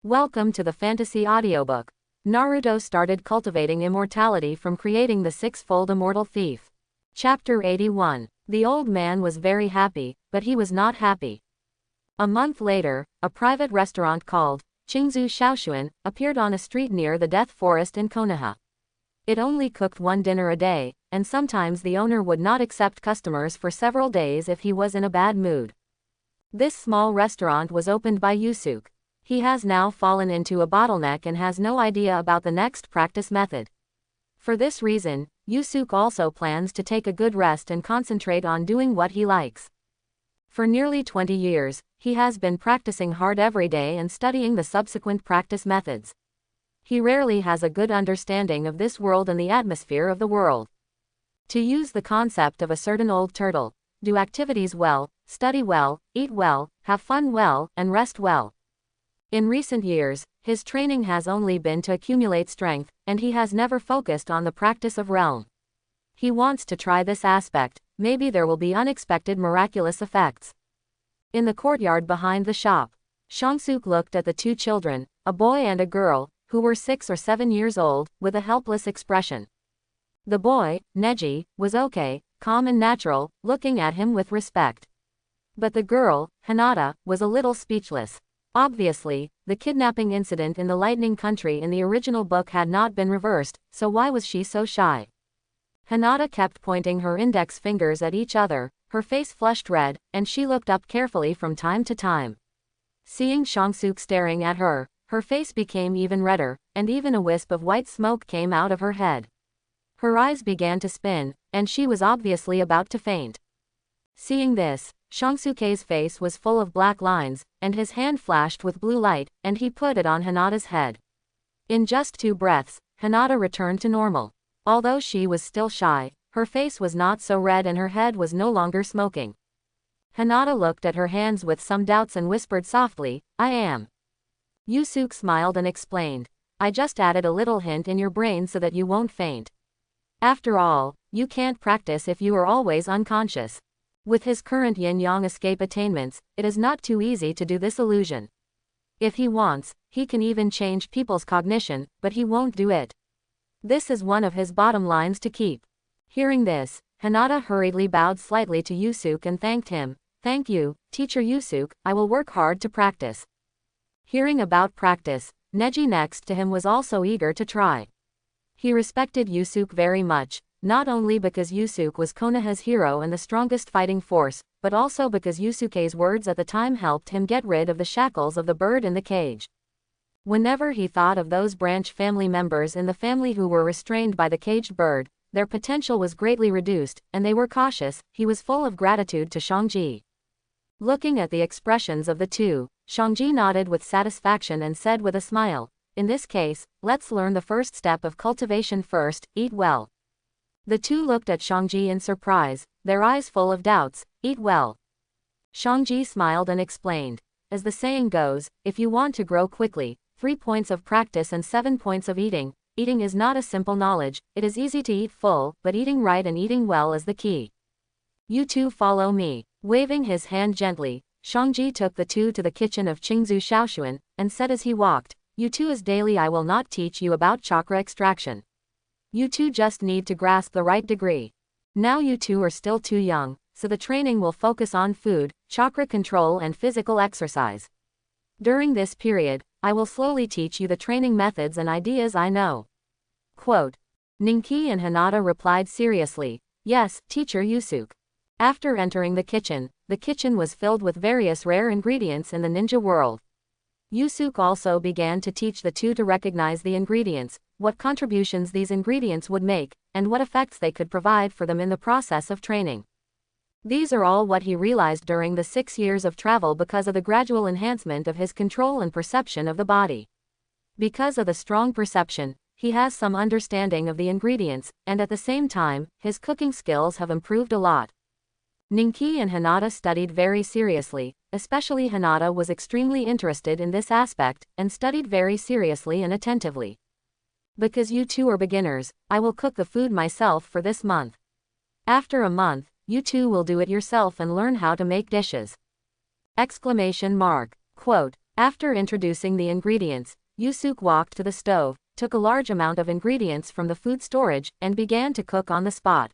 Welcome to the fantasy audiobook. Naruto started cultivating immortality from creating the six-fold immortal thief. Chapter 81. The old man was very happy, but he was not happy. A month later, a private restaurant called Qingzu Shaoxuan appeared on a street near the Death Forest in Konoha. It only cooked one dinner a day, and sometimes the owner would not accept customers for several days if he was in a bad mood. This small restaurant was opened by Yusuke. He has now fallen into a bottleneck and has no idea about the next practice method. For this reason, Yusuke also plans to take a good rest and concentrate on doing what he likes. For nearly 20 years, he has been practicing hard every day and studying the subsequent practice methods. He rarely has a good understanding of this world and the atmosphere of the world. To use the concept of a certain old turtle, do activities well, study well, eat well, have fun well, and rest well. In recent years, his training has only been to accumulate strength, and he has never focused on the practice of realm. He wants to try this aspect, maybe there will be unexpected miraculous effects. In the courtyard behind the shop, Shangsuke looked at the two children, a boy and a girl, who were 6 or 7 years old, with a helpless expression. The boy, Neji, was okay, calm and natural, looking at him with respect. But the girl, Hinata, was a little speechless. Obviously, the kidnapping incident in the Lightning Country in the original book had not been reversed, so why was she so shy? Hinata kept pointing her index fingers at each other, her face flushed red, and she looked up carefully from time to time. Seeing Shangsuke staring at her, her face became even redder, and even a wisp of white smoke came out of her head. Her eyes began to spin, and she was obviously about to faint. Seeing this, Shangsuke's face was full of black lines, and his hand flashed with blue light, and he put it on Hinata's head. In just 2 breaths, Hinata returned to normal. Although she was still shy, her face was not so red and her head was no longer smoking. Hinata looked at her hands with some doubts and whispered softly, "I am." Yusuke smiled and explained, "I just added a little hint in your brain so that you won't faint. After all, you can't practice if you are always unconscious. With his current yin-yang escape attainments, it is not too easy to do this illusion. If he wants, he can even change people's cognition, but he won't do it. This is one of his bottom lines to keep." Hearing this, Hinata hurriedly bowed slightly to Yusuke and thanked him. "Thank you, Teacher Yusuke, I will work hard to practice." Hearing about practice, Neji next to him was also eager to try. He respected Yusuke very much, not only because Yusuke was Konoha's hero and the strongest fighting force, but also because Yusuke's words at the time helped him get rid of the shackles of the bird in the cage. Whenever he thought of those branch family members in the family who were restrained by the caged bird, their potential was greatly reduced, and they were cautious. He was full of gratitude to Shangji. Looking at the expressions of the two, Shangji nodded with satisfaction and said with a smile, "In this case, let's learn the first step of cultivation first, eat well." The two looked at Shangji in surprise, their eyes full of doubts. "Eat well." Shangji smiled and explained, "As the saying goes, if you want to grow quickly, 3 points of practice and 7 points of eating. Eating is not a simple knowledge, it is easy to eat full, but eating right and eating well is the key. You two follow me." Waving his hand gently, Shangji took the two to the kitchen of Qingzu Shaoxuan, and said as he walked, "You two as daily I will not teach you about chakra extraction. You two just need to grasp the right degree. Now you two are still too young, so the training will focus on food, chakra control and physical exercise. During this period, I will slowly teach you the training methods and ideas I know." Quote. Ninki and Hinata replied seriously, "Yes, Teacher Yusuke." After entering the kitchen was filled with various rare ingredients in the ninja world. Yusuke also began to teach the two to recognize the ingredients, what contributions these ingredients would make, and what effects they could provide for them in the process of training. These are all what he realized during the 6 years of travel because of the gradual enhancement of his control and perception of the body. Because of the strong perception, he has some understanding of the ingredients, and at the same time, his cooking skills have improved a lot. Ninki and Hinata studied very seriously, especially Hinata was extremely interested in this aspect, and studied very seriously and attentively. "Because you two are beginners, I will cook the food myself for this month. After a month, you two will do it yourself and learn how to make dishes." Exclamation mark. Quote. After introducing the ingredients, Yusuke walked to the stove, took a large amount of ingredients from the food storage, and began to cook on the spot.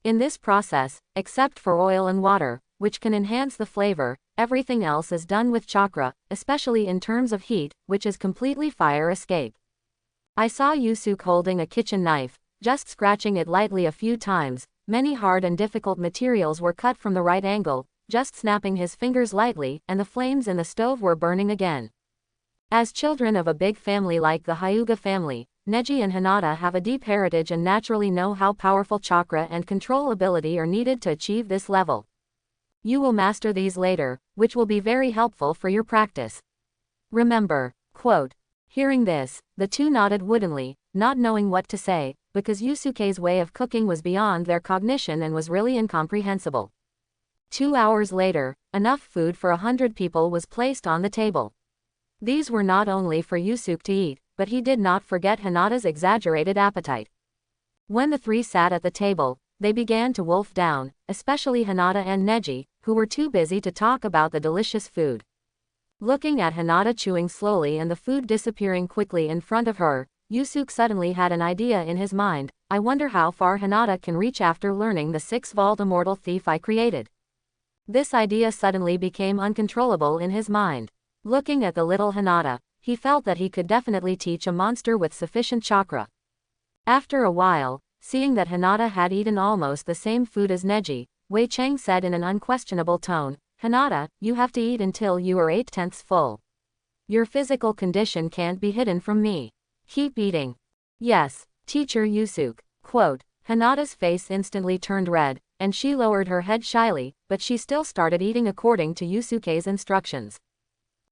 In this process, except for oil and water, which can enhance the flavor, everything else is done with chakra, especially in terms of heat, which is completely fire escape. I saw Yusuke holding a kitchen knife, just scratching it lightly a few times. Many hard and difficult materials were cut from the right angle, just snapping his fingers lightly, and the flames in the stove were burning again. As children of a big family like the Hyuga family, Neji and Hinata have a deep heritage and naturally know how powerful chakra and control ability are needed to achieve this level. You will master these later, which will be very helpful for your practice. Remember, quote. Hearing this, the two nodded woodenly, not knowing what to say, because Yusuke's way of cooking was beyond their cognition and was really incomprehensible. 2 hours later, enough food for 100 people was placed on the table. These were not only for Yusuke to eat, but he did not forget Hinata's exaggerated appetite. When the three sat at the table, they began to wolf down, especially Hinata and Neji, who were too busy to talk about the delicious food. Looking at Hinata chewing slowly and the food disappearing quickly in front of her, Yusuke suddenly had an idea in his mind. I wonder how far Hinata can reach after learning the 6-vault immortal thief I created. This idea suddenly became uncontrollable in his mind. Looking at the little Hinata, he felt that he could definitely teach a monster with sufficient chakra. After a while, seeing that Hinata had eaten almost the same food as Neji, Wei Cheng said in an unquestionable tone, Hinata, you have to eat until you are 8/10 full. Your physical condition can't be hidden from me. Keep eating. Yes, teacher Yusuke. Quote. Hinata's face instantly turned red, and she lowered her head shyly, but she still started eating according to Yusuke's instructions.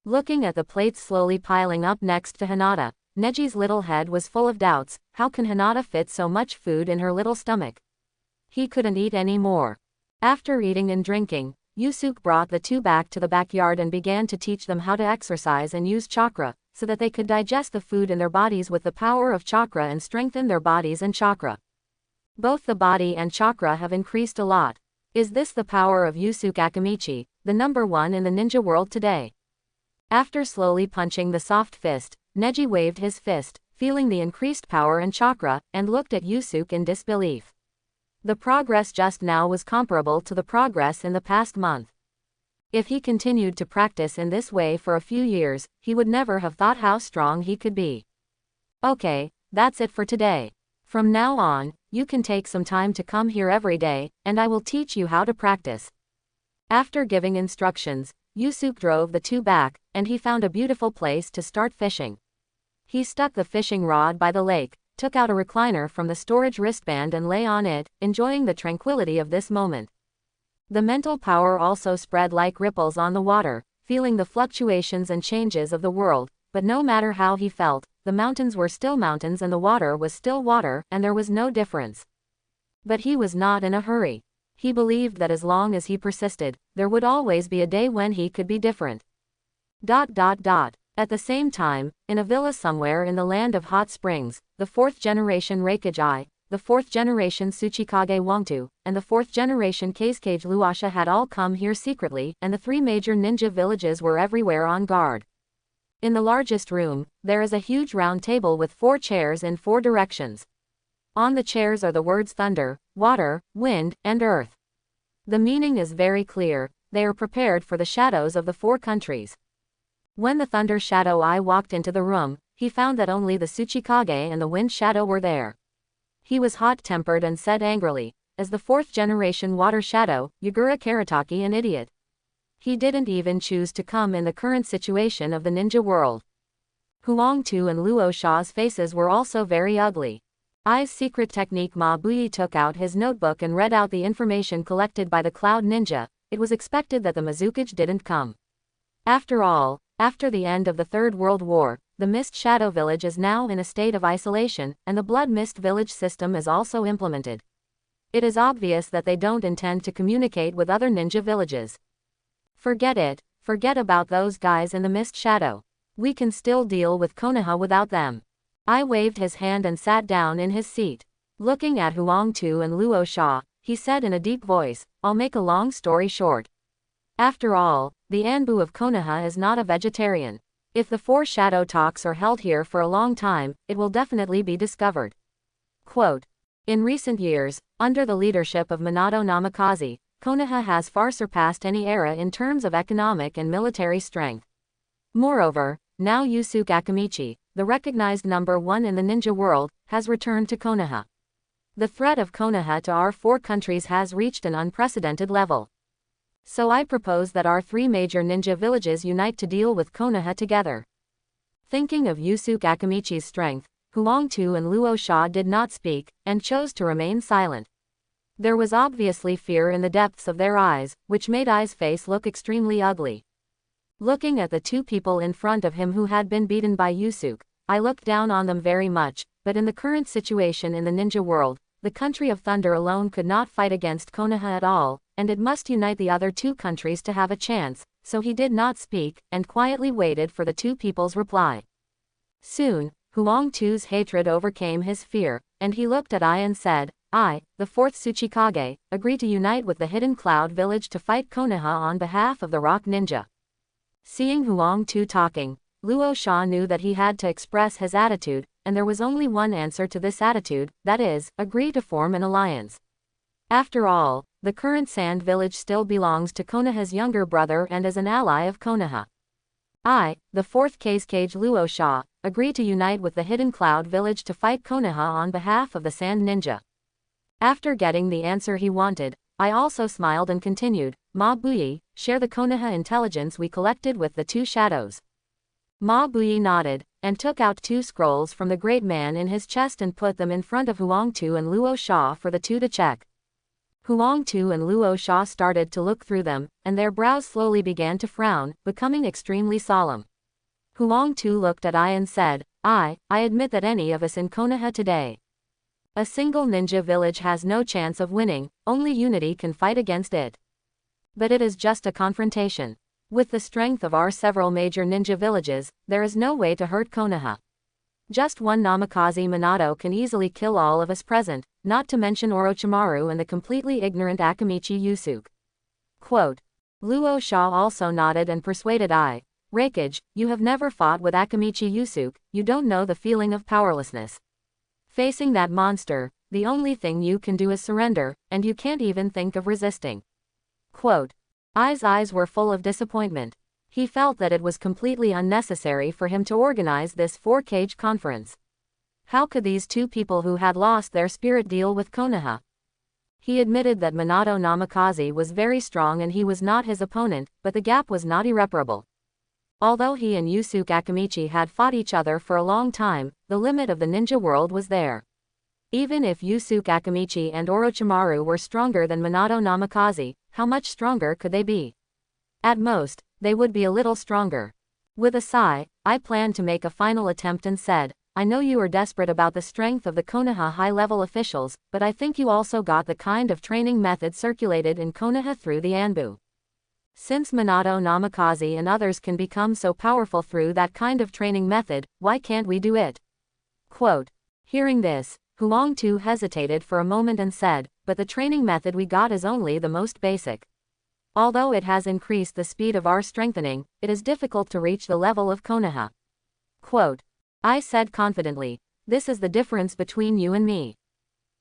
Looking at the plates slowly piling up next to Hinata, Neji's little head was full of doubts. How can Hinata fit so much food in her little stomach? He couldn't eat any more. After eating and drinking, Yusuke brought the two back to the backyard and began to teach them how to exercise and use chakra, so that they could digest the food in their bodies with the power of chakra and strengthen their bodies and chakra. Both the body and chakra have increased a lot. Is this the power of Yusuke Akamichi, the number one in the ninja world today? After slowly punching the soft fist, Neji waved his fist, feeling the increased power and chakra, and looked at Yusuke in disbelief. The progress just now was comparable to the progress in the past month. If he continued to practice in this way for a few years, he would never have thought how strong he could be. Okay, that's it for today. From now on, you can take some time to come here every day, and I will teach you how to practice. After giving instructions, Yusuke drove the two back, and he found a beautiful place to start fishing. He stuck the fishing rod by the lake, took out a recliner from the storage wristband and lay on it, enjoying the tranquility of this moment. The mental power also spread like ripples on the water, feeling the fluctuations and changes of the world, but no matter how he felt, the mountains were still mountains and the water was still water, and there was no difference. But he was not in a hurry. He believed that as long as he persisted, there would always be a day when he could be different. At the same time, in a villa somewhere in the land of hot springs, the 4th generation Reikage, the 4th generation Tsuchikage Wangtu, and the 4th generation Kazekage Luasha had all come here secretly, and the 3 major ninja villages were everywhere on guard. In the largest room, there is a huge round table with 4 chairs in 4 directions. On the chairs are the words thunder, water, wind, and earth. The meaning is very clear. They are prepared for the shadows of the 4 countries. When the thunder shadow eye walked into the room, he found that only the Tsuchikage and the wind shadow were there. He was hot-tempered and said angrily, as the 4th generation water shadow, Yagura Karataki an idiot. He didn't even choose to come in the current situation of the ninja world. Huang Tu and Luo Sha's faces were also very ugly. I's secret technique. Ma Buyi took out his notebook and read out the information collected by the Cloud Ninja. It was expected that the Mizukage didn't come. After all, after the end of the Third World War, the Mist Shadow Village is now in a state of isolation, and the Blood Mist Village system is also implemented. It is obvious that they don't intend to communicate with other ninja villages. Forget it, forget about those guys in the Mist Shadow. We can still deal with Konoha without them. I waved his hand and sat down in his seat. Looking at Huang Tu and Luo Sha, he said in a deep voice, I'll make a long story short. After all, the Anbu of Konoha is not a vegetarian. If the 4 shadow talks are held here for a long time, it will definitely be discovered. Quote, in recent years, under the leadership of Minato Namikaze, Konoha has far surpassed any era in terms of economic and military strength. Moreover, now Yusuke Akamichi, the recognized number 1 in the ninja world, has returned to Konoha. The threat of Konoha to our 4 countries has reached an unprecedented level. So I propose that our 3 major ninja villages unite to deal with Konoha together. Thinking of Yusuke Akamichi's strength, Huangtu and Luo Sha did not speak, and chose to remain silent. There was obviously fear in the depths of their eyes, which made Ai's face look extremely ugly. Looking at the 2 people in front of him who had been beaten by Yusuke, I looked down on them very much, but in the current situation in the ninja world, the country of Thunder alone could not fight against Konoha at all, and it must unite the other 2 countries to have a chance, so he did not speak, and quietly waited for the 2 people's reply. Soon, Huangtu's hatred overcame his fear, and he looked at Ai and said, I, the 4th Tsuchikage, agree to unite with the Hidden Cloud Village to fight Konoha on behalf of the Rock Ninja. Seeing Huangtu talking, Luo Sha knew that he had to express his attitude, and there was only one answer to this attitude, that is, agree to form an alliance. After all, the current Sand Village still belongs to Konoha's younger brother and is an ally of Konoha. I, the 4th Kage Luo Sha, agree to unite with the Hidden Cloud Village to fight Konoha on behalf of the Sand Ninja. After getting the answer he wanted, I also smiled and continued, Ma Bui, share the Konoha intelligence we collected with the 2 shadows. Ma Bui nodded, and took out 2 scrolls from the great man in his chest and put them in front of Huangtu and Luo Sha for the 2 to check. Huangtu and Luo Sha started to look through them, and their brows slowly began to frown, becoming extremely solemn. Huangtu looked at Ai and said, I admit that any of us in Konoha today. A single ninja village has no chance of winning, only unity can fight against it. But it is just a confrontation. With the strength of our several major ninja villages, there is no way to hurt Konoha. Just one Namikaze Minato can easily kill all of us present, not to mention Orochimaru and the completely ignorant Akamichi Yusuke. Quote, Luo Sha also nodded and persuaded Ai, Raikage, you have never fought with Akamichi Yusuke, you don't know the feeling of powerlessness. Facing that monster, the only thing you can do is surrender, and you can't even think of resisting. Quote, Ai's eyes were full of disappointment. He felt that it was completely unnecessary for him to organize this 4-cage conference. How could these 2 people who had lost their spirit deal with Konoha? He admitted that Minato Namikaze was very strong and he was not his opponent, but the gap was not irreparable. Although he and Yusuke Akamichi had fought each other for a long time, the limit of the ninja world was there. Even if Yusuke Akamichi and Orochimaru were stronger than Minato Namikaze, how much stronger could they be? At most, they would be a little stronger. With a sigh, I planned to make a final attempt and said, I know you are desperate about the strength of the Konoha high-level officials, but I think you also got the kind of training method circulated in Konoha through the Anbu. Since Minato Namikaze and others can become so powerful through that kind of training method, why can't we do it? Quote, hearing this, Huangtu hesitated for a moment and said, but the training method we got is only the most basic. Although it has increased the speed of our strengthening, it is difficult to reach the level of Konoha. Quote, I said confidently, this is the difference between you and me.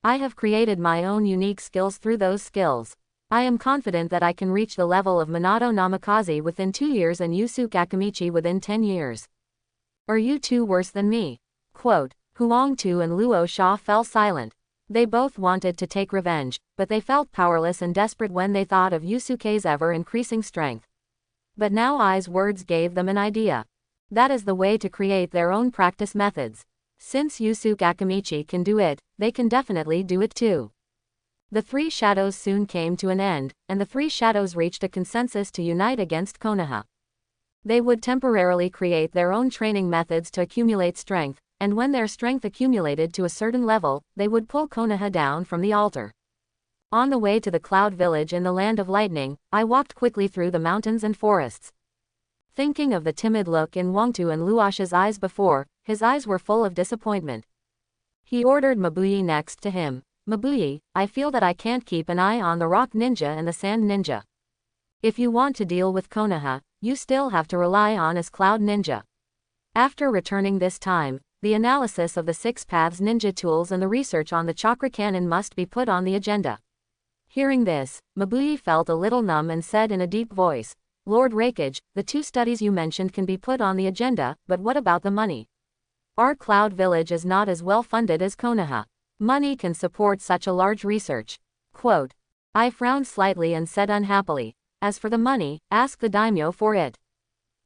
I have created my own unique skills through those skills. I am confident that I can reach the level of Minato Namikaze within 2 years and Yusuke Akamichi within 10 years. Are you 2 worse than me? Quote, Huangtu and Luo Sha fell silent. They both wanted to take revenge, but they felt powerless and desperate when they thought of Yusuke's ever-increasing strength. But now Ai's words gave them an idea. That is the way to create their own practice methods. Since Yusuke Akamichi can do it, they can definitely do it too. The 3 shadows soon came to an end, and the 3 shadows reached a consensus to unite against Konoha. They would temporarily create their own training methods to accumulate strength, and when their strength accumulated to a certain level, they would pull Konoha down from the altar. On the way to the Cloud Village in the Land of Lightning, I walked quickly through the mountains and forests. Thinking of the timid look in Huangtu and Luosha's eyes before, his eyes were full of disappointment. He ordered Mabuyi next to him. Mabuyi, I feel that I can't keep an eye on the Rock Ninja and the Sand Ninja. If you want to deal with Konoha, you still have to rely on his Cloud Ninja. After returning this time, the analysis of the 6 paths ninja tools and the research on the chakra cannon must be put on the agenda. Hearing this, Mabuyi felt a little numb and said in a deep voice, Lord Rakage, the 2 studies you mentioned can be put on the agenda, but what about the money? Our Cloud Village is not as well funded as Konoha. Money can support such a large research. Quote. I frowned slightly and said unhappily, as for the money, ask the daimyo for it.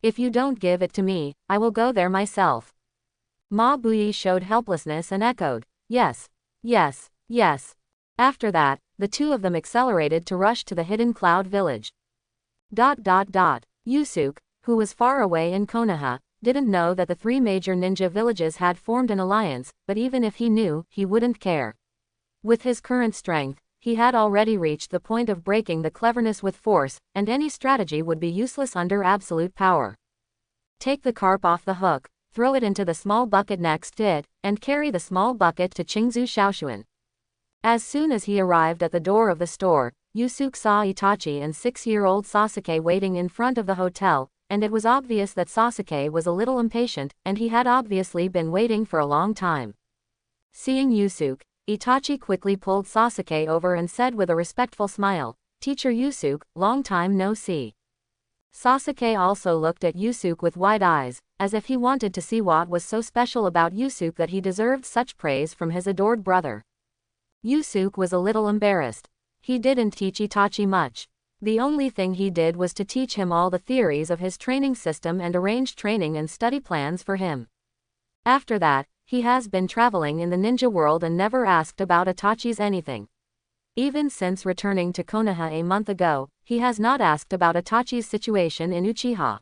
If you don't give it to me, I will go there myself. Mabuyi showed helplessness and echoed, yes, yes, yes. After that, the 2 of them accelerated to rush to the hidden Cloud Village. Yusuke, who was far away in Konoha, didn't know that the 3 major ninja villages had formed an alliance, but even if he knew, he wouldn't care. With his current strength, he had already reached the point of breaking the cleverness with force, and any strategy would be useless under absolute power. Take the carp off the hook, throw it into the small bucket next to it, and carry the small bucket to Qingzhou Shaoshuan. As soon as he arrived at the door of the store, Yusuke saw Itachi and 6-year-old Sasuke waiting in front of the hotel, and it was obvious that Sasuke was a little impatient, and he had obviously been waiting for a long time. Seeing Yusuke, Itachi quickly pulled Sasuke over and said with a respectful smile, Teacher Yusuke, long time no see. Sasuke also looked at Yusuke with wide eyes, as if he wanted to see what was so special about Yusuke that he deserved such praise from his adored brother. Yusuke was a little embarrassed. He didn't teach Itachi much. The only thing he did was to teach him all the theories of his training system and arranged training and study plans for him. After that, he has been traveling in the ninja world and never asked about Itachi's anything. Even since returning to Konoha a month ago, he has not asked about Itachi's situation in Uchiha.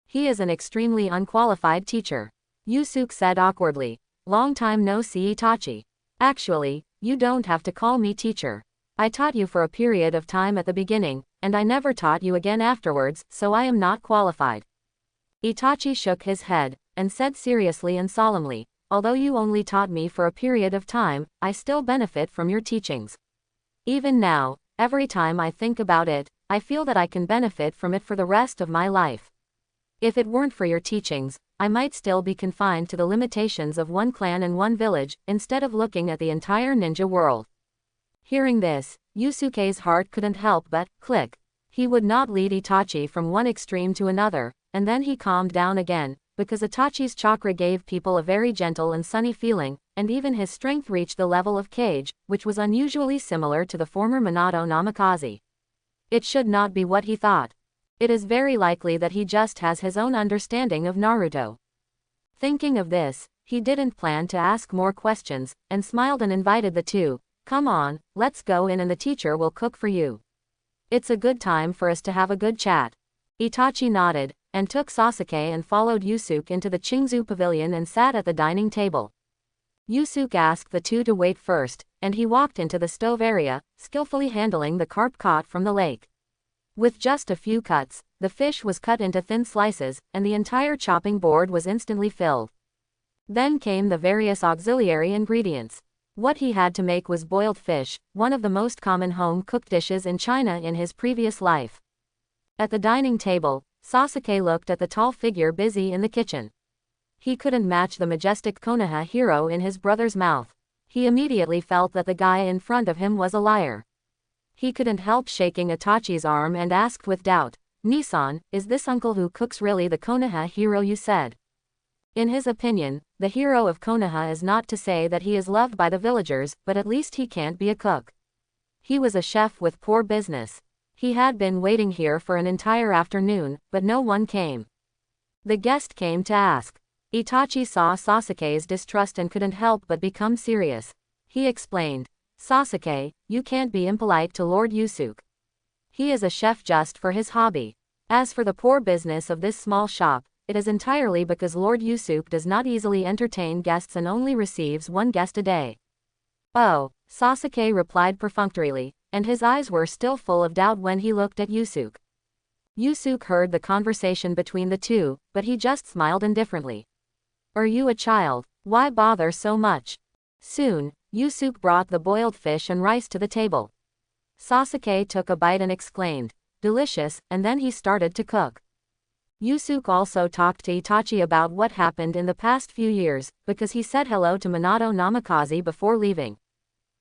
He is an extremely unqualified teacher. Yusuke said awkwardly, long time no see Itachi. Actually, you don't have to call me teacher. I taught you for a period of time at the beginning, and I never taught you again afterwards, so I am not qualified. Itachi shook his head, and said seriously and solemnly, although you only taught me for a period of time, I still benefit from your teachings. Even now, every time I think about it, I feel that I can benefit from it for the rest of my life. If it weren't for your teachings, I might still be confined to the limitations of one clan and one village, instead of looking at the entire ninja world. Hearing this, Yusuke's heart couldn't help but click. He would not lead Itachi from one extreme to another, and then he calmed down again, because Itachi's chakra gave people a very gentle and sunny feeling, and even his strength reached the level of Kage, which was unusually similar to the former Minato Namikaze. It should not be what he thought. It is very likely that he just has his own understanding of Naruto. Thinking of this, he didn't plan to ask more questions, and smiled and invited the 2. Come on, let's go in and the teacher will cook for you. It's a good time for us to have a good chat. Itachi nodded, and took Sasuke and followed Yusuke into the Qingzhou pavilion and sat at the dining table. Yusuke asked the 2 to wait first, and he walked into the stove area, skillfully handling the carp caught from the lake. With just a few cuts, the fish was cut into thin slices, and the entire chopping board was instantly filled. Then came the various auxiliary ingredients. What he had to make was boiled fish, one of the most common home-cooked dishes in China in his previous life. At the dining table, Sasuke looked at the tall figure busy in the kitchen. He couldn't match the majestic Konoha hero in his brother's mouth. He immediately felt that the guy in front of him was a liar. He couldn't help shaking Itachi's arm and asked with doubt, Nissan, is this uncle who cooks really the Konoha hero you said? In his opinion, the hero of Konoha is not to say that he is loved by the villagers, but at least he can't be a cook. He was a chef with poor business. He had been waiting here for an entire afternoon, but no one came. The guest came to ask. Itachi saw Sasuke's distrust and couldn't help but become serious. He explained, Sasuke, you can't be impolite to Lord Yusuke. He is a chef just for his hobby. As for the poor business of this small shop, it is entirely because Lord Yusuke does not easily entertain guests and only receives one guest a day. Oh, Sasuke replied perfunctorily, and his eyes were still full of doubt when he looked at Yusuke. Yusuke heard the conversation between the 2, but he just smiled indifferently. Are you a child? Why bother so much? Soon, Yusuke brought the boiled fish and rice to the table. Sasuke took a bite and exclaimed, delicious, and then he started to cook. Yusuke also talked to Itachi about what happened in the past few years, because he said hello to Minato Namikaze before leaving.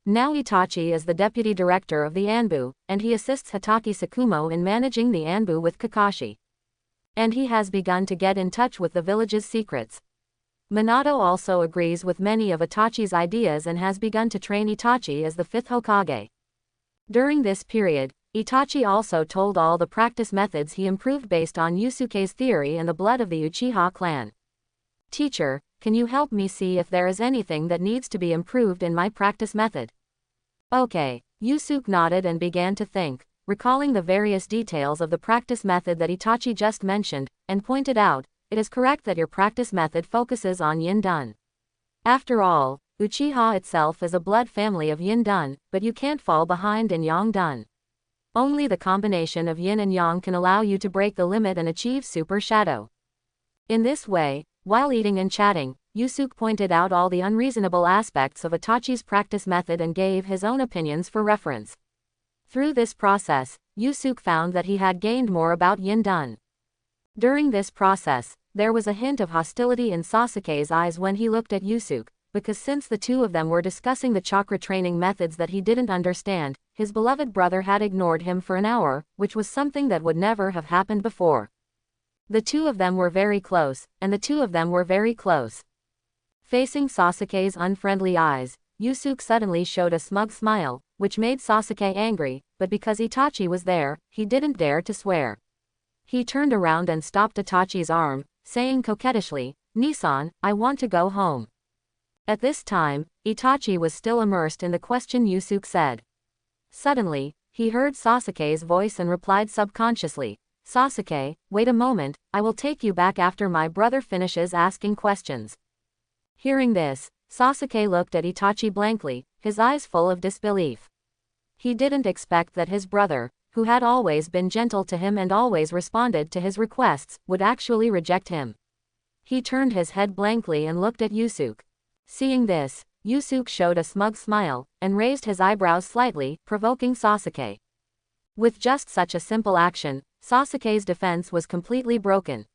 Now Itachi is the deputy director of the Anbu, and he assists Hatake Sakumo in managing the Anbu with Kakashi. And he has begun to get in touch with the village's secrets. Minato also agrees with many of Itachi's ideas and has begun to train Itachi as the 5th Hokage. During this period, Itachi also told all the practice methods he improved based on Yusuke's theory and the blood of the Uchiha clan. Teacher, can you help me see if there is anything that needs to be improved in my practice method? Okay. Yusuke nodded and began to think, recalling the various details of the practice method that Itachi just mentioned, and pointed out, it is correct that your practice method focuses on Yin-dun. After all, Uchiha itself is a blood family of Yin-dun, but you can't fall behind in Yang-dun. Only the combination of Yin and Yang can allow you to break the limit and achieve Super Shadow. In this way, while eating and chatting, Yusuke pointed out all the unreasonable aspects of Itachi's practice method and gave his own opinions for reference. Through this process, Yusuke found that he had gained more about Yin-dun. During this process, there was a hint of hostility in Sasuke's eyes when he looked at Yusuke, because since the two of them were discussing the chakra training methods that he didn't understand, his beloved brother had ignored him for an hour, which was something that would never have happened before. The two of them were very close, and the two of them were very close. Facing Sasuke's unfriendly eyes, Yusuke suddenly showed a smug smile, which made Sasuke angry, but because Itachi was there, he didn't dare to swear. He turned around and stopped Itachi's arm, saying coquettishly, "Nissan, I want to go home." At this time, Itachi was still immersed in the question Yusuke said. Suddenly, he heard Sasuke's voice and replied subconsciously, "Sasuke, wait a moment, I will take you back after my brother finishes asking questions." Hearing this, Sasuke looked at Itachi blankly, his eyes full of disbelief. He didn't expect that his brother, who had always been gentle to him and always responded to his requests, would actually reject him. He turned his head blankly and looked at Yusuke. Seeing this, Yusuke showed a smug smile, and raised his eyebrows slightly, provoking Sasuke. With just such a simple action, Sasuke's defense was completely broken.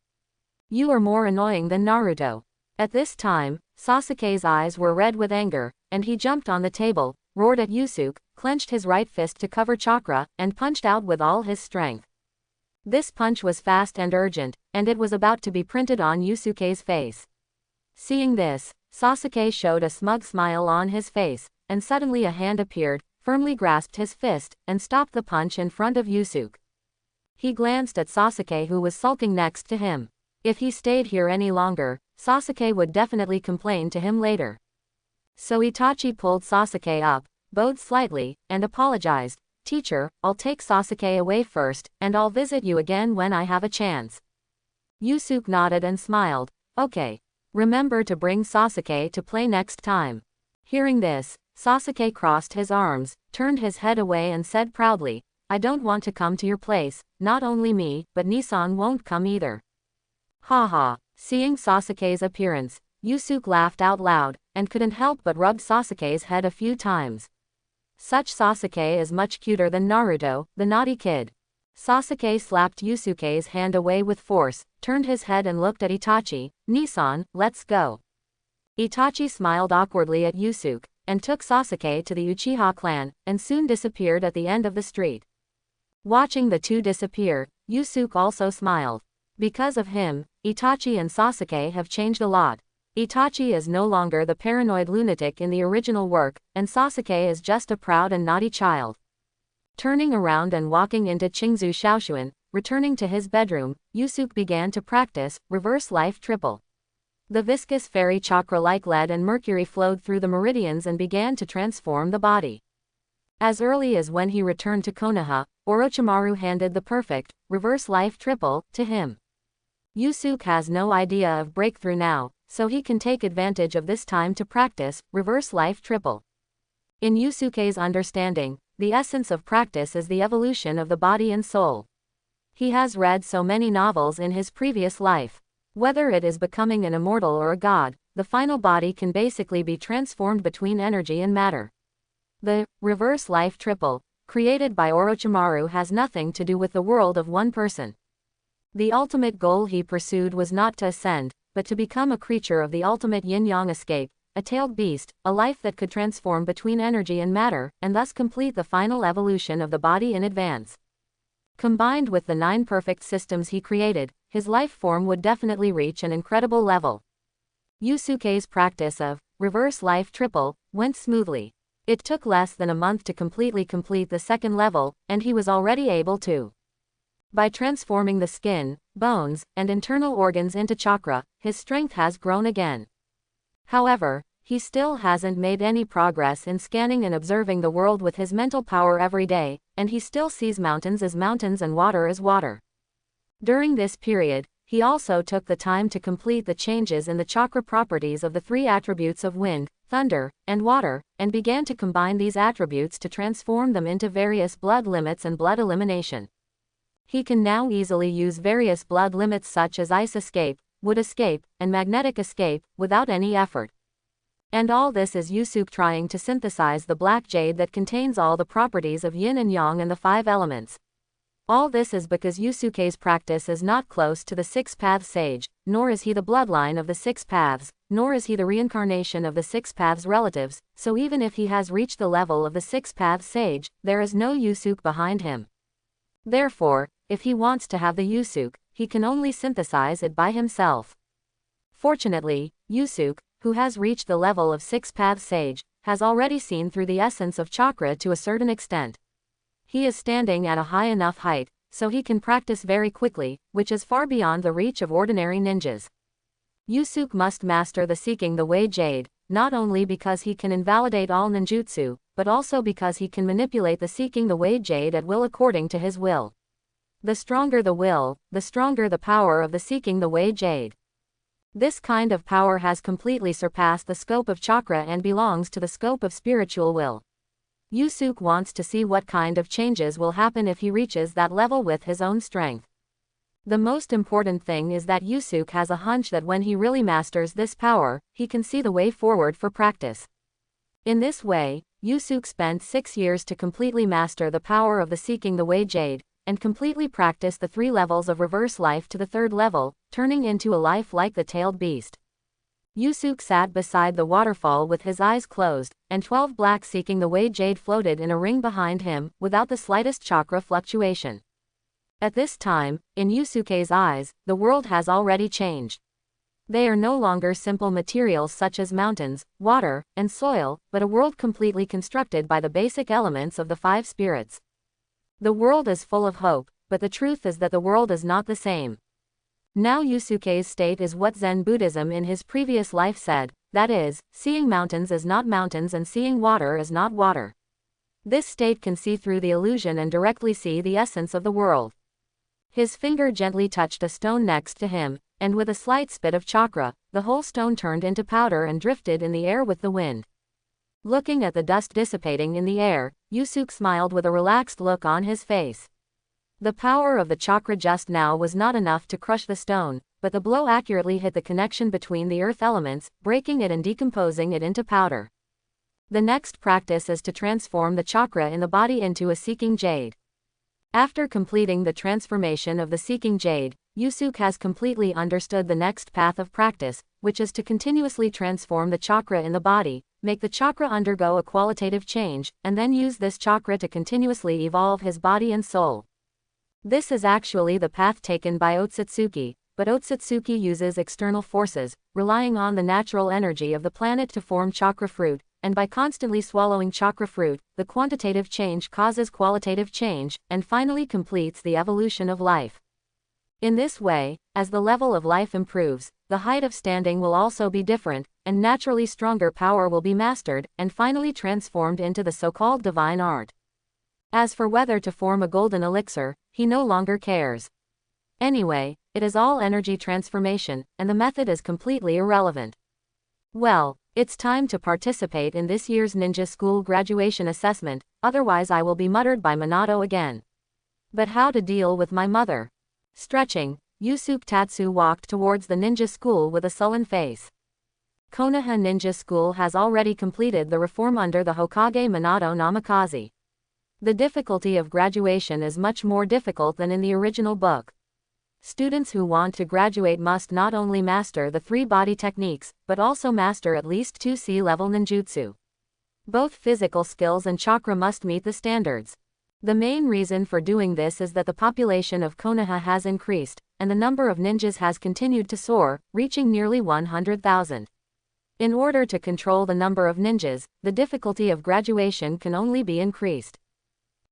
"You are more annoying than Naruto." At this time, Sasuke's eyes were red with anger, and he jumped on the table, roared at Yusuke, clenched his right fist to cover chakra, and punched out with all his strength. This punch was fast and urgent, and it was about to be printed on Yusuke's face. Seeing this, Sasuke showed a smug smile on his face, and suddenly a hand appeared, firmly grasped his fist, and stopped the punch in front of Yusuke. He glanced at Sasuke, who was sulking next to him. If he stayed here any longer, Sasuke would definitely complain to him later. So Itachi pulled Sasuke up, bowed slightly, and apologized. "Teacher, I'll take Sasuke away first, and I'll visit you again when I have a chance." Yusuke nodded and smiled. "Okay. Remember to bring Sasuke to play next time." Hearing this, Sasuke crossed his arms, turned his head away and said proudly, "I don't want to come to your place, not only me, but Nissan won't come either." Haha. Seeing Sasuke's appearance, Yusuke laughed out loud, and couldn't help but rub Sasuke's head a few times. Such Sasuke is much cuter than Naruto, the naughty kid. Sasuke slapped Yusuke's hand away with force, turned his head and looked at Itachi. "Nissan, let's go." Itachi smiled awkwardly at Yusuke, and took Sasuke to the Uchiha clan, and soon disappeared at the end of the street. Watching the two disappear, Yusuke also smiled. Because of him, Itachi and Sasuke have changed a lot. Itachi is no longer the paranoid lunatic in the original work, and Sasuke is just a proud and naughty child. Turning around and walking into Qingzu Shaoshuan, returning to his bedroom, Yusuke began to practice reverse life triple. The viscous fairy chakra like lead and mercury flowed through the meridians and began to transform the body. As early as when he returned to Konoha, Orochimaru handed the perfect reverse life triple to him. Yusuke has no idea of breakthrough now, so he can take advantage of this time to practice reverse life triple. In Yusuke's understanding, the essence of practice is the evolution of the body and soul. He has read so many novels in his previous life. Whether it is becoming an immortal or a god, the final body can basically be transformed between energy and matter. The reverse life triple created by Orochimaru, has nothing to do with the world of one person. The ultimate goal he pursued was not to ascend, but to become a creature of the ultimate yin-yang escape, a tailed beast, a life that could transform between energy and matter, and thus complete the final evolution of the body in advance. Combined with the 9 perfect systems he created, his life form would definitely reach an incredible level. Yusuke's practice of reverse life triple went smoothly. It took less than a month to completely complete the second level, and he was already able to. By transforming the skin, bones, and internal organs into chakra, his strength has grown again. However, he still hasn't made any progress in scanning and observing the world with his mental power every day, and he still sees mountains as mountains and water as water. During this period, he also took the time to complete the changes in the chakra properties of the 3 attributes of wind, thunder, and water, and began to combine these attributes to transform them into various blood limits and blood elimination. He can now easily use various blood limits such as ice escape, wood escape, and magnetic escape, without any effort. And all this is Yusuke trying to synthesize the black jade that contains all the properties of yin and yang and the 5 elements. All this is because Yusuke's practice is not close to the 6-path sage, nor is he the bloodline of the 6 paths, nor is he the reincarnation of the 6 paths relatives, so even if he has reached the level of the 6-path sage, there is no Yusuke behind him. Therefore, if he wants to have the Yusuke, he can only synthesize it by himself. Fortunately, Yusuke, who has reached the level of 6-path sage, has already seen through the essence of chakra to a certain extent. He is standing at a high enough height, so he can practice very quickly, which is far beyond the reach of ordinary ninjas. Yusuke must master the Seeking the Way Jade, not only because he can invalidate all ninjutsu, but also because he can manipulate the Seeking the Way Jade at will according to his will. The stronger the will, the stronger the power of the Seeking the Way Jade. This kind of power has completely surpassed the scope of chakra and belongs to the scope of spiritual will. Yusuke wants to see what kind of changes will happen if he reaches that level with his own strength. The most important thing is that Yusuke has a hunch that when he really masters this power, he can see the way forward for practice. In this way, Yusuke spent 6 years to completely master the power of the Seeking the Way Jade, and completely practice the 3 levels of reverse life to the 3rd level, turning into a life like the tailed beast. Yusuke sat beside the waterfall with his eyes closed, and 12 black Seeking the Way Jade floated in a ring behind him, without the slightest chakra fluctuation. At this time, in Yusuke's eyes, the world has already changed. They are no longer simple materials such as mountains, water, and soil, but a world completely constructed by the basic elements of the 5 spirits. The world is full of hope, but the truth is that the world is not the same. Now Yusuke's state is what Zen Buddhism in his previous life said, that is, seeing mountains as not mountains and seeing water as not water. This state can see through the illusion and directly see the essence of the world. His finger gently touched a stone next to him, and with a slight spit of chakra, the whole stone turned into powder and drifted in the air with the wind. Looking at the dust dissipating in the air, Yusuke smiled with a relaxed look on his face. The power of the chakra just now was not enough to crush the stone, but the blow accurately hit the connection between the earth elements, breaking it and decomposing it into powder. The next practice is to transform the chakra in the body into a Seeking Jade. After completing the transformation of the Seeking Jade, Yusuke has completely understood the next path of practice, which is to continuously transform the chakra in the body, make the chakra undergo a qualitative change, and then use this chakra to continuously evolve his body and soul. This is actually the path taken by Otsutsuki, but Otsutsuki uses external forces, relying on the natural energy of the planet to form chakra fruit, and by constantly swallowing chakra fruit, the quantitative change causes qualitative change, and finally completes the evolution of life. In this way, as the level of life improves, the height of standing will also be different, and naturally stronger power will be mastered, and finally transformed into the so-called divine art. As for whether to form a golden elixir, he no longer cares. Anyway, it is all energy transformation, and the method is completely irrelevant. Well, it's time to participate in this year's ninja school graduation assessment, otherwise I will be muttered by Minato again. But how to deal with my mother? Stretching, Yusuke Tatsu walked towards the ninja school with a sullen face. Konoha Ninja School has already completed the reform under the Hokage Minato Namikaze. The difficulty of graduation is much more difficult than in the original book. Students who want to graduate must not only master the 3 body techniques, but also master at least 2 C-level ninjutsu. Both physical skills and chakra must meet the standards. The main reason for doing this is that the population of Konoha has increased, and the number of ninjas has continued to soar, reaching nearly 100,000. In order to control the number of ninjas, the difficulty of graduation can only be increased.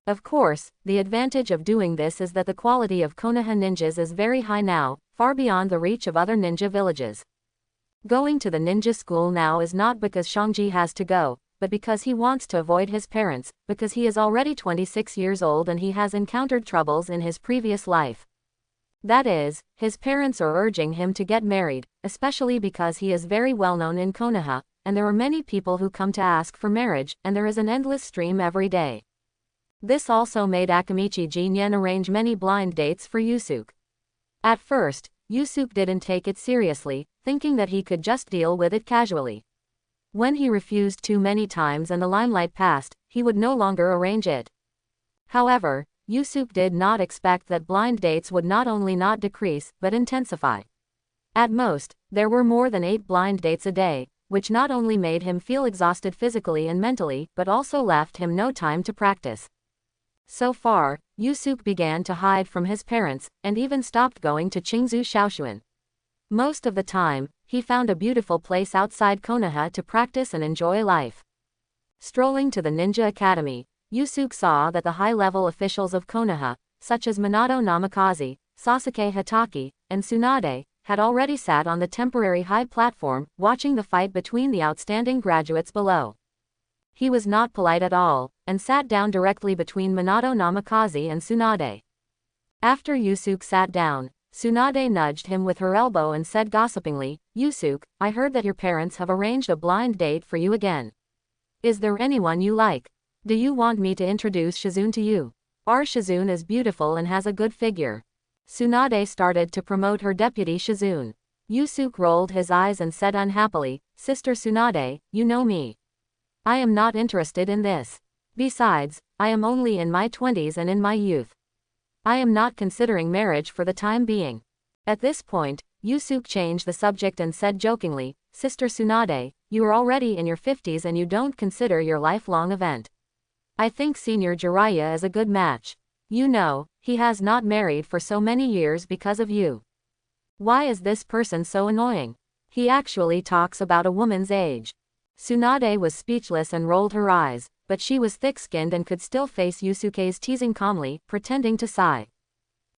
Of course, the advantage of doing this is that the quality of Konoha ninjas is very high now, far beyond the reach of other ninja villages. Going to the ninja school now is not because Shangji has to go, but because he wants to avoid his parents, because he is already 26 years old and he has encountered troubles in his previous life. That is, his parents are urging him to get married, especially because he is very well known in Konoha, and there are many people who come to ask for marriage, and there is an endless stream every day. This also made Akimichi Jinyen arrange many blind dates for Yusuke. At first, Yusuke didn't take it seriously, thinking that he could just deal with it casually. When he refused too many times and the limelight passed, he would no longer arrange it. However, Yusuke did not expect that blind dates would not only not decrease, but intensify. At most, there were more than 8 blind dates a day, which not only made him feel exhausted physically and mentally, but also left him no time to practice. So far, Yusuke began to hide from his parents, and even stopped going to Qingzhou Shaoshuan. Most of the time, he found a beautiful place outside Konoha to practice and enjoy life. Strolling to the ninja academy, Yusuke saw that the high-level officials of Konoha, such as Minato Namikaze, Sasuke Hatake, and Tsunade, had already sat on the temporary high platform, watching the fight between the outstanding graduates below. He was not polite at all, and sat down directly between Minato Namikaze and Tsunade. After Yusuke sat down, Tsunade nudged him with her elbow and said gossipingly, "Yusuke, I heard that your parents have arranged a blind date for you again. Is there anyone you like? Do you want me to introduce Shizune to you? Our Shizune is beautiful and has a good figure." Tsunade started to promote her deputy Shizune. Yusuke rolled his eyes and said unhappily, "Sister Tsunade, you know me. I am not interested in this. Besides, I am only in my 20s and in my youth. I am not considering marriage for the time being." At this point, Yusuke changed the subject and said jokingly, "Sister Tsunade, you are already in your 50s and you don't consider your lifelong event. I think Senior Jiraiya is a good match. You know, he has not married for so many years because of you. Why is this person so annoying? He actually talks about a woman's age." Tsunade was speechless and rolled her eyes, but she was thick-skinned and could still face Yusuke's teasing calmly, pretending to sigh.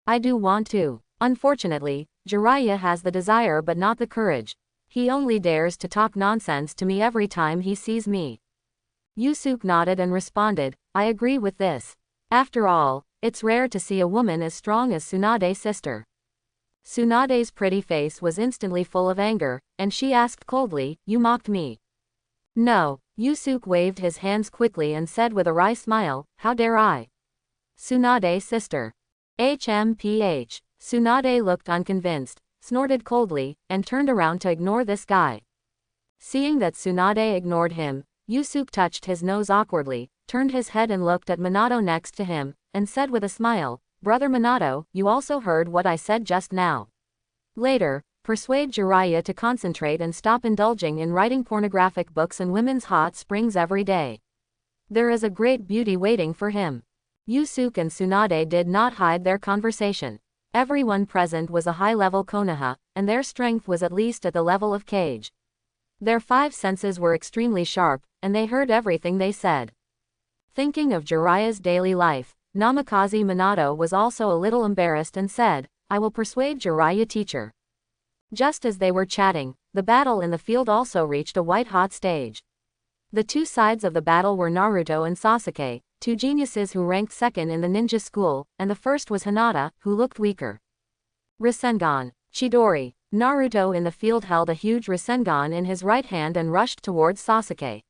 "I do want to. Unfortunately, Jiraiya has the desire but not the courage. He only dares to talk nonsense to me every time he sees me." Yusuke nodded and responded, "I agree with this. After all, it's rare to see a woman as strong as Tsunade's sister." Tsunade's pretty face was instantly full of anger, and she asked coldly, "You mocked me?" "No." Yusuke waved his hands quickly and said with a wry smile, "How dare I? Tsunade's sister. HMPH. Tsunade looked unconvinced, snorted coldly, and turned around to ignore this guy. Seeing that Tsunade ignored him, Yusuke touched his nose awkwardly, turned his head and looked at Minato next to him, and said with a smile, "Brother Minato, you also heard what I said just now. Later, persuade Jiraiya to concentrate and stop indulging in writing pornographic books and women's hot springs every day. There is a great beauty waiting for him." Yusuke and Tsunade did not hide their conversation. Everyone present was a high-level Konoha, and their strength was at least at the level of Kage. Their 5 senses were extremely sharp, and they heard everything they said. Thinking of Jiraiya's daily life, Namikaze Minato was also a little embarrassed and said, "I will persuade Jiraiya teacher." Just as they were chatting, the battle in the field also reached a white-hot stage. The 2 sides of the battle were Naruto and Sasuke, 2 geniuses who ranked second in the ninja school, and the first was Hinata, who looked weaker. Rasengan. Chidori. Naruto in the field held a huge Rasengan in his right hand and rushed towards Sasuke.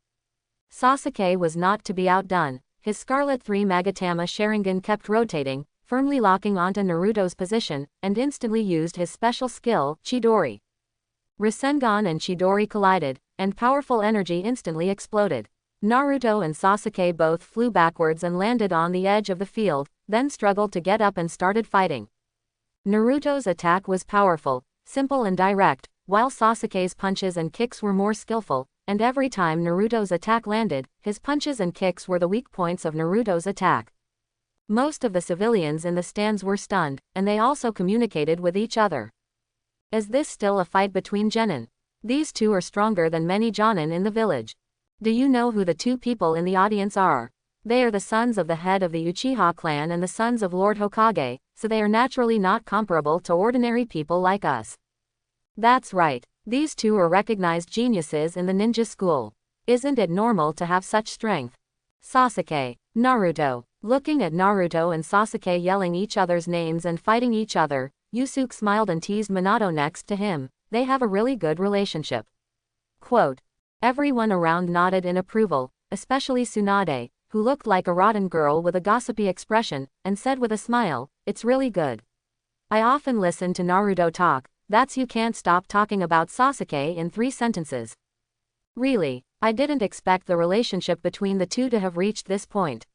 Sasuke was not to be outdone. His Scarlet 3 Magatama Sharingan kept rotating, firmly locking onto Naruto's position, and instantly used his special skill, Chidori. Rasengan and Chidori collided, and powerful energy instantly exploded. Naruto and Sasuke both flew backwards and landed on the edge of the field, then struggled to get up and started fighting. Naruto's attack was powerful, simple and direct, while Sasuke's punches and kicks were more skillful, and every time Naruto's attack landed, his punches and kicks were the weak points of Naruto's attack. Most of the civilians in the stands were stunned, and they also communicated with each other. Is this still a fight between genin? These two are stronger than many jonin in the village. Do you know who the two people in the audience are? They are the sons of the head of the Uchiha clan and the sons of Lord Hokage, so they are naturally not comparable to ordinary people like us. That's right, these two are recognized geniuses in the ninja school. Isn't it normal to have such strength? Sasuke, Naruto. Looking at Naruto and Sasuke yelling each other's names and fighting each other, Yusuke smiled and teased Minato next to him. They have a really good relationship. Quote. Everyone around nodded in approval, especially Tsunade, who looked like a rotten girl with a gossipy expression, and said with a smile, "It's really good. I often listen to Naruto talk, that's you can't stop talking about Sasuke in 3 sentences. Really, I didn't expect the relationship between the two to have reached this point.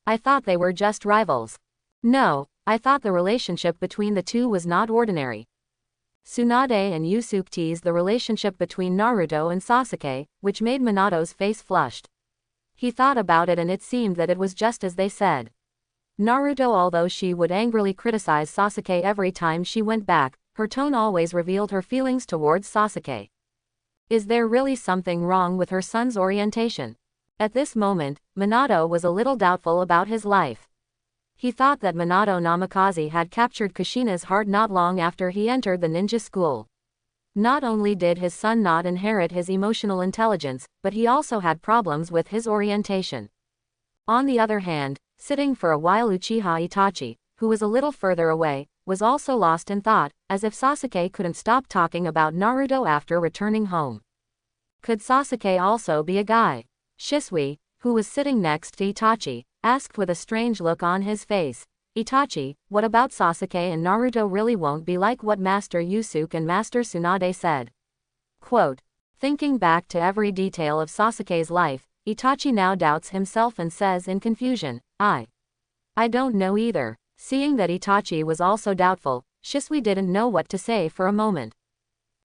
I thought they were just rivals. No, I thought the relationship between the two was not ordinary." Tsunade and Yusuke teased the relationship between Naruto and Sasuke, which made Minato's face flushed. He thought about it and it seemed that it was just as they said. Naruto, although she would angrily criticize Sasuke every time she went back, her tone always revealed her feelings towards Sasuke. Is there really something wrong with her son's orientation? At this moment, Minato was a little doubtful about his life. He thought that Minato Namikaze had captured Kushina's heart not long after he entered the ninja school. Not only did his son not inherit his emotional intelligence, but he also had problems with his orientation. On the other hand, sitting for a while Uchiha Itachi, who was a little further away, was also lost in thought, as if Sasuke couldn't stop talking about Naruto after returning home. Could Sasuke also be a guy? Shisui, who was sitting next to Itachi, asked with a strange look on his face. Itachi, what about Sasuke and Naruto really won't be like what Master Yusuke and Master Tsunade said. Quote. Thinking back to every detail of Sasuke's life, Itachi now doubts himself and says in confusion, I don't know either. Seeing that Itachi was also doubtful, Shisui didn't know what to say for a moment.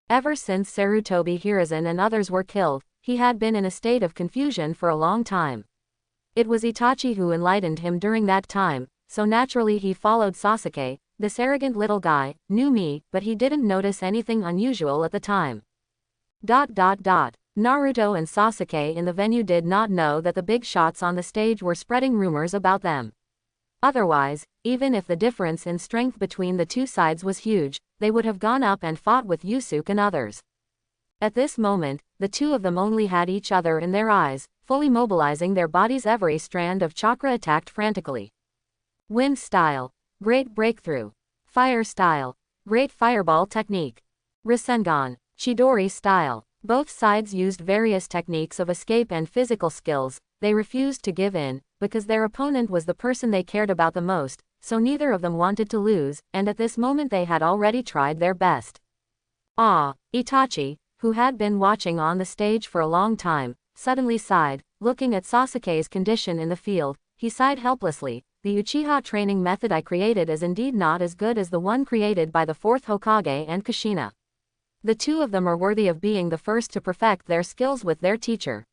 Ever since Sarutobi Hiruzen and others were killed, he had been in a state of confusion for a long time. It was Itachi who enlightened him during that time, so naturally he followed Sasuke. This arrogant little guy knew me, but he didn't notice anything unusual at the time. Naruto and Sasuke in the venue did not know that the big shots on the stage were spreading rumors about them. Otherwise, even if the difference in strength between the two sides was huge, they would have gone up and fought with Yusuke and others. At this moment, the two of them only had each other in their eyes, fully mobilizing their bodies. Every strand of chakra attacked frantically. Wind style. Great breakthrough. Fire style. Great fireball technique. Rasengan. Chidori style. Both sides used various techniques of escape and physical skills. They refused to give in, because their opponent was the person they cared about the most, so neither of them wanted to lose, and at this moment they had already tried their best. Itachi, who had been watching on the stage for a long time, suddenly sighed. Looking at Sasuke's condition in the field, he sighed helplessly. The Uchiha training method I created is indeed not as good as the one created by the 4th Hokage and Kushina. The two of them are worthy of being the first to perfect their skills with their teacher.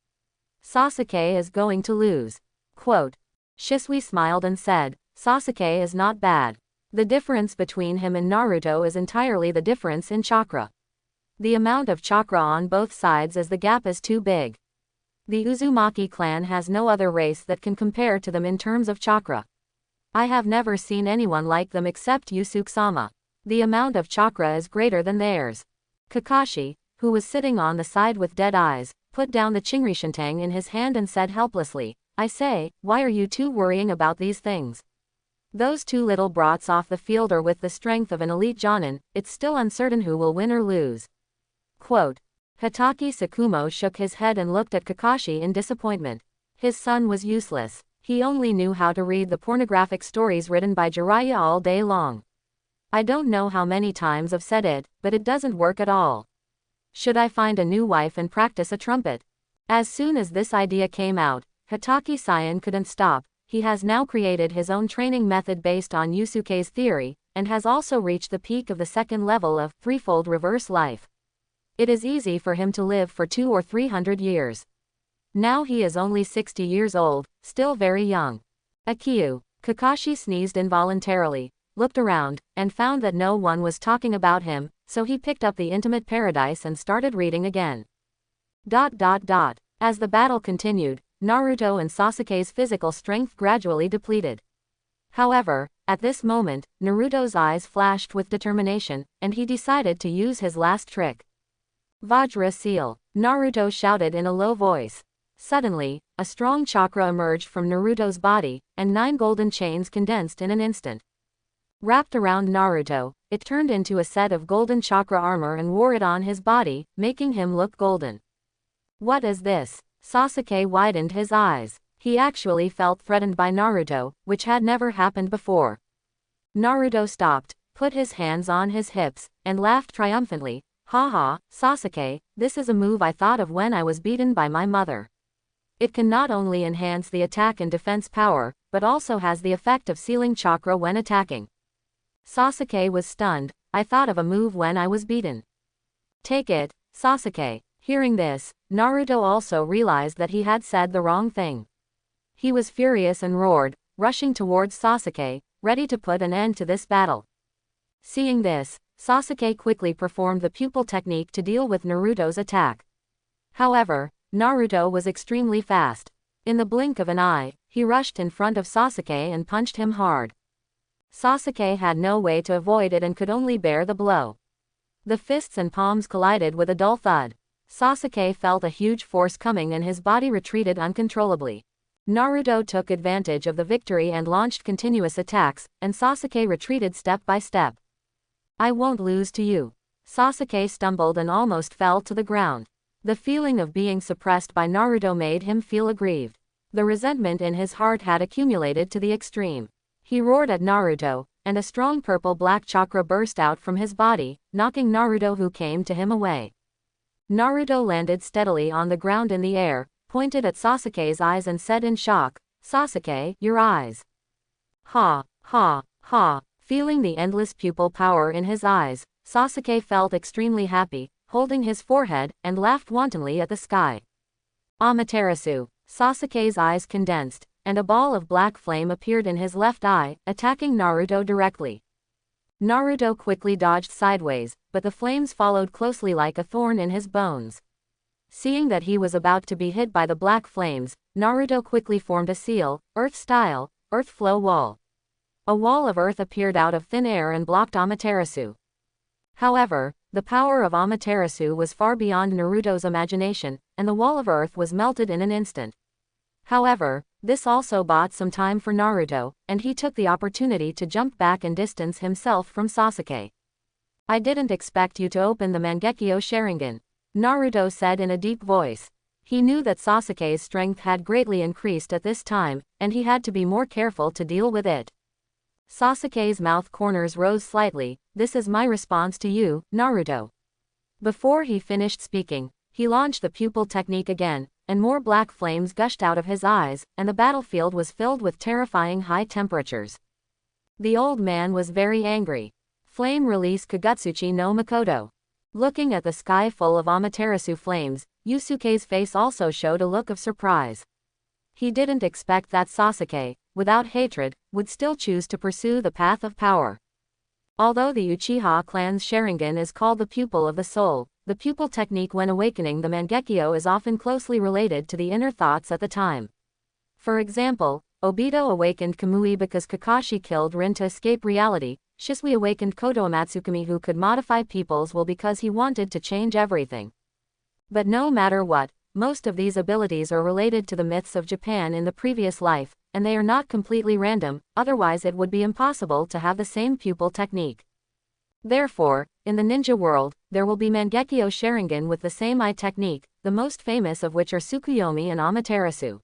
Sasuke is going to lose. Quote. Shisui smiled and said, Sasuke is not bad. The difference between him and Naruto is entirely the difference in chakra. The amount of chakra on both sides as the gap is too big. The Uzumaki clan has no other race that can compare to them in terms of chakra. I have never seen anyone like them except Yusuke-sama. The amount of chakra is greater than theirs. Kakashi, who was sitting on the side with dead eyes, put down the Chingri-shintang in his hand and said helplessly, I say, why are you two worrying about these things? Those two little brats off the field are with the strength of an elite jonin. It's still uncertain who will win or lose. Quote. Hatake Tsukumo shook his head and looked at Kakashi in disappointment. His son was useless. He only knew how to read the pornographic stories written by Jiraiya all day long. I don't know how many times I've said it, but it doesn't work at all. Should I find a new wife and practice a trumpet? As soon as this idea came out, Hatake Saiyan couldn't stop. He has now created his own training method based on Yusuke's theory, and has also reached the peak of the second level of threefold reverse life. It is easy for him to live for 200 or 300 years. Now he is only 60 years old, still very young. Akiu. Kakashi sneezed involuntarily, looked around, and found that no one was talking about him, so he picked up the Intimate Paradise and started reading again. As the battle continued, Naruto and Sasuke's physical strength gradually depleted. However, at this moment, Naruto's eyes flashed with determination, and he decided to use his last trick. Vajra Seal. Naruto shouted in a low voice. Suddenly, a strong chakra emerged from Naruto's body, and 9 golden chains condensed in an instant. Wrapped around Naruto, it turned into a set of golden chakra armor and wore it on his body, making him look golden. What is this? Sasuke widened his eyes. He actually felt threatened by Naruto, which had never happened before. Naruto stopped, put his hands on his hips, and laughed triumphantly. Haha, Sasuke, this is a move I thought of when I was beaten by my mother. It can not only enhance the attack and defense power, but also has the effect of sealing chakra when attacking. Sasuke was stunned. I thought of a move when I was beaten. Take it, Sasuke. Hearing this, Naruto also realized that he had said the wrong thing. He was furious and roared, rushing towards Sasuke, ready to put an end to this battle. Seeing this, Sasuke quickly performed the pupil technique to deal with Naruto's attack. However, Naruto was extremely fast. In the blink of an eye, he rushed in front of Sasuke and punched him hard. Sasuke had no way to avoid it and could only bear the blow. The fists and palms collided with a dull thud. Sasuke felt a huge force coming and his body retreated uncontrollably. Naruto took advantage of the victory and launched continuous attacks, and Sasuke retreated step by step. I won't lose to you. Sasuke stumbled and almost fell to the ground. The feeling of being suppressed by Naruto made him feel aggrieved. The resentment in his heart had accumulated to the extreme. He roared at Naruto, and a strong purple-black chakra burst out from his body, knocking Naruto who came to him away. Naruto landed steadily on the ground in the air, pointed at Sasuke's eyes and said in shock, Sasuke, your eyes. Ha, ha, ha. Feeling the endless pupil power in his eyes, Sasuke felt extremely happy, holding his forehead, and laughed wantonly at the sky. Amaterasu. Sasuke's eyes condensed, and a ball of black flame appeared in his left eye, attacking Naruto directly. Naruto quickly dodged sideways, but the flames followed closely like a thorn in his bones. Seeing that he was about to be hit by the black flames, Naruto quickly formed a seal, earth-style, earth flow wall. A wall of earth appeared out of thin air and blocked Amaterasu. However, the power of Amaterasu was far beyond Naruto's imagination, and the wall of earth was melted in an instant. However, this also bought some time for Naruto, and he took the opportunity to jump back and distance himself from Sasuke. I didn't expect you to open the Mangekyo Sharingan, Naruto said in a deep voice. He knew that Sasuke's strength had greatly increased at this time, and he had to be more careful to deal with it. Sasuke's mouth corners rose slightly. This is my response to you, Naruto. Before he finished speaking, he launched the pupil technique again, and more black flames gushed out of his eyes, and the battlefield was filled with terrifying high temperatures. The old man was very angry. Flame release Kagutsuchi no Mikoto. Looking at the sky full of Amaterasu flames, Yusuke's face also showed a look of surprise. He didn't expect that Sasuke, without hatred, would still choose to pursue the path of power. Although the Uchiha clan's Sharingan is called the pupil of the soul, the pupil technique when awakening the Mangekyo is often closely related to the inner thoughts at the time. For example, Obito awakened Kamui because Kakashi killed Rin to escape reality. Shisui awakened Koto Amatsukami who could modify people's will because he wanted to change everything. But no matter what, most of these abilities are related to the myths of Japan in the previous life, and they are not completely random, otherwise it would be impossible to have the same pupil technique. Therefore, in the ninja world, there will be Mangekyo Sharingan with the same eye technique, the most famous of which are Tsukuyomi and Amaterasu.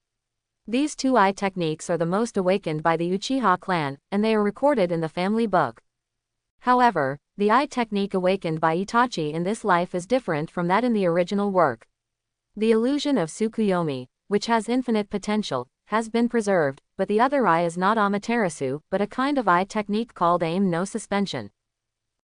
These two eye techniques are the most awakened by the Uchiha clan, and they are recorded in the family book. However, the eye technique awakened by Itachi in this life is different from that in the original work. The illusion of Tsukuyomi, which has infinite potential, has been preserved, but the other eye is not Amaterasu, but a kind of eye technique called aim no suspension.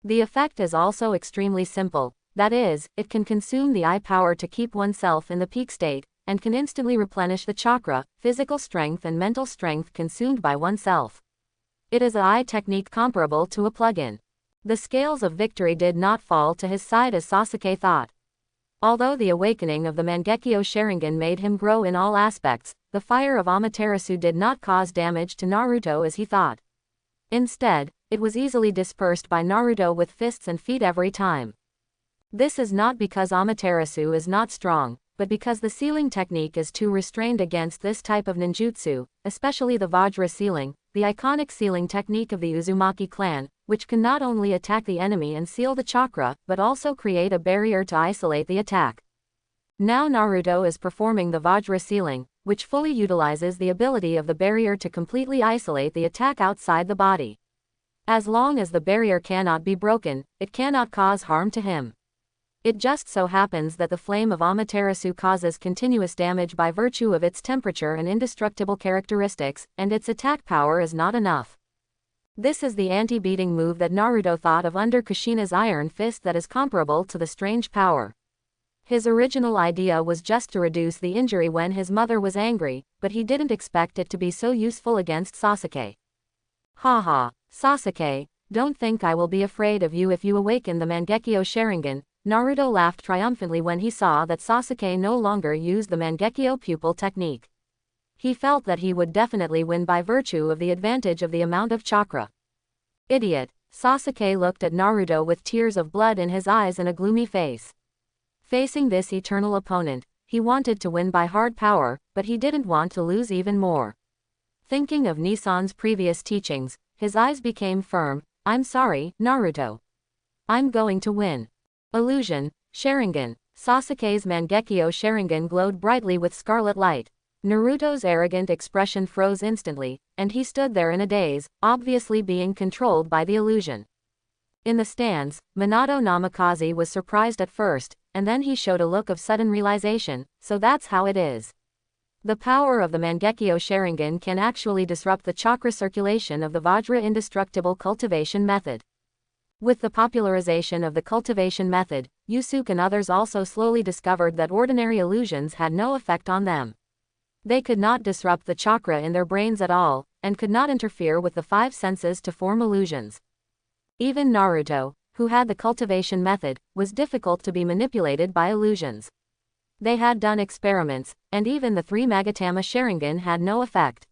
The effect is also extremely simple, that is, it can consume the eye power to keep oneself in the peak state, and can instantly replenish the chakra, physical strength and mental strength consumed by oneself. It is an eye technique comparable to a plug-in. The scales of victory did not fall to his side as Sasuke thought. Although the awakening of the Mangekyo Sharingan made him grow in all aspects, the fire of Amaterasu did not cause damage to Naruto as he thought. Instead, it was easily dispersed by Naruto with fists and feet every time. This is not because Amaterasu is not strong, but because the sealing technique is too restrained against this type of ninjutsu, especially the Vajra sealing, the iconic sealing technique of the Uzumaki clan, which can not only attack the enemy and seal the chakra, but also create a barrier to isolate the attack. Now Naruto is performing the Vajra sealing, which fully utilizes the ability of the barrier to completely isolate the attack outside the body. As long as the barrier cannot be broken, it cannot cause harm to him. It just so happens that the flame of Amaterasu causes continuous damage by virtue of its temperature and indestructible characteristics, and its attack power is not enough. This is the anti-beating move that Naruto thought of under Kushina's iron fist that is comparable to the strange power. His original idea was just to reduce the injury when his mother was angry, but he didn't expect it to be so useful against Sasuke. Haha, Sasuke, don't think I will be afraid of you if you awaken the Mangekyo Sharingan. Naruto laughed triumphantly when he saw that Sasuke no longer used the Mangekyo pupil technique. He felt that he would definitely win by virtue of the advantage of the amount of chakra. Idiot, Sasuke looked at Naruto with tears of blood in his eyes and a gloomy face. Facing this eternal opponent, he wanted to win by hard power, but he didn't want to lose even more. Thinking of Nissan's previous teachings, his eyes became firm. I'm sorry, Naruto. I'm going to win. Illusion, Sharingan. Sasuke's Mangekyo Sharingan glowed brightly with scarlet light. Naruto's arrogant expression froze instantly, and he stood there in a daze, obviously being controlled by the illusion. In the stands, Minato Namikaze was surprised at first, and then he showed a look of sudden realization, so that's how it is. The power of the Mangekyo Sharingan can actually disrupt the chakra circulation of the Vajra indestructible cultivation method. With the popularization of the cultivation method, Yusuke and others also slowly discovered that ordinary illusions had no effect on them. They could not disrupt the chakra in their brains at all, and could not interfere with the five senses to form illusions. Even Naruto, who had the cultivation method, was difficult to be manipulated by illusions. They had done experiments, and even the 3 Magatama Sharingan had no effect.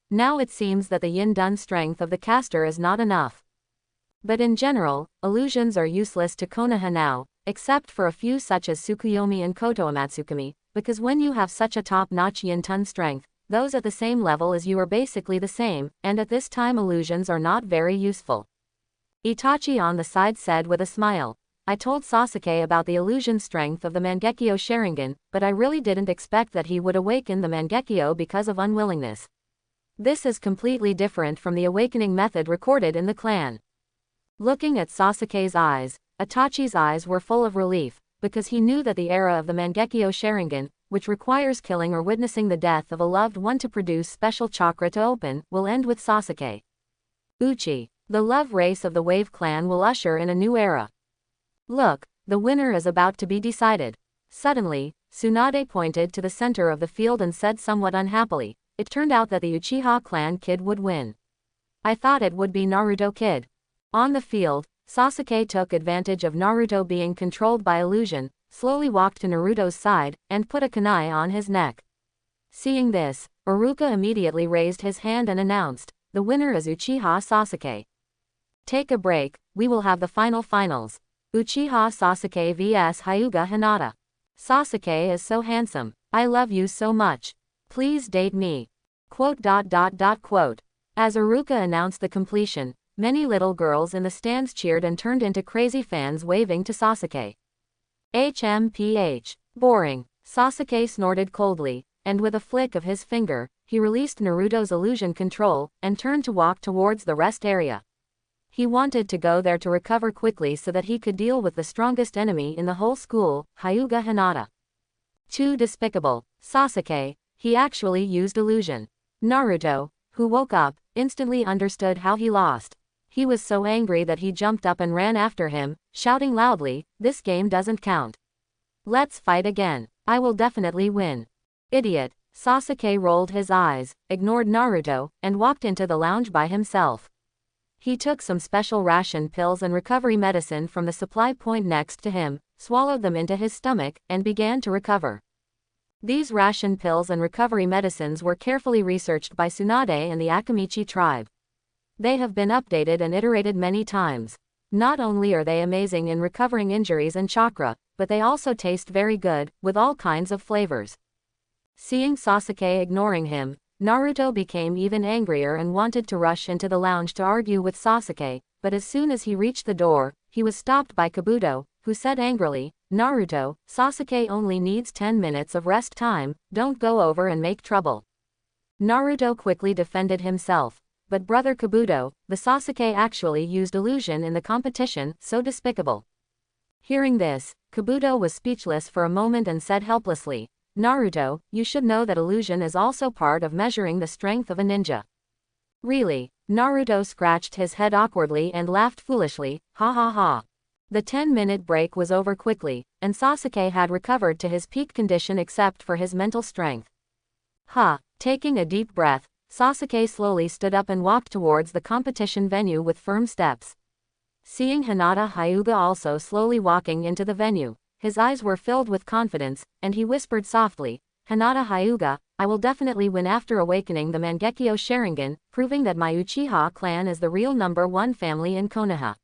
Now it seems that the yin-dun strength of the caster is not enough. But in general, illusions are useless to Konoha now, except for a few such as Tsukuyomi and Koto Amatsukami, because when you have such a top-notch yin-tun strength, those at the same level as you are basically the same, and at this time illusions are not very useful. Itachi on the side said with a smile, I told Sasuke about the illusion strength of the Mangekyo Sharingan, but I really didn't expect that he would awaken the Mangekyo because of unwillingness. This is completely different from the awakening method recorded in the clan. Looking at Sasuke's eyes, Itachi's eyes were full of relief, because he knew that the era of the Mangekyo Sharingan, which requires killing or witnessing the death of a loved one to produce special chakra to open, will end with Sasuke. Uchi, the love race of the Wave clan, will usher in a new era. Look, the winner is about to be decided. Suddenly, Tsunade pointed to the center of the field and said somewhat unhappily, it turned out that the Uchiha clan kid would win. I thought it would be Naruto kid. On the field, Sasuke took advantage of Naruto being controlled by illusion, slowly walked to Naruto's side, and put a kunai on his neck. Seeing this, Iruka immediately raised his hand and announced, the winner is Uchiha Sasuke. Take a break, we will have the finals. Uchiha Sasuke vs Hyuga Hinata. Sasuke is so handsome, I love you so much. Please date me. Quote. As Iruka announced the completion, many little girls in the stands cheered and turned into crazy fans waving to Sasuke. HMPH. Boring. Sasuke snorted coldly, and with a flick of his finger, he released Naruto's illusion control, and turned to walk towards the rest area. He wanted to go there to recover quickly so that he could deal with the strongest enemy in the whole school, Hyuga Hinata. Too despicable. Sasuke, he actually used illusion. Naruto, who woke up, instantly understood how he lost. He was so angry that he jumped up and ran after him, shouting loudly, "This game doesn't count. Let's fight again. I will definitely win." Idiot. Sasuke rolled his eyes, ignored Naruto, and walked into the lounge by himself. He took some special ration pills and recovery medicine from the supply point next to him, swallowed them into his stomach, and began to recover. These ration pills and recovery medicines were carefully researched by Tsunade and the Akamichi tribe. They have been updated and iterated many times. Not only are they amazing in recovering injuries and chakra, but they also taste very good, with all kinds of flavors. Seeing Sasuke ignoring him, Naruto became even angrier and wanted to rush into the lounge to argue with Sasuke, but as soon as he reached the door, he was stopped by Kabuto, who said angrily, "Naruto, Sasuke only needs 10 minutes of rest time, don't go over and make trouble." Naruto quickly defended himself. But brother Kabuto, the Sasuke actually used illusion in the competition, so despicable. Hearing this, Kabuto was speechless for a moment and said helplessly, "Naruto, you should know that illusion is also part of measuring the strength of a ninja." Really? Naruto scratched his head awkwardly and laughed foolishly, ha ha ha. The 10-minute break was over quickly, and Sasuke had recovered to his peak condition except for his mental strength. Taking a deep breath, Sasuke slowly stood up and walked towards the competition venue with firm steps. Seeing Hinata Hyuga also slowly walking into the venue, his eyes were filled with confidence, and he whispered softly, "Hinata Hyuga, I will definitely win after awakening the Mangekyo Sharingan, proving that my Uchiha clan is the real #1 family in Konoha."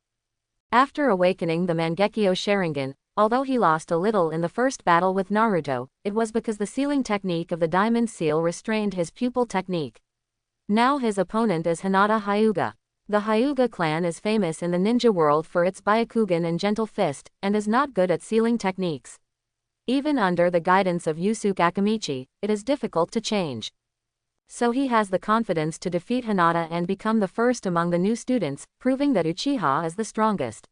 After awakening the Mangekyo Sharingan, although he lost a little in the first battle with Naruto, it was because the sealing technique of the diamond seal restrained his pupil technique. Now his opponent is Hinata Hyuga. The Hyuga clan is famous in the ninja world for its Byakugan and gentle fist, and is not good at sealing techniques. Even under the guidance of Yusuke Akamichi, it is difficult to change. So he has the confidence to defeat Hinata and become the first among the new students, proving that Uchiha is the strongest.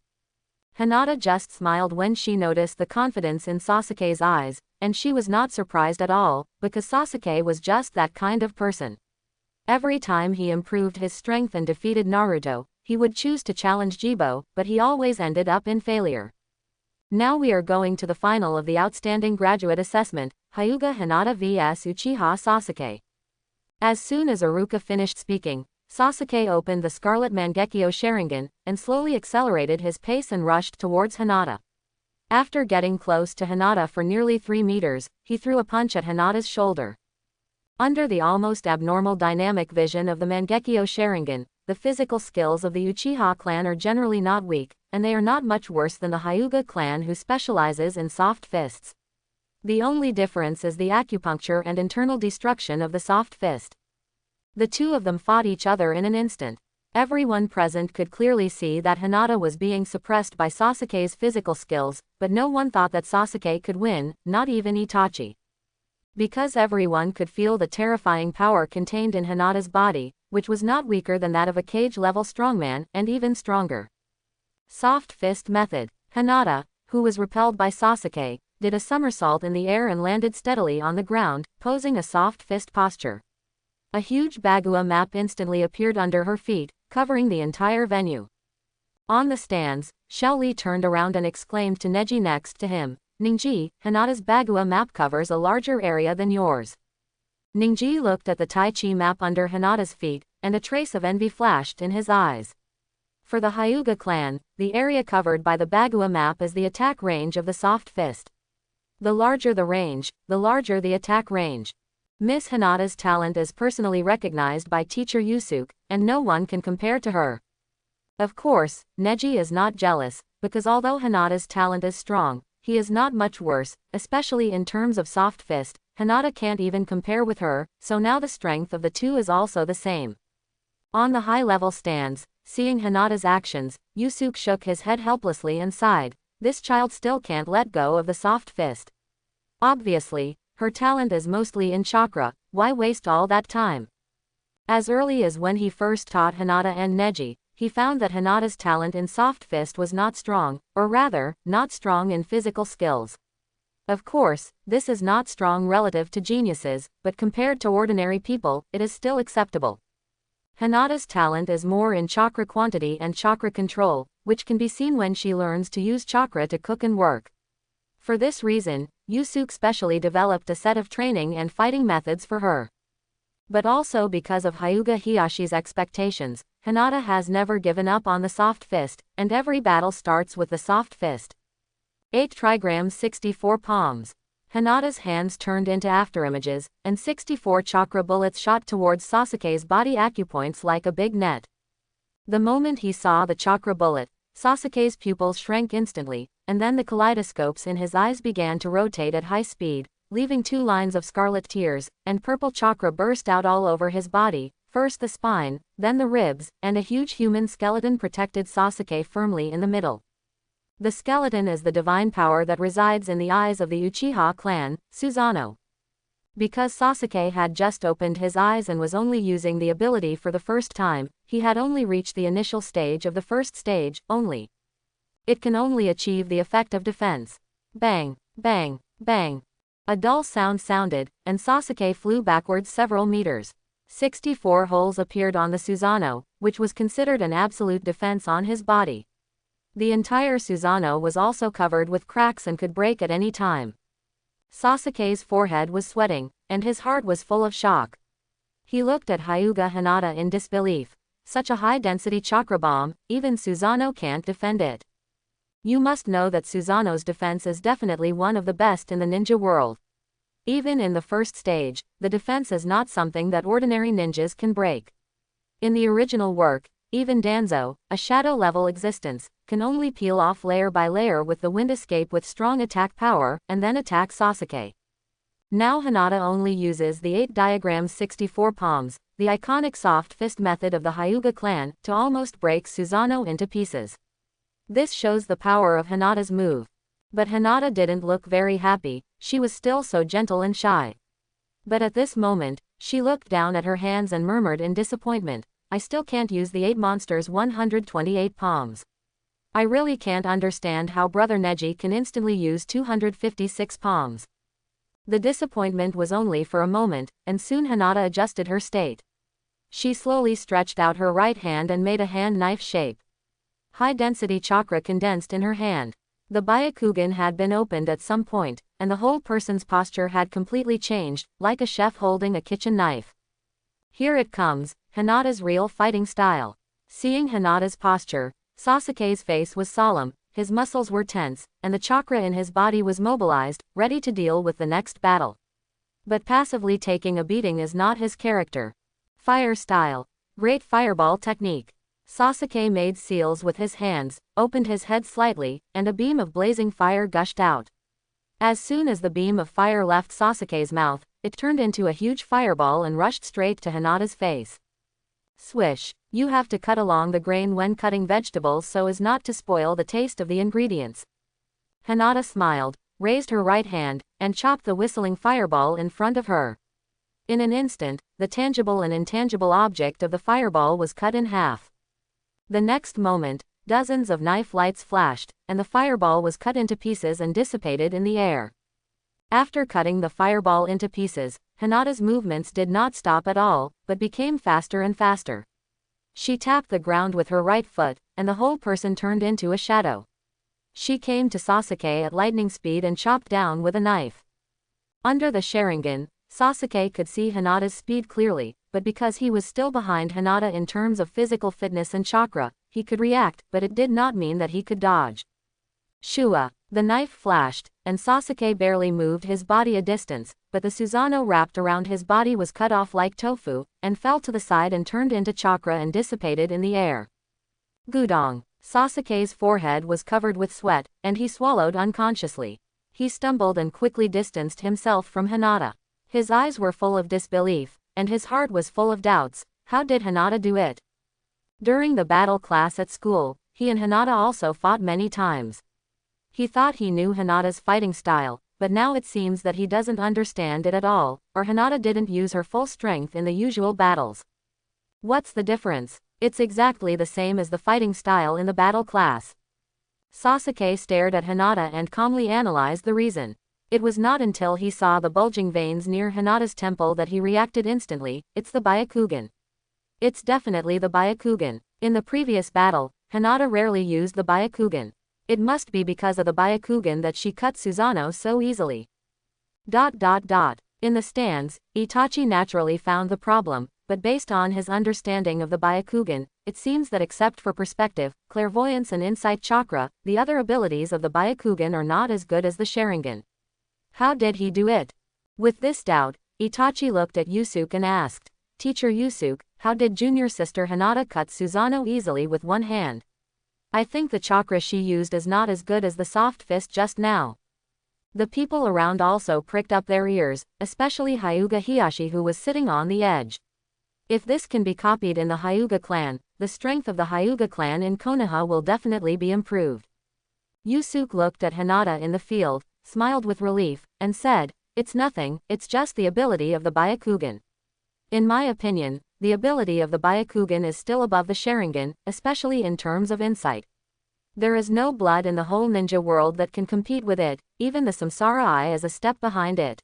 Hinata just smiled when she noticed the confidence in Sasuke's eyes, and she was not surprised at all, because Sasuke was just that kind of person. Every time he improved his strength and defeated Naruto, he would choose to challenge Jibo, but he always ended up in failure. Now we are going to the final of the Outstanding Graduate Assessment, Hyuga Hinata vs Uchiha Sasuke. As soon as Iruka finished speaking, Sasuke opened the Scarlet Mangekyo Sharingan, and slowly accelerated his pace and rushed towards Hinata. After getting close to Hinata for nearly 3 meters, he threw a punch at Hinata's shoulder. Under the almost abnormal dynamic vision of the Mangekyo Sharingan, the physical skills of the Uchiha clan are generally not weak, and they are not much worse than the Hyuga clan who specializes in soft fists. The only difference is the acupuncture and internal destruction of the soft fist. The two of them fought each other in an instant. Everyone present could clearly see that Hinata was being suppressed by Sasuke's physical skills, but no one thought that Sasuke could win, not even Itachi. Because everyone could feel the terrifying power contained in Hinata's body, which was not weaker than that of a cage-level strongman, and even stronger. Soft fist method. Hinata, who was repelled by Sasuke, did a somersault in the air and landed steadily on the ground, posing a soft fist posture. A huge Bagua map instantly appeared under her feet, covering the entire venue. On the stands, Xiaoli turned around and exclaimed to Neji next to him, "Ningji, Hinata's Bagua map covers a larger area than yours." Ningji looked at the Tai Chi map under Hinata's feet, and a trace of envy flashed in his eyes. For the Hyuga clan, the area covered by the Bagua map is the attack range of the soft fist. The larger the range, the larger the attack range. Miss Hinata's talent is personally recognized by teacher Yusuke, and no one can compare to her. Of course, Neji is not jealous, because although Hinata's talent is strong, he is not much worse, especially in terms of soft fist. Hinata can't even compare with her, so now the strength of the two is also the same. On the high-level stands, seeing Hinata's actions, Yusuke shook his head helplessly and sighed. This child still can't let go of the soft fist. Obviously, her talent is mostly in chakra, why waste all that time? As early as when he first taught Hinata and Neji, he found that Hinata's talent in soft fist was not strong, or rather, not strong in physical skills. Of course, this is not strong relative to geniuses, but compared to ordinary people, it is still acceptable. Hinata's talent is more in chakra quantity and chakra control, which can be seen when she learns to use chakra to cook and work. For this reason, Yusuke specially developed a set of training and fighting methods for her. But also because of Hyuga Hiyashi's expectations, Hinata has never given up on the soft fist, and every battle starts with the soft fist. 8 trigrams 64 palms. Hinata's hands turned into afterimages, and 64 chakra bullets shot towards Sasuke's body acupoints like a big net. The moment he saw the chakra bullet, Sasuke's pupils shrank instantly, and then the kaleidoscopes in his eyes began to rotate at high speed, leaving 2 lines of scarlet tears, and purple chakra burst out all over his body, first the spine, then the ribs, and a huge human skeleton protected Sasuke firmly in the middle. The skeleton is the divine power that resides in the eyes of the Uchiha clan, Susanoo. Because Sasuke had just opened his eyes and was only using the ability for the first time, he had only reached the initial stage of the first stage, only. It can only achieve the effect of defense. Bang, bang, bang. A dull sound sounded, and Sasuke flew backwards several meters. 64 holes appeared on the Susanoo, which was considered an absolute defense on his body. The entire Susanoo was also covered with cracks and could break at any time. Sasuke's forehead was sweating, and his heart was full of shock. He looked at Hyuga Hinata in disbelief. Such a high-density chakra bomb, even Susanoo can't defend it. You must know that Susanoo's defense is definitely one of the best in the ninja world. Even in the first stage, the defense is not something that ordinary ninjas can break. In the original work, even Danzo, a shadow-level existence, can only peel off layer by layer with the wind escape with strong attack power, and then attack Sasuke. Now Hinata only uses the 8 diagrams 64 palms, the iconic soft fist method of the Hyuga clan, to almost break Susanoo into pieces. This shows the power of Hinata's move. But Hinata didn't look very happy, she was still so gentle and shy. But at this moment, she looked down at her hands and murmured in disappointment, I still can't use the 8 monsters 128 palms. I really can't understand how Brother Neji can instantly use 256 palms. The disappointment was only for a moment, and soon Hinata adjusted her state. She slowly stretched out her right hand and made a hand knife shape. High-density chakra condensed in her hand. The Byakugan had been opened at some point, and the whole person's posture had completely changed, like a chef holding a kitchen knife. Here it comes, Hinata's real fighting style. Seeing Hinata's posture, Sasuke's face was solemn, his muscles were tense, and the chakra in his body was mobilized, ready to deal with the next battle. But passively taking a beating is not his character. Fire style. Great fireball technique. Sasuke made seals with his hands, opened his head slightly, and a beam of blazing fire gushed out. As soon as the beam of fire left Sasuke's mouth, it turned into a huge fireball and rushed straight to Hinata's face. Swish. You have to cut along the grain when cutting vegetables so as not to spoil the taste of the ingredients. Hinata smiled, raised her right hand, and chopped the whistling fireball in front of her. In an instant, the tangible and intangible object of the fireball was cut in half. The next moment, dozens of knife lights flashed, and the fireball was cut into pieces and dissipated in the air. After cutting the fireball into pieces, Hinata's movements did not stop at all, but became faster and faster. She tapped the ground with her right foot, and the whole person turned into a shadow. She came to Sasuke at lightning speed and chopped down with a knife. Under the Sharingan, Sasuke could see Hinata's speed clearly, but because he was still behind Hinata in terms of physical fitness and chakra, he could react, but it did not mean that he could dodge. Shua. The knife flashed, and Sasuke barely moved his body a distance, but the Susanoo wrapped around his body was cut off like tofu, and fell to the side and turned into chakra and dissipated in the air. Gudong. Sasuke's forehead was covered with sweat, and he swallowed unconsciously. He stumbled and quickly distanced himself from Hinata. His eyes were full of disbelief, and his heart was full of doubts. How did Hinata do it? During the battle class at school, he and Hinata also fought many times. He thought he knew Hinata's fighting style, but now it seems that he doesn't understand it at all, or Hinata didn't use her full strength in the usual battles. What's the difference? It's exactly the same as the fighting style in the battle class. Sasuke stared at Hinata and calmly analyzed the reason. It was not until he saw the bulging veins near Hinata's temple that he reacted instantly. It's the Byakugan. It's definitely the Byakugan. In the previous battle, Hinata rarely used the Byakugan. It must be because of the Byakugan that she cut Susanoo so easily. In the stands, Itachi naturally found the problem, but based on his understanding of the Byakugan, it seems that except for perspective, clairvoyance and insight chakra, the other abilities of the Byakugan are not as good as the Sharingan. How did he do it? With this doubt, Itachi looked at Yusuke and asked, Teacher Yusuke, how did junior sister Hinata cut Susanoo easily with one hand? I think the chakra she used is not as good as the soft fist just now. The people around also pricked up their ears, especially Hyuga Heihachi, who was sitting on the edge. If this can be copied in the Hyuga clan, the strength of the Hyuga clan in Konoha will definitely be improved. Yusuke looked at Hinata in the field, smiled with relief, and said, It's nothing, it's just the ability of the Byakugan. In my opinion, the ability of the Byakugan is still above the Sharingan, especially in terms of insight. There is no blood in the whole ninja world that can compete with it, even the Samsara Eye is a step behind it.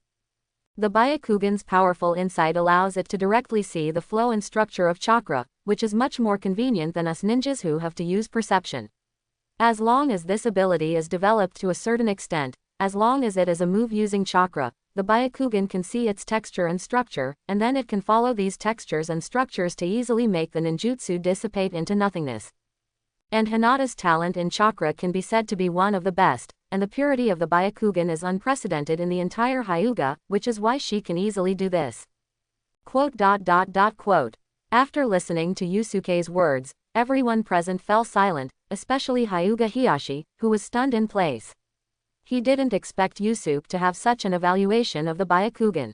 The Byakugan's powerful insight allows it to directly see the flow and structure of chakra, which is much more convenient than us ninjas who have to use perception. As long as this ability is developed to a certain extent, as long as it is a move using chakra, the Byakugan can see its texture and structure, and then it can follow these textures and structures to easily make the ninjutsu dissipate into nothingness. And Hinata's talent in chakra can be said to be one of the best, and the purity of the Byakugan is unprecedented in the entire Hyuga, which is why she can easily do this. After listening to Yusuke's words, everyone present fell silent, especially Hyuga Heihachi, who was stunned in place. He didn't expect Yusuke to have such an evaluation of the Byakugan.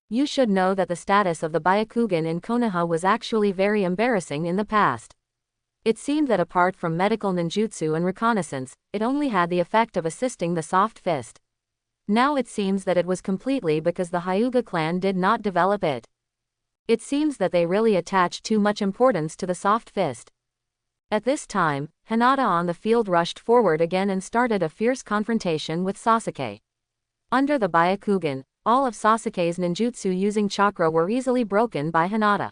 You should know that the status of the Byakugan in Konoha was actually very embarrassing in the past. It seemed that apart from medical ninjutsu and reconnaissance, it only had the effect of assisting the soft fist. Now it seems that it was completely because the Hyuga clan did not develop it. It seems that they really attached too much importance to the soft fist. At this time, Hinata on the field rushed forward again and started a fierce confrontation with Sasuke. Under the Byakugan, all of Sasuke's ninjutsu using chakra were easily broken by Hinata.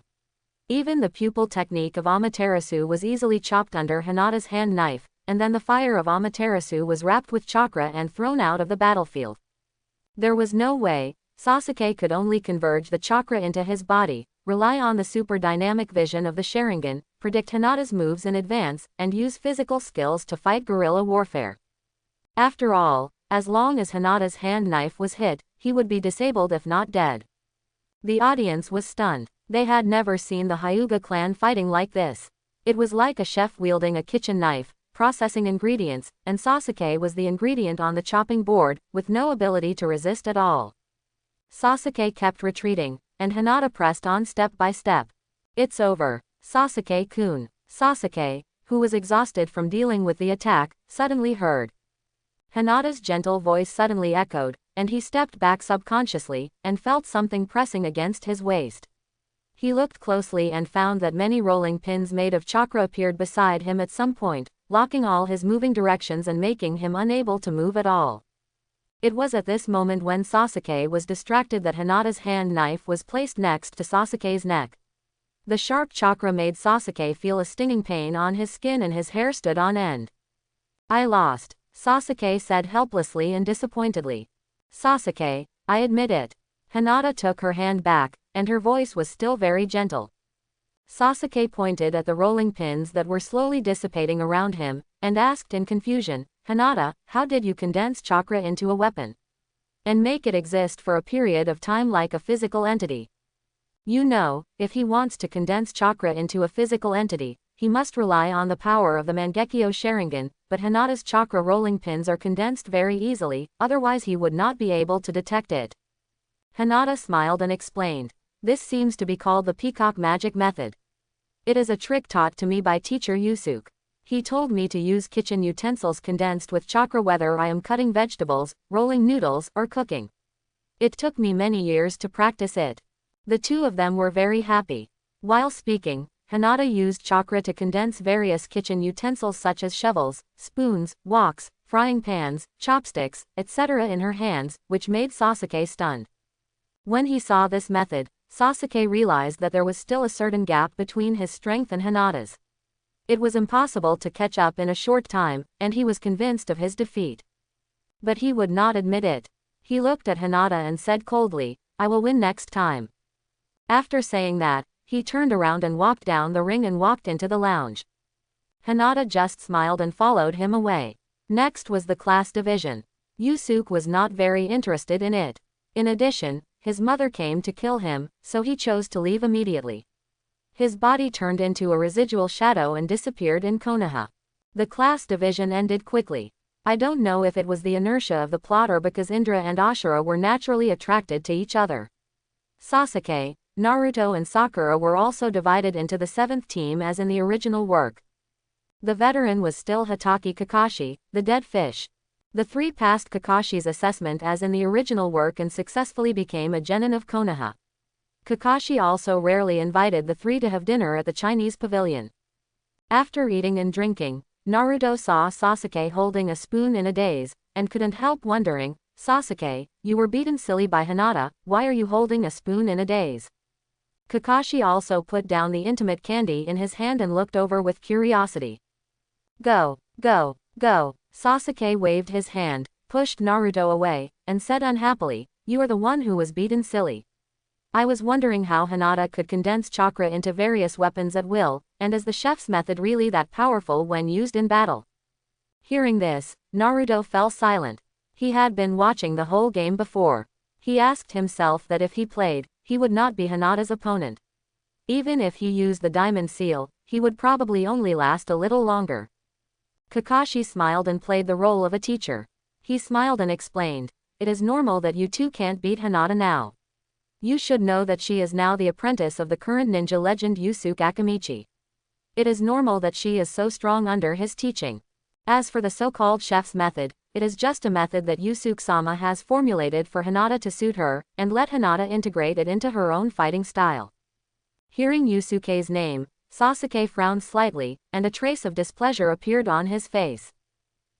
Even the pupil technique of Amaterasu was easily chopped under Hinata's hand knife, and then the fire of Amaterasu was wrapped with chakra and thrown out of the battlefield. There was no way. Sasuke could only converge the chakra into his body, rely on the super dynamic vision of the Sharingan, predict Hinata's moves in advance, and use physical skills to fight guerrilla warfare. After all, as long as Hinata's hand knife was hit, he would be disabled if not dead. The audience was stunned. They had never seen the Hyuga clan fighting like this. It was like a chef wielding a kitchen knife, processing ingredients, and Sasuke was the ingredient on the chopping board, with no ability to resist at all. Sasuke kept retreating, and Hinata pressed on step by step. It's over, Sasuke-kun. Sasuke, who was exhausted from dealing with the attack, suddenly heard. Hinata's gentle voice suddenly echoed, and he stepped back subconsciously, and felt something pressing against his waist. He looked closely and found that many rolling pins made of chakra appeared beside him at some point, locking all his moving directions and making him unable to move at all. It was at this moment when Sasuke was distracted that Hinata's hand knife was placed next to Sasuke's neck. The sharp chakra made Sasuke feel a stinging pain on his skin and his hair stood on end. I lost, Sasuke said helplessly and disappointedly. Sasuke, I admit it. Hinata took her hand back, and her voice was still very gentle. Sasuke pointed at the rolling pins that were slowly dissipating around him, and asked in confusion, Hinata, how did you condense chakra into a weapon? And make it exist for a period of time like a physical entity? You know, if he wants to condense chakra into a physical entity, he must rely on the power of the Mangekyo Sharingan, but Hinata's chakra rolling pins are condensed very easily, otherwise he would not be able to detect it. Hinata smiled and explained. This seems to be called the peacock magic method. It is a trick taught to me by teacher Yusuke. He told me to use kitchen utensils condensed with chakra whether I am cutting vegetables, rolling noodles, or cooking. It took me many years to practice it. The two of them were very happy. While speaking, Hinata used chakra to condense various kitchen utensils such as shovels, spoons, woks, frying pans, chopsticks, etc. in her hands, which made Sasuke stunned. When he saw this method, Sasuke realized that there was still a certain gap between his strength and Hinata's. It was impossible to catch up in a short time, and he was convinced of his defeat. But he would not admit it. He looked at Hinata and said coldly, "I will win next time." After saying that, he turned around and walked down the ring and walked into the lounge. Hinata just smiled and followed him away. Next was the class division. Yusuke was not very interested in it. In addition, his mother came to kill him, so he chose to leave immediately. His body turned into a residual shadow and disappeared in Konoha. The class division ended quickly. I don't know if it was the inertia of the plot or because Indra and Ashura were naturally attracted to each other. Sasuke, Naruto and Sakura were also divided into the 7th team as in the original work. The veteran was still Hatake Kakashi, the dead fish. The three passed Kakashi's assessment as in the original work and successfully became a genin of Konoha. Kakashi also rarely invited the three to have dinner at the Chinese pavilion. After eating and drinking, Naruto saw Sasuke holding a spoon in a daze, and couldn't help wondering, "Sasuke, you were beaten silly by Hinata, why are you holding a spoon in a daze?" Kakashi also put down the intimate candy in his hand and looked over with curiosity. "Go, go, go." Sasuke waved his hand, pushed Naruto away, and said unhappily, "You are the one who was beaten silly. I was wondering how Hinata could condense chakra into various weapons at will, and is the chef's method really that powerful when used in battle?" Hearing this, Naruto fell silent. He had been watching the whole game before. He asked himself that if he played, he would not be Hinata's opponent. Even if he used the diamond seal, he would probably only last a little longer. Kakashi smiled and played the role of a teacher. He smiled and explained, "It is normal that you two can't beat Hinata now. You should know that she is now the apprentice of the current ninja legend Yusuke Akamichi. It is normal that she is so strong under his teaching. As for the so-called chef's method, it is just a method that Yusuke-sama has formulated for Hinata to suit her, and let Hinata integrate it into her own fighting style." Hearing Yusuke's name, Sasuke frowned slightly, and a trace of displeasure appeared on his face.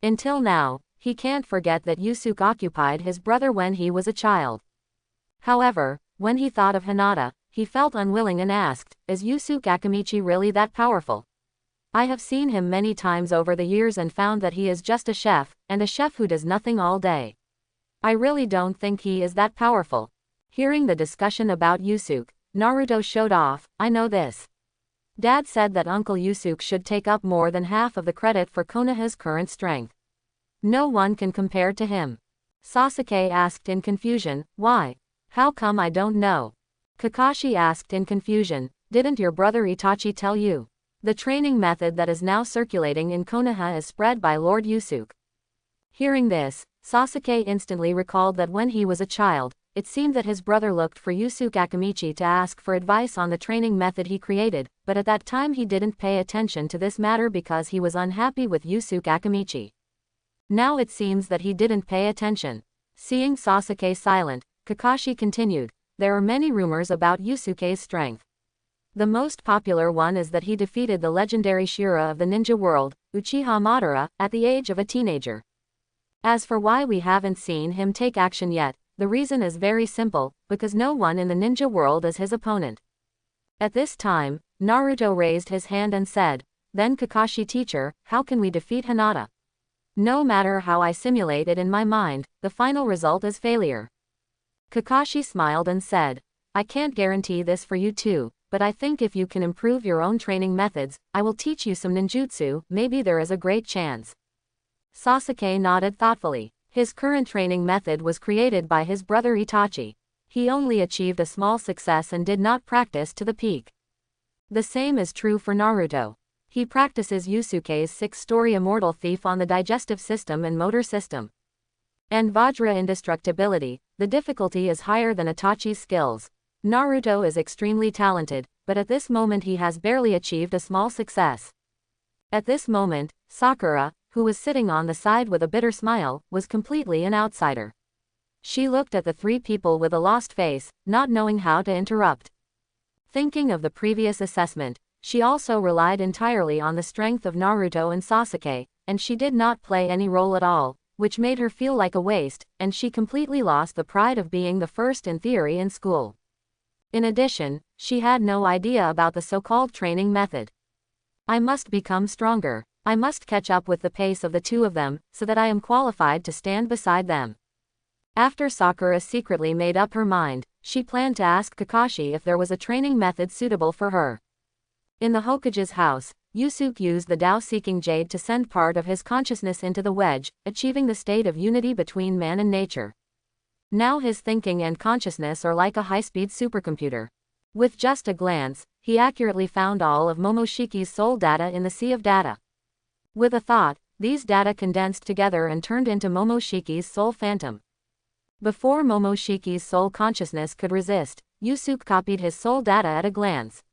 Until now, he can't forget that Yusuke occupied his brother when he was a child. However, when he thought of Hinata, he felt unwilling and asked, "Is Yusuke Akamichi really that powerful? I have seen him many times over the years and found that he is just a chef, and a chef who does nothing all day. I really don't think he is that powerful." Hearing the discussion about Yusuke, Naruto showed off, "I know this. Dad said that Uncle Yusuke should take up more than half of the credit for Konoha's current strength. No one can compare to him." Sasuke asked in confusion, "Why? How come I don't know?" Kakashi asked in confusion, "Didn't your brother Itachi tell you? The training method that is now circulating in Konoha is spread by Lord Yusuke." Hearing this, Sasuke instantly recalled that when he was a child, it seemed that his brother looked for Yusuke Akamichi to ask for advice on the training method he created, but at that time he didn't pay attention to this matter because he was unhappy with Yusuke Akamichi. Now it seems that he didn't pay attention. Seeing Sasuke silent, Kakashi continued, "There are many rumors about Yusuke's strength. The most popular one is that he defeated the legendary Shira of the ninja world, Uchiha Madara, at the age of a teenager. As for why we haven't seen him take action yet, the reason is very simple, because no one in the ninja world is his opponent." At this time, Naruto raised his hand and said, "Then Kakashi teacher, how can we defeat Hinata? No matter how I simulate it in my mind, the final result is failure." Kakashi smiled and said, "I can't guarantee this for you too, but I think if you can improve your own training methods, I will teach you some ninjutsu, maybe there is a great chance." Sasuke nodded thoughtfully. His current training method was created by his brother Itachi. He only achieved a small success and did not practice to the peak. The same is true for Naruto. He practices Yusuke's 6-story Immortal Thief on the digestive system and motor system. And Vajra Indestructibility, the difficulty is higher than Itachi's skills. Naruto is extremely talented, but at this moment he has barely achieved a small success. At this moment, Sakura, who was sitting on the side with a bitter smile, was completely an outsider. She looked at the three people with a lost face, not knowing how to interrupt. Thinking of the previous assessment, she also relied entirely on the strength of Naruto and Sasuke, and she did not play any role at all, which made her feel like a waste, and she completely lost the pride of being the first in theory in school. In addition, she had no idea about the so-called training method. I must become stronger. I must catch up with the pace of the two of them, so that I am qualified to stand beside them. After Sakura secretly made up her mind, she planned to ask Kakashi if there was a training method suitable for her. In the Hokage's house, Yusuke used the Tao-seeking jade to send part of his consciousness into the wedge, achieving the state of unity between man and nature. Now his thinking and consciousness are like a high-speed supercomputer. With just a glance, he accurately found all of Momoshiki's soul data in the sea of data. With a thought, these data condensed together and turned into Momoshiki's soul phantom. Before Momoshiki's soul consciousness could resist, Yusuke copied his soul data at a glance.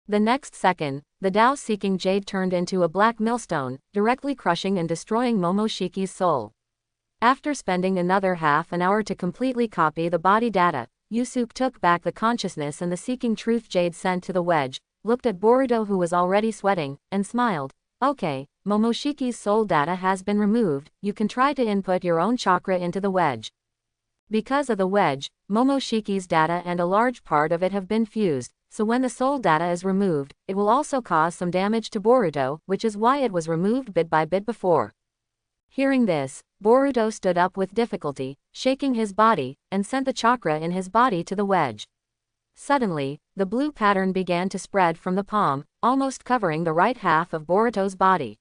The next second, the Tao-seeking jade turned into a black millstone, directly crushing and destroying Momoshiki's soul. After spending another half an hour to completely copy the body data, Yusuke took back the consciousness and the seeking truth jade sent to the wedge, looked at Boruto who was already sweating, and smiled. Okay, Momoshiki's soul data has been removed, you can try to input your own chakra into the wedge. Because of the wedge, Momoshiki's data and a large part of it have been fused, so when the soul data is removed, it will also cause some damage to Boruto, which is why it was removed bit by bit before. Hearing this, Boruto stood up with difficulty, shaking his body, and sent the chakra in his body to the wedge. Suddenly, the blue pattern began to spread from the palm, almost covering the right half of Boruto's body.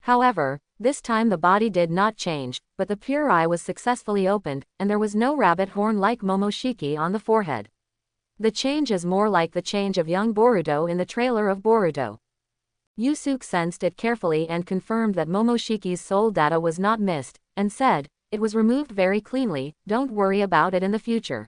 However, this time the body did not change, but the pure eye was successfully opened, and there was no rabbit horn like Momoshiki on the forehead. The change is more like the change of young Boruto in the trailer of Boruto. Yusuke sensed it carefully and confirmed that Momoshiki's soul data was not missed, and said, "It was removed very cleanly, don't worry about it in the future."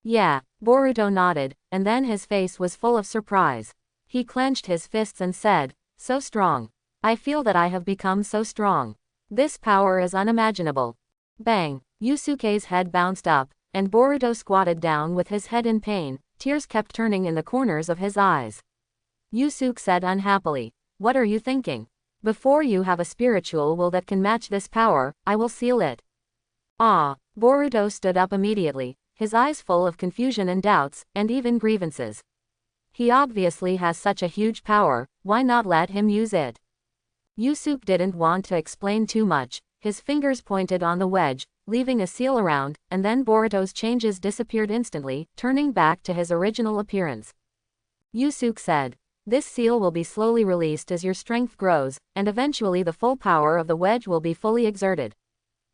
Yeah, Boruto nodded, and then his face was full of surprise. He clenched his fists and said, "So strong. I feel that I have become so strong. This power is unimaginable." Bang! Yusuke's head bounced up, and Boruto squatted down with his head in pain, tears kept turning in the corners of his eyes. Yusuke said unhappily, "What are you thinking? Before you have a spiritual will that can match this power, I will seal it." Ah! Boruto stood up immediately, his eyes full of confusion and doubts, and even grievances. He obviously has such a huge power, why not let him use it? Yusuke didn't want to explain too much, his fingers pointed on the wedge, leaving a seal around, and then Boruto's changes disappeared instantly, turning back to his original appearance. Yusuke said, "This seal will be slowly released as your strength grows, and eventually the full power of the wedge will be fully exerted.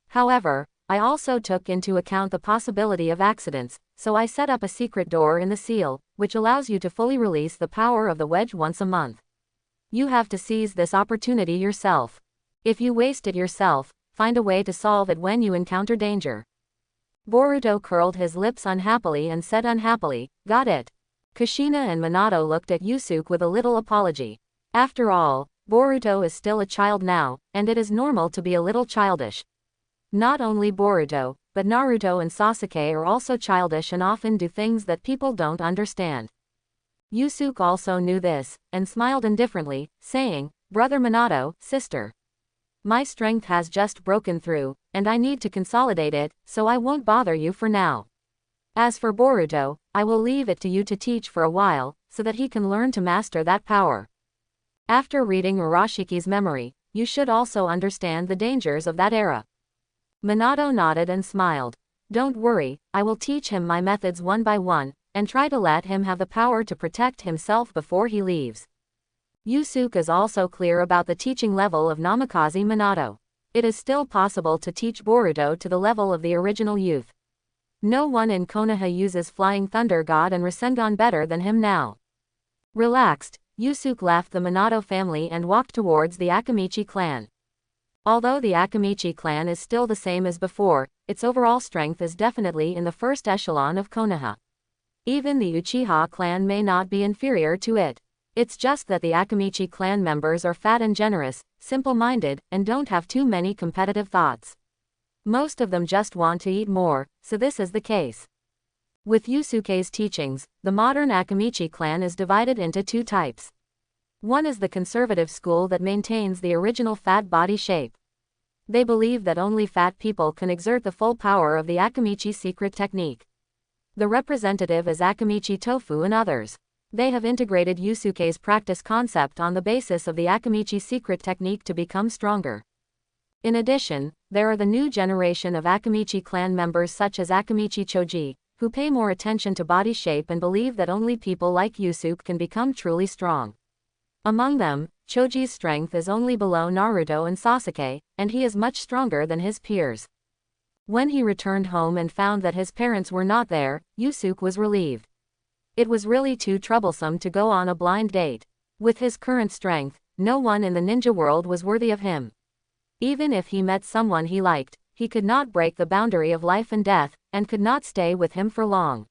However, I also took into account the possibility of accidents, so I set up a secret door in the seal, which allows you to fully release the power of the wedge once a month. You have to seize this opportunity yourself. If you waste it yourself, find a way to solve it when you encounter danger." Boruto curled his lips unhappily and said unhappily, "Got it." Kushina and Minato looked at Yusuke with a little apology. After all, Boruto is still a child now, and it is normal to be a little childish. Not only Boruto, but Naruto and Sasuke are also childish and often do things that people don't understand. Yusuke also knew this, and smiled indifferently, saying, "Brother Minato, sister. My strength has just broken through, and I need to consolidate it, so I won't bother you for now. As for Boruto, I will leave it to you to teach for a while, so that he can learn to master that power. After reading Urashiki's memory, you should also understand the dangers of that era." Minato nodded and smiled. "Don't worry, I will teach him my methods one by one, and try to let him have the power to protect himself before he leaves." Yusuke is also clear about the teaching level of Namikaze Minato. It is still possible to teach Boruto to the level of the original youth. No one in Konoha uses Flying Thunder God and Rasengan better than him now. Relaxed, Yusuke left the Minato family and walked towards the Akamichi clan. Although the Akamichi clan is still the same as before, its overall strength is definitely in the first echelon of Konoha. Even the Uchiha clan may not be inferior to it. It's just that the Akamichi clan members are fat and generous, simple-minded, and don't have too many competitive thoughts. Most of them just want to eat more, so this is the case. With Yusuke's teachings, the modern Akamichi clan is divided into two types. One is the conservative school that maintains the original fat body shape. They believe that only fat people can exert the full power of the Akamichi secret technique. The representative is Akamichi Tofu and others. They have integrated Yusuke's practice concept on the basis of the Akamichi secret technique to become stronger. In addition, there are the new generation of Akamichi clan members such as Akamichi Choji, who pay more attention to body shape and believe that only people like Yusuke can become truly strong. Among them, Choji's strength is only below Naruto and Sasuke, and he is much stronger than his peers. When he returned home and found that his parents were not there, Yusuke was relieved. It was really too troublesome to go on a blind date. With his current strength, no one in the ninja world was worthy of him. Even if he met someone he liked, he could not break the boundary of life and death, and could not stay with him for long.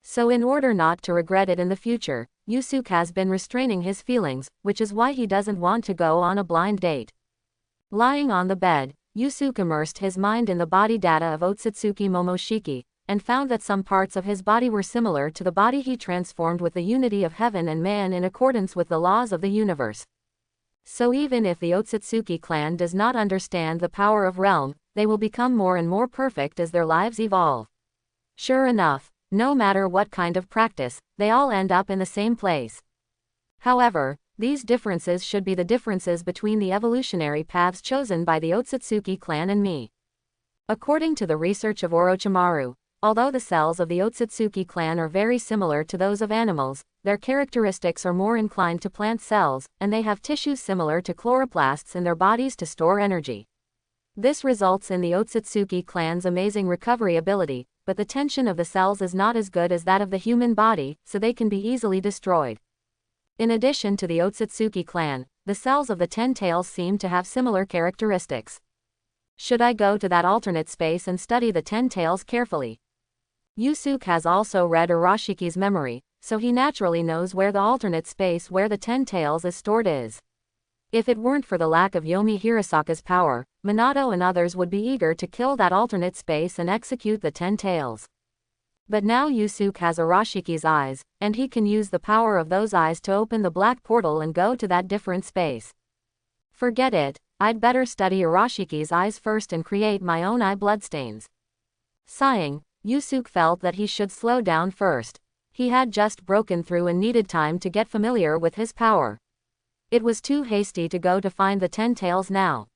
So in order not to regret it in the future, Yusuke has been restraining his feelings, which is why he doesn't want to go on a blind date. Lying on the bed, Yusuke immersed his mind in the body data of Otsutsuki Momoshiki, and found that some parts of his body were similar to the body he transformed with the unity of heaven and man in accordance with the laws of the universe. So even if the Otsutsuki clan does not understand the power of realm, they will become more and more perfect as their lives evolve. Sure enough, no matter what kind of practice, they all end up in the same place. However, these differences should be the differences between the evolutionary paths chosen by the Otsutsuki clan and me. According to the research of Orochimaru, although the cells of the Otsutsuki clan are very similar to those of animals, their characteristics are more inclined to plant cells, and they have tissues similar to chloroplasts in their bodies to store energy. This results in the Otsutsuki clan's amazing recovery ability, but the tension of the cells is not as good as that of the human body, so they can be easily destroyed. In addition to the Otsutsuki clan, the cells of the Ten Tails seem to have similar characteristics. Should I go to that alternate space and study the Ten Tails carefully? Yusuke has also read Arashiki's memory, so he naturally knows where the alternate space where the Ten Tails is stored is. If it weren't for the lack of Yomi Hirasaka's power, Minato and others would be eager to kill that alternate space and execute the Ten Tails. But now Yusuke has Arashiki's eyes, and he can use the power of those eyes to open the black portal and go to that different space. Forget it, I'd better study Arashiki's eyes first and create my own eye bloodstains. Sighing, Yusuke felt that he should slow down first. He had just broken through and needed time to get familiar with his power. It was too hasty to go to find the Ten Tails now.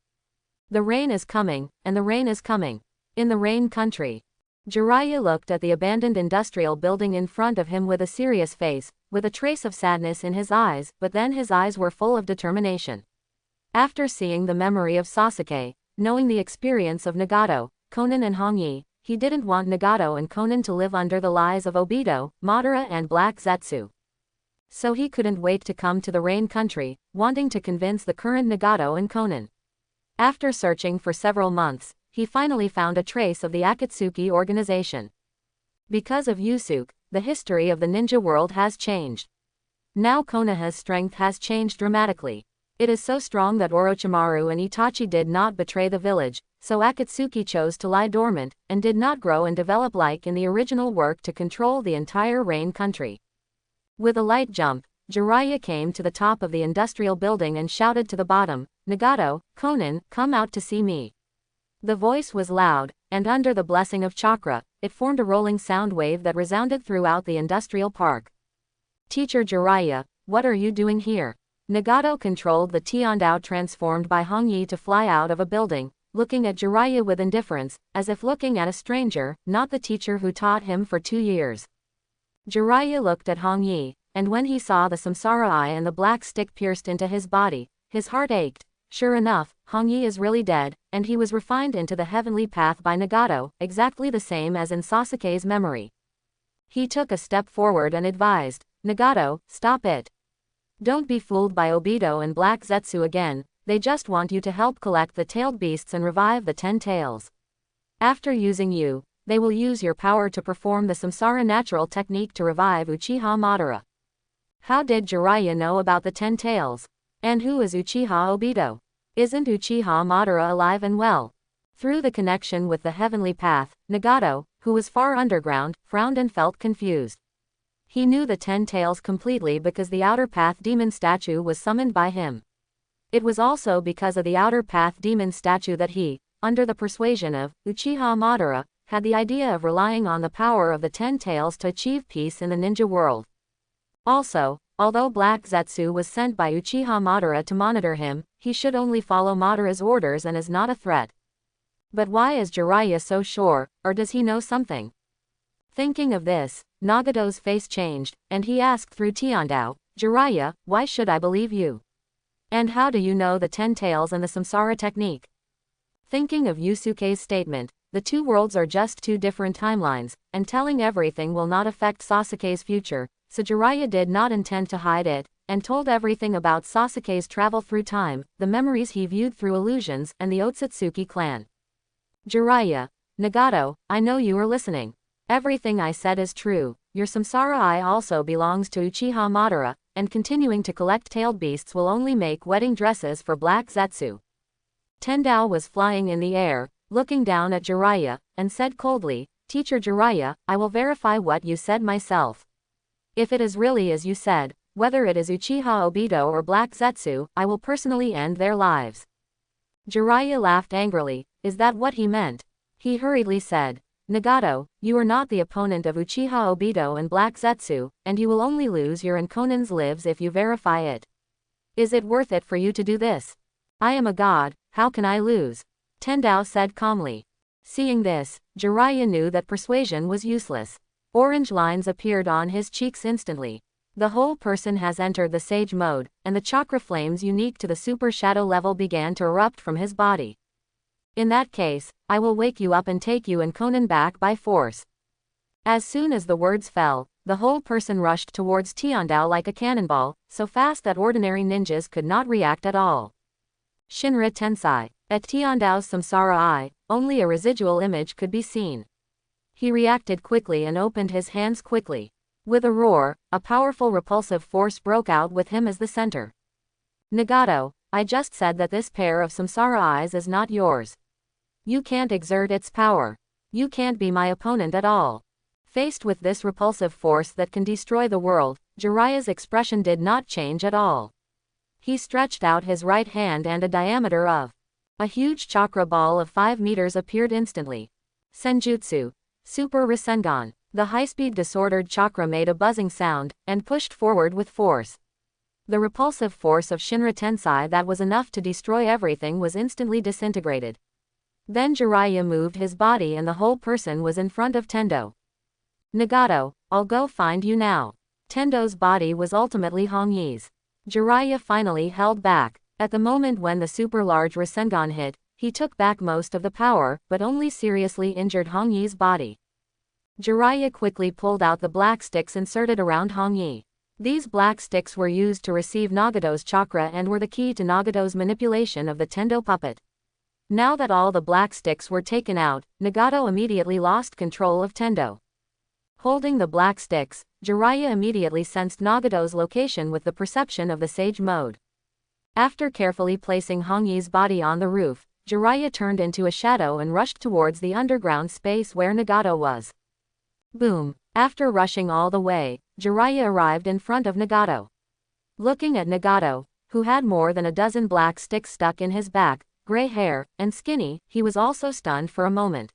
The rain is coming, and the rain is coming. In the rain country. Jiraiya looked at the abandoned industrial building in front of him with a serious face, with a trace of sadness in his eyes, but then his eyes were full of determination. After seeing the memory of Sasuke, knowing the experience of Nagato, Konan and Hongyi, he didn't want Nagato and Konan to live under the lies of Obito, Madara and Black Zetsu. So he couldn't wait to come to the rain country, wanting to convince the current Nagato and Konan. After searching for several months, he finally found a trace of the Akatsuki organization. Because of Yusuke, the history of the ninja world has changed. Now Konoha's strength has changed dramatically. It is so strong that Orochimaru and Itachi did not betray the village, so Akatsuki chose to lie dormant, and did not grow and develop like in the original work to control the entire rain country. With a light jump, Jiraiya came to the top of the industrial building and shouted to the bottom, "Nagato, Konan, come out to see me." The voice was loud, and under the blessing of chakra, it formed a rolling sound wave that resounded throughout the industrial park. "Teacher Jiraiya, what are you doing here?" Nagato controlled the Tiandao transformed by Hongyi to fly out of a building, looking at Jiraiya with indifference, as if looking at a stranger, not the teacher who taught him for 2 years. Jiraiya looked at Hongyi, and when he saw the samsara eye and the black stick pierced into his body, his heart ached. Sure enough, Hongyi is really dead, and he was refined into the heavenly path by Nagato, exactly the same as in Sasuke's memory. He took a step forward and advised, "Nagato, stop it. Don't be fooled by Obito and Black Zetsu again, they just want you to help collect the tailed beasts and revive the 10 tails. After using you, they will use your power to perform the samsara natural technique to revive Uchiha Madara." How did Jiraiya know about the 10 tails? And who is Uchiha Obito? Isn't Uchiha Madara alive and well? Through the connection with the heavenly path, Nagato, who was far underground, frowned and felt confused. He knew the 10 Tails completely because the Outer Path Demon statue was summoned by him. It was also because of the Outer Path Demon statue that he, under the persuasion of Uchiha Madara, had the idea of relying on the power of the 10 Tails to achieve peace in the ninja world. Also, although Black Zetsu was sent by Uchiha Madara to monitor him, he should only follow Madara's orders and is not a threat. But why is Jiraiya so sure, or does he know something? Thinking of this, Nagato's face changed, and he asked through Tiandao, Jiraiya, why should I believe you? And how do you know the 10 Tails and the Samsara technique? Thinking of Yusuke's statement, the two worlds are just two different timelines, and telling everything will not affect Sasuke's future, so Jiraiya did not intend to hide it, and told everything about Sasuke's travel through time, the memories he viewed through illusions, and the Otsutsuki clan. Jiraiya, Nagato, I know you are listening. Everything I said is true. Your Samsara Eye also belongs to Uchiha Madara, and continuing to collect tailed beasts will only make wedding dresses for Black Zetsu. Tendao was flying in the air, looking down at Jiraiya, and said coldly, Teacher Jiraiya, I will verify what you said myself. If it is really as you said, whether it is Uchiha Obito or Black Zetsu, I will personally end their lives. Jiraiya laughed angrily. Is that what he meant? He hurriedly said, Nagato, you are not the opponent of Uchiha Obito and Black Zetsu, and you will only lose your and Conan's lives if you verify it. Is it worth it for you to do this? I am a god, how can I lose? Tendao said calmly. Seeing this, Jiraiya knew that persuasion was useless. Orange lines appeared on his cheeks instantly. The whole person has entered the sage mode, and the chakra flames unique to the super shadow level began to erupt from his body. In that case, I will wake you up and take you and Conan back by force. As soon as the words fell, the whole person rushed towards Tiandao like a cannonball, so fast that ordinary ninjas could not react at all. Shinra Tensei. At Tiandao's Samsara Eye, only a residual image could be seen. He reacted quickly and opened his hands quickly. With a roar, a powerful repulsive force broke out with him as the center. Nagato, I just said that this pair of Samsara Eyes is not yours. You can't exert its power. You can't be my opponent at all. Faced with this repulsive force that can destroy the world, Jiraiya's expression did not change at all. He stretched out his right hand and a diameter of a huge chakra ball of 5 meters appeared instantly. Senjutsu. Super Rasengan. The high-speed disordered chakra made a buzzing sound, and pushed forward with force. The repulsive force of Shinra Tensei that was enough to destroy everything was instantly disintegrated. Then Jiraiya moved his body and the whole person was in front of Tendo. Nagato, I'll go find you now. Tendo's body was ultimately Hong Yi's. Jiraiya finally held back. At the moment when the super large Rasengan hit, he took back most of the power, but only seriously injured Hong Yi's body. Jiraiya quickly pulled out the black sticks inserted around Hong Yi. These black sticks were used to receive Nagato's chakra and were the key to Nagato's manipulation of the Tendo puppet. Now that all the black sticks were taken out, Nagato immediately lost control of Tendo. Holding the black sticks, Jiraiya immediately sensed Nagato's location with the perception of the Sage Mode. After carefully placing Hong Yi's body on the roof, Jiraiya turned into a shadow and rushed towards the underground space where Nagato was. Boom! After rushing all the way, Jiraiya arrived in front of Nagato. Looking at Nagato, who had more than a dozen black sticks stuck in his back, gray hair, and skinny, he was also stunned for a moment.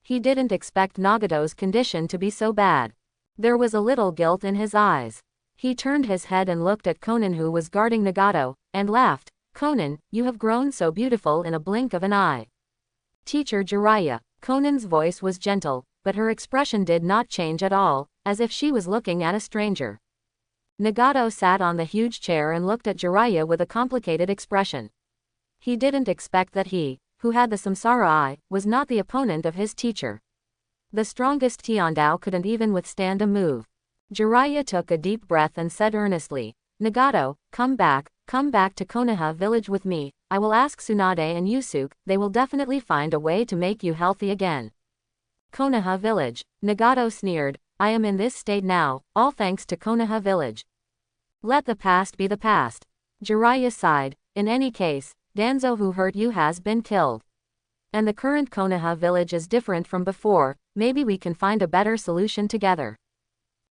He didn't expect Nagato's condition to be so bad. There was a little guilt in his eyes. He turned his head and looked at Conan who was guarding Nagato, and laughed. Conan, you have grown so beautiful in a blink of an eye. Teacher Jiraiya. Conan's voice was gentle, but her expression did not change at all, as if she was looking at a stranger. Nagato sat on the huge chair and looked at Jiraiya with a complicated expression. He didn't expect that he, who had the Samsara Eye, was not the opponent of his teacher. The strongest Tiandao couldn't even withstand a move. Jiraiya took a deep breath and said earnestly, Nagato, come back to Konoha village with me. I will ask Tsunade and Yusuke, they will definitely find a way to make you healthy again. Konoha village. Nagato sneered, I am in this state now, all thanks to Konoha village. Let the past be the past. Jiraiya sighed, in any case, Danzo who hurt you has been killed. And the current Konoha village is different from before, maybe we can find a better solution together.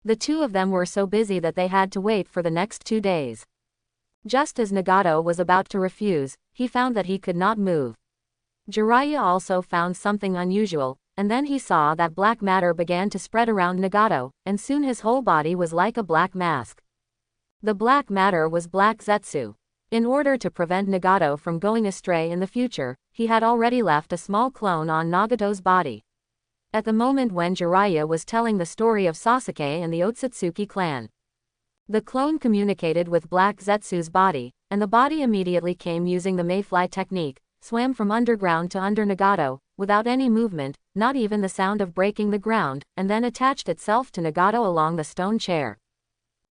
The two of them were so busy that they had to wait for the next 2 days. Just as Nagato was about to refuse, he found that he could not move. Jiraiya also found something unusual, and then he saw that black matter began to spread around Nagato, and soon his whole body was like a black mask. The black matter was Black Zetsu. In order to prevent Nagato from going astray in the future, he had already left a small clone on Nagato's body. At the moment when Jiraiya was telling the story of Sasuke and the Otsutsuki clan, the clone communicated with Black Zetsu's body, and the body immediately came using the mayfly technique, swam from underground to under Nagato, without any movement, not even the sound of breaking the ground, and then attached itself to Nagato along the stone chair.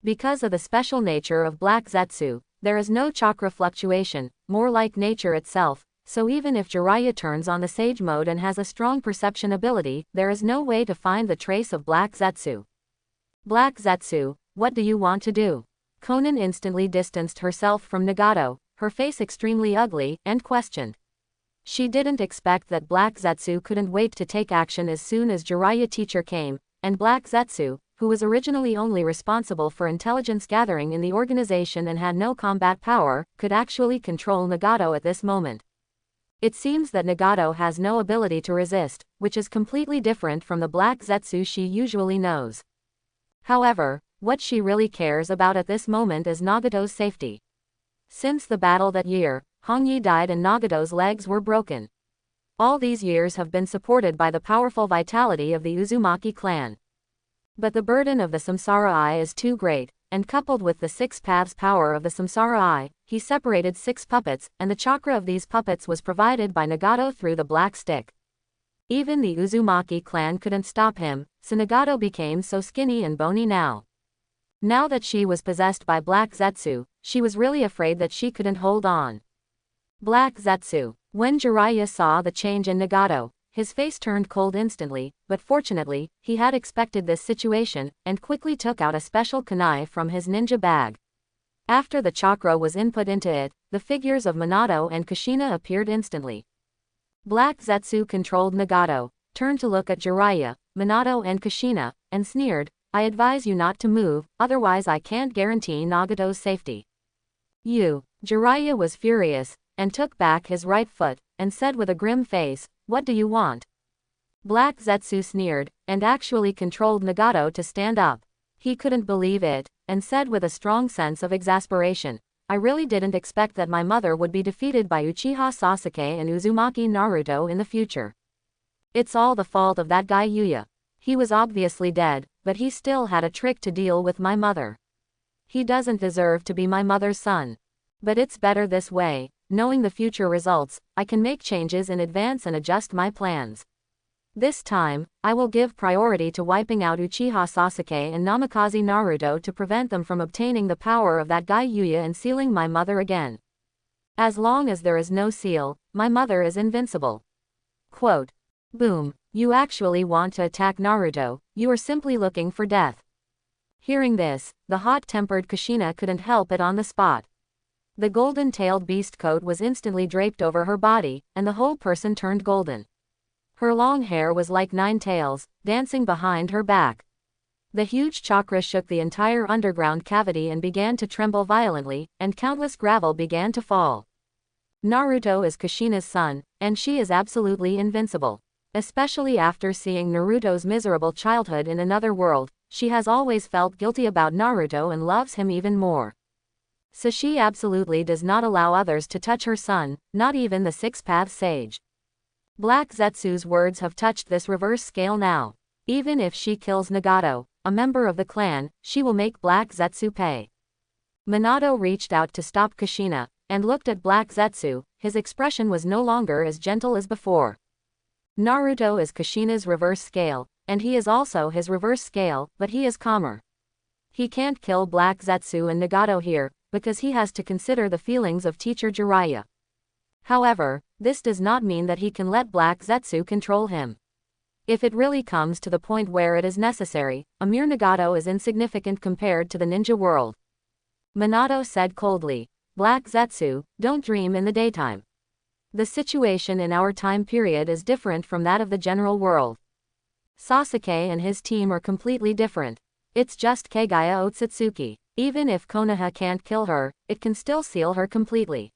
Because of the special nature of Black Zetsu, there is no chakra fluctuation, more like nature itself, so even if Jiraiya turns on the Sage mode and has a strong perception ability, there is no way to find the trace of Black Zetsu. Black Zetsu, what do you want to do? Konan instantly distanced herself from Nagato, her face extremely ugly, and questioned. She didn't expect that Black Zetsu couldn't wait to take action as soon as Jiraiya teacher came, and Black Zetsu, who was originally only responsible for intelligence gathering in the organization and had no combat power, could actually control Nagato at this moment. It seems that Nagato has no ability to resist, which is completely different from the Black Zetsu she usually knows. However, what she really cares about at this moment is Nagato's safety. Since the battle that year, Hongyi died and Nagato's legs were broken. All these years have been supported by the powerful vitality of the Uzumaki clan. But the burden of the Samsara Eye is too great, and coupled with the 6 paths power of the Samsara Eye, he separated 6 puppets, and the chakra of these puppets was provided by Nagato through the black stick. Even the Uzumaki clan couldn't stop him, so Nagato became so skinny and bony now. Now that she was possessed by Black Zetsu, she was really afraid that she couldn't hold on. Black Zetsu. When Jiraiya saw the change in Nagato, his face turned cold instantly, but fortunately, he had expected this situation, and quickly took out a special kunai from his ninja bag. After the chakra was input into it, the figures of Minato and Kushina appeared instantly. Black Zetsu controlled Nagato, turned to look at Jiraiya, Minato and Kushina, and sneered, "I advise you not to move, otherwise I can't guarantee Nagato's safety." Jiraiya was furious, and took back his right foot, and said with a grim face, "What do you want?" Black Zetsu sneered, and actually controlled Nagato to stand up. He couldn't believe it, and said with a strong sense of exasperation, "I really didn't expect that my mother would be defeated by Uchiha Sasuke and Uzumaki Naruto in the future. It's all the fault of that guy Yuya. He was obviously dead, but he still had a trick to deal with my mother. He doesn't deserve to be my mother's son. But it's better this way. Knowing the future results, I can make changes in advance and adjust my plans. This time, I will give priority to wiping out Uchiha Sasuke and Namikaze Naruto to prevent them from obtaining the power of that guy Yuya and sealing my mother again. As long as there is no seal, my mother is invincible." Quote. Boom. You actually want to attack Naruto, you are simply looking for death. Hearing this, the hot-tempered Kushina couldn't help it on the spot. The golden-tailed beast coat was instantly draped over her body, and the whole person turned golden. Her long hair was like 9 tails, dancing behind her back. The huge chakra shook the entire underground cavity and began to tremble violently, and countless gravel began to fall. Naruto is Kushina's son, and she is absolutely invincible. Especially after seeing Naruto's miserable childhood in another world, she has always felt guilty about Naruto and loves him even more. So she absolutely does not allow others to touch her son, not even the 6 paths sage. Black Zetsu's words have touched this reverse scale now. Even if she kills Nagato, a member of the clan, she will make Black Zetsu pay. Minato reached out to stop Kushina, and looked at Black Zetsu. His expression was no longer as gentle as before. Naruto is Kushina's reverse scale, and he is also his reverse scale, but he is calmer. He can't kill Black Zetsu and Nagato here, because he has to consider the feelings of teacher Jiraiya. However, this does not mean that he can let Black Zetsu control him. If it really comes to the point where it is necessary, a mere Nagato is insignificant compared to the ninja world. Minato said coldly, "Black Zetsu, don't dream in the daytime. The situation in our time period is different from that of the general world. Sasuke and his team are completely different. It's just Kagaya Otsutsuki. Even if Konoha can't kill her, it can still seal her completely.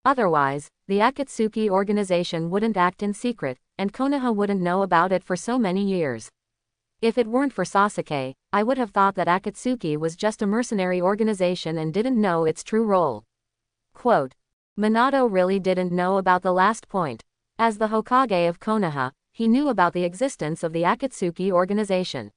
Otherwise, the Akatsuki organization wouldn't act in secret, and Konoha wouldn't know about it for so many years. If it weren't for Sasuke, I would have thought that Akatsuki was just a mercenary organization and didn't know its true role. Quote. Minato really didn't know about the last point. As the Hokage of Konoha, he knew about the existence of the Akatsuki organization.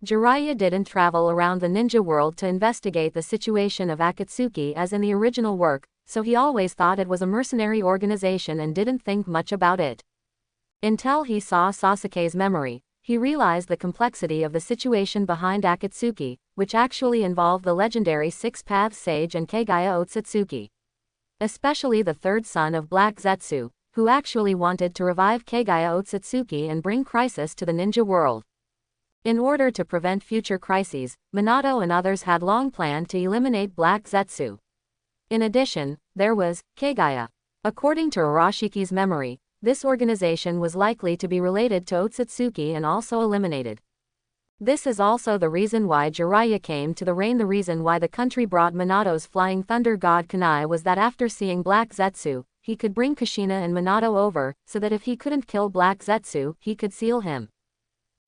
Jiraiya didn't travel around the ninja world to investigate the situation of Akatsuki as in the original work, so he always thought it was a mercenary organization and didn't think much about it. Until he saw Sasuke's memory, he realized the complexity of the situation behind Akatsuki, which actually involved the legendary Six-Path Sage and Kagaya Otsutsuki. Especially the third son of Black Zetsu, who actually wanted to revive Kagaya Otsutsuki and bring crisis to the ninja world. In order to prevent future crises, Minato and others had long planned to eliminate Black Zetsu. In addition, there was Kagaya. According to Arashiki's memory, this organization was likely to be related to Otsutsuki and also eliminated. This is also the reason why Jiraiya came to the reign. The reason why the country brought Minato's flying thunder god Kunai was that after seeing Black Zetsu, he could bring Kushina and Minato over, so that if he couldn't kill Black Zetsu, he could seal him.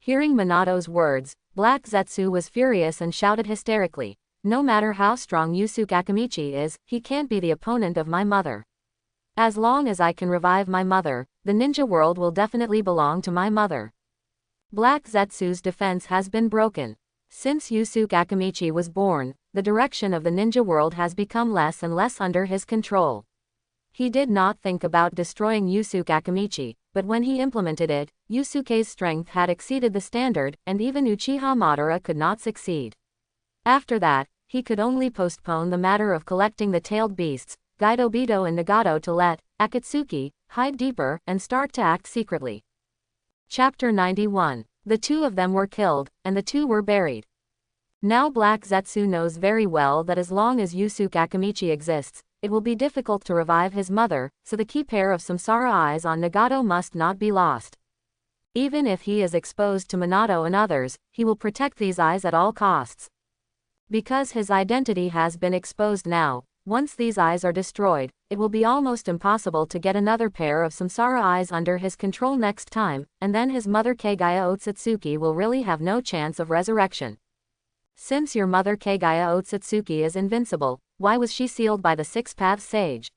Hearing Minato's words, Black Zetsu was furious and shouted hysterically, "No matter how strong Yusuke Akamichi is, he can't be the opponent of my mother. As long as I can revive my mother, the ninja world will definitely belong to my mother." Black Zetsu's defense has been broken. Since Yusuke Akamichi was born, the direction of the ninja world has become less and less under his control. He did not think about destroying Yusuke Akamichi, but when he implemented it, Yusuke's strength had exceeded the standard, and even Uchiha Madara could not succeed. After that, he could only postpone the matter of collecting the tailed beasts, Gaidobito and Nagato, to let Akatsuki hide deeper and start to act secretly. Chapter 91. The two of them were killed, and the two were buried. Now Black Zetsu knows very well that as long as Yusuke Akamichi exists, it will be difficult to revive his mother, so the key pair of Samsara eyes on Nagato must not be lost. Even if he is exposed to Minato and others, he will protect these eyes at all costs. Because his identity has been exposed now, once these eyes are destroyed, it will be almost impossible to get another pair of Samsara eyes under his control next time, and then his mother Kagaya Otsutsuki will really have no chance of resurrection. Since your mother Kagaya Otsutsuki is invincible, why was she sealed by the Six-Path Sage?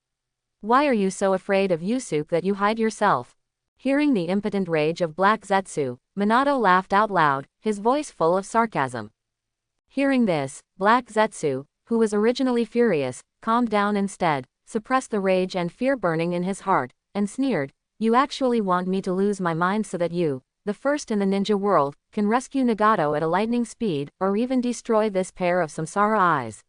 Why are you so afraid of Yusuke that you hide yourself? Hearing the impotent rage of Black Zetsu, Minato laughed out loud, his voice full of sarcasm. Hearing this, Black Zetsu, who was originally furious, calmed down instead, suppressed the rage and fear burning in his heart, and sneered, "You actually want me to lose my mind so that you, the first in the ninja world, can rescue Nagato at a lightning speed, or even destroy this pair of Samsara eyes?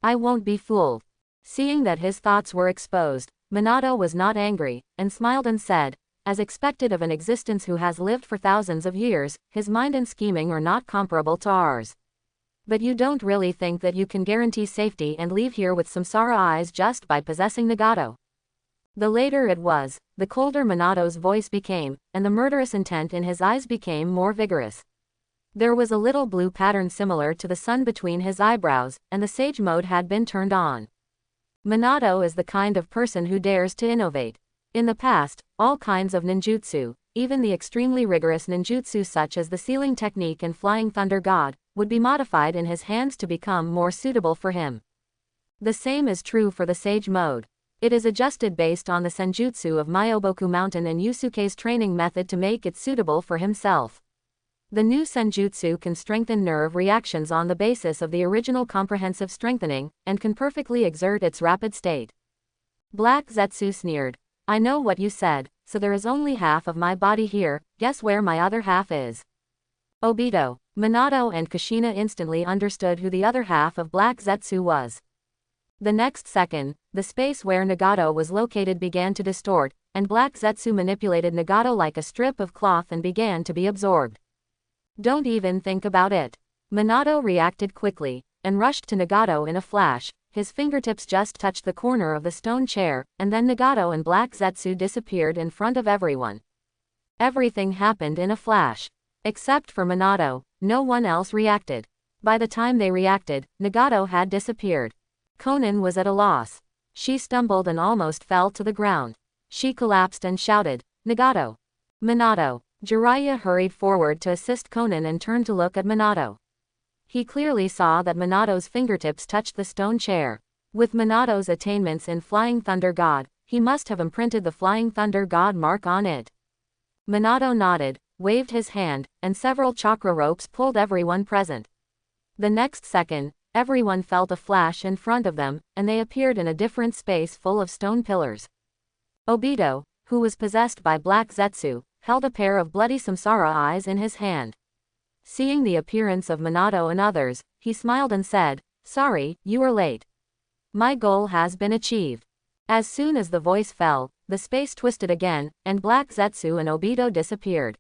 I won't be fooled." Seeing that his thoughts were exposed, Minato was not angry, and smiled and said, "As expected of an existence who has lived for thousands of years, his mind and scheming are not comparable to ours. But you don't really think that you can guarantee safety and leave here with Samsara eyes just by possessing Nagato?" The later it was, the colder Minato's voice became, and the murderous intent in his eyes became more vigorous. There was a little blue pattern similar to the sun between his eyebrows, and the sage mode had been turned on. Minato is the kind of person who dares to innovate. In the past, all kinds of ninjutsu, even the extremely rigorous ninjutsu such as the sealing technique and flying thunder god, would be modified in his hands to become more suitable for him. The same is true for the sage mode. It is adjusted based on the senjutsu of Myoboku Mountain and Yusuke's training method to make it suitable for himself. The new senjutsu can strengthen nerve reactions on the basis of the original comprehensive strengthening, and can perfectly exert its rapid state. Black Zetsu sneered, "I know what you said, so there is only half of my body here, guess where my other half is?" Obito. Minato and Kushina instantly understood who the other half of Black Zetsu was. The next second, the space where Nagato was located began to distort, and Black Zetsu manipulated Nagato like a strip of cloth and began to be absorbed. "Don't even think about it." Minato reacted quickly, and rushed to Nagato in a flash. His fingertips just touched the corner of the stone chair, and then Nagato and Black Zetsu disappeared in front of everyone. Everything happened in a flash. Except for Minato, No one else reacted. By the time they reacted, Nagato had disappeared. Konan was at a loss. She stumbled and almost fell to the ground. She collapsed and shouted, "Nagato! Minato!" Jiraiya hurried forward to assist Konan and turned to look at Minato. He clearly saw that Minato's fingertips touched the stone chair. With Minato's attainments in Flying Thunder God, he must have imprinted the Flying Thunder God mark on it. Minato nodded, waved his hand, and several chakra ropes pulled everyone present. The next second, everyone felt a flash in front of them, and they appeared in a different space full of stone pillars. Obito, who was possessed by Black Zetsu, held a pair of bloody samsara eyes in his hand. Seeing the appearance of Minato and others, he smiled and said, "Sorry, you are late. My goal has been achieved." As soon as the voice fell, the space twisted again, and Black Zetsu and Obito disappeared.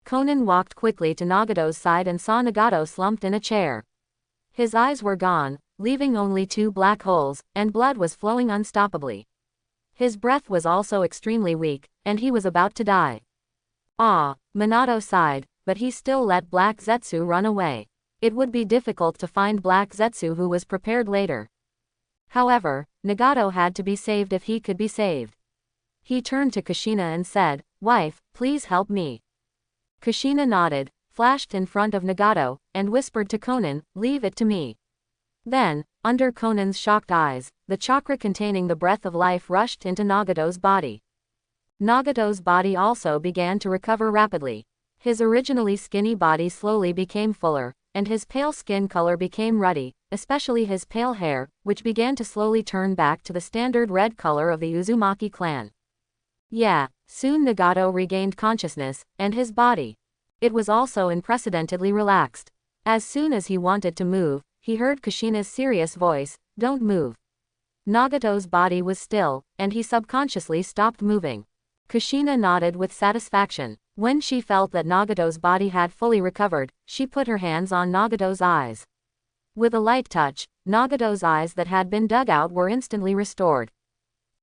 Konan walked quickly to Nagato's side and saw Nagato slumped in a chair. His eyes were gone, leaving only 2 black holes, and blood was flowing unstoppably. His breath was also extremely weak, and he was about to die. Ah, Minato sighed, but he still let Black Zetsu run away. It would be difficult to find Black Zetsu who was prepared later. However, Nagato had to be saved if he could be saved. He turned to Kushina and said, "Wife, please help me." Kushina nodded, flashed in front of Nagato, and whispered to Konan, "Leave it to me." Then, under Konan's shocked eyes, the chakra containing the breath of life rushed into Nagato's body. Nagato's body also began to recover rapidly. His originally skinny body slowly became fuller, and his pale skin color became ruddy, especially his pale hair, which began to slowly turn back to the standard red color of the Uzumaki clan. Yeah, soon Nagato regained consciousness, and his body. It was also unprecedentedly relaxed. As soon as he wanted to move, he heard Kushina's serious voice, "Don't move." Nagato's body was still, and he subconsciously stopped moving. Kushina nodded with satisfaction. When she felt that Nagato's body had fully recovered, she put her hands on Nagato's eyes. With a light touch, Nagato's eyes that had been dug out were instantly restored.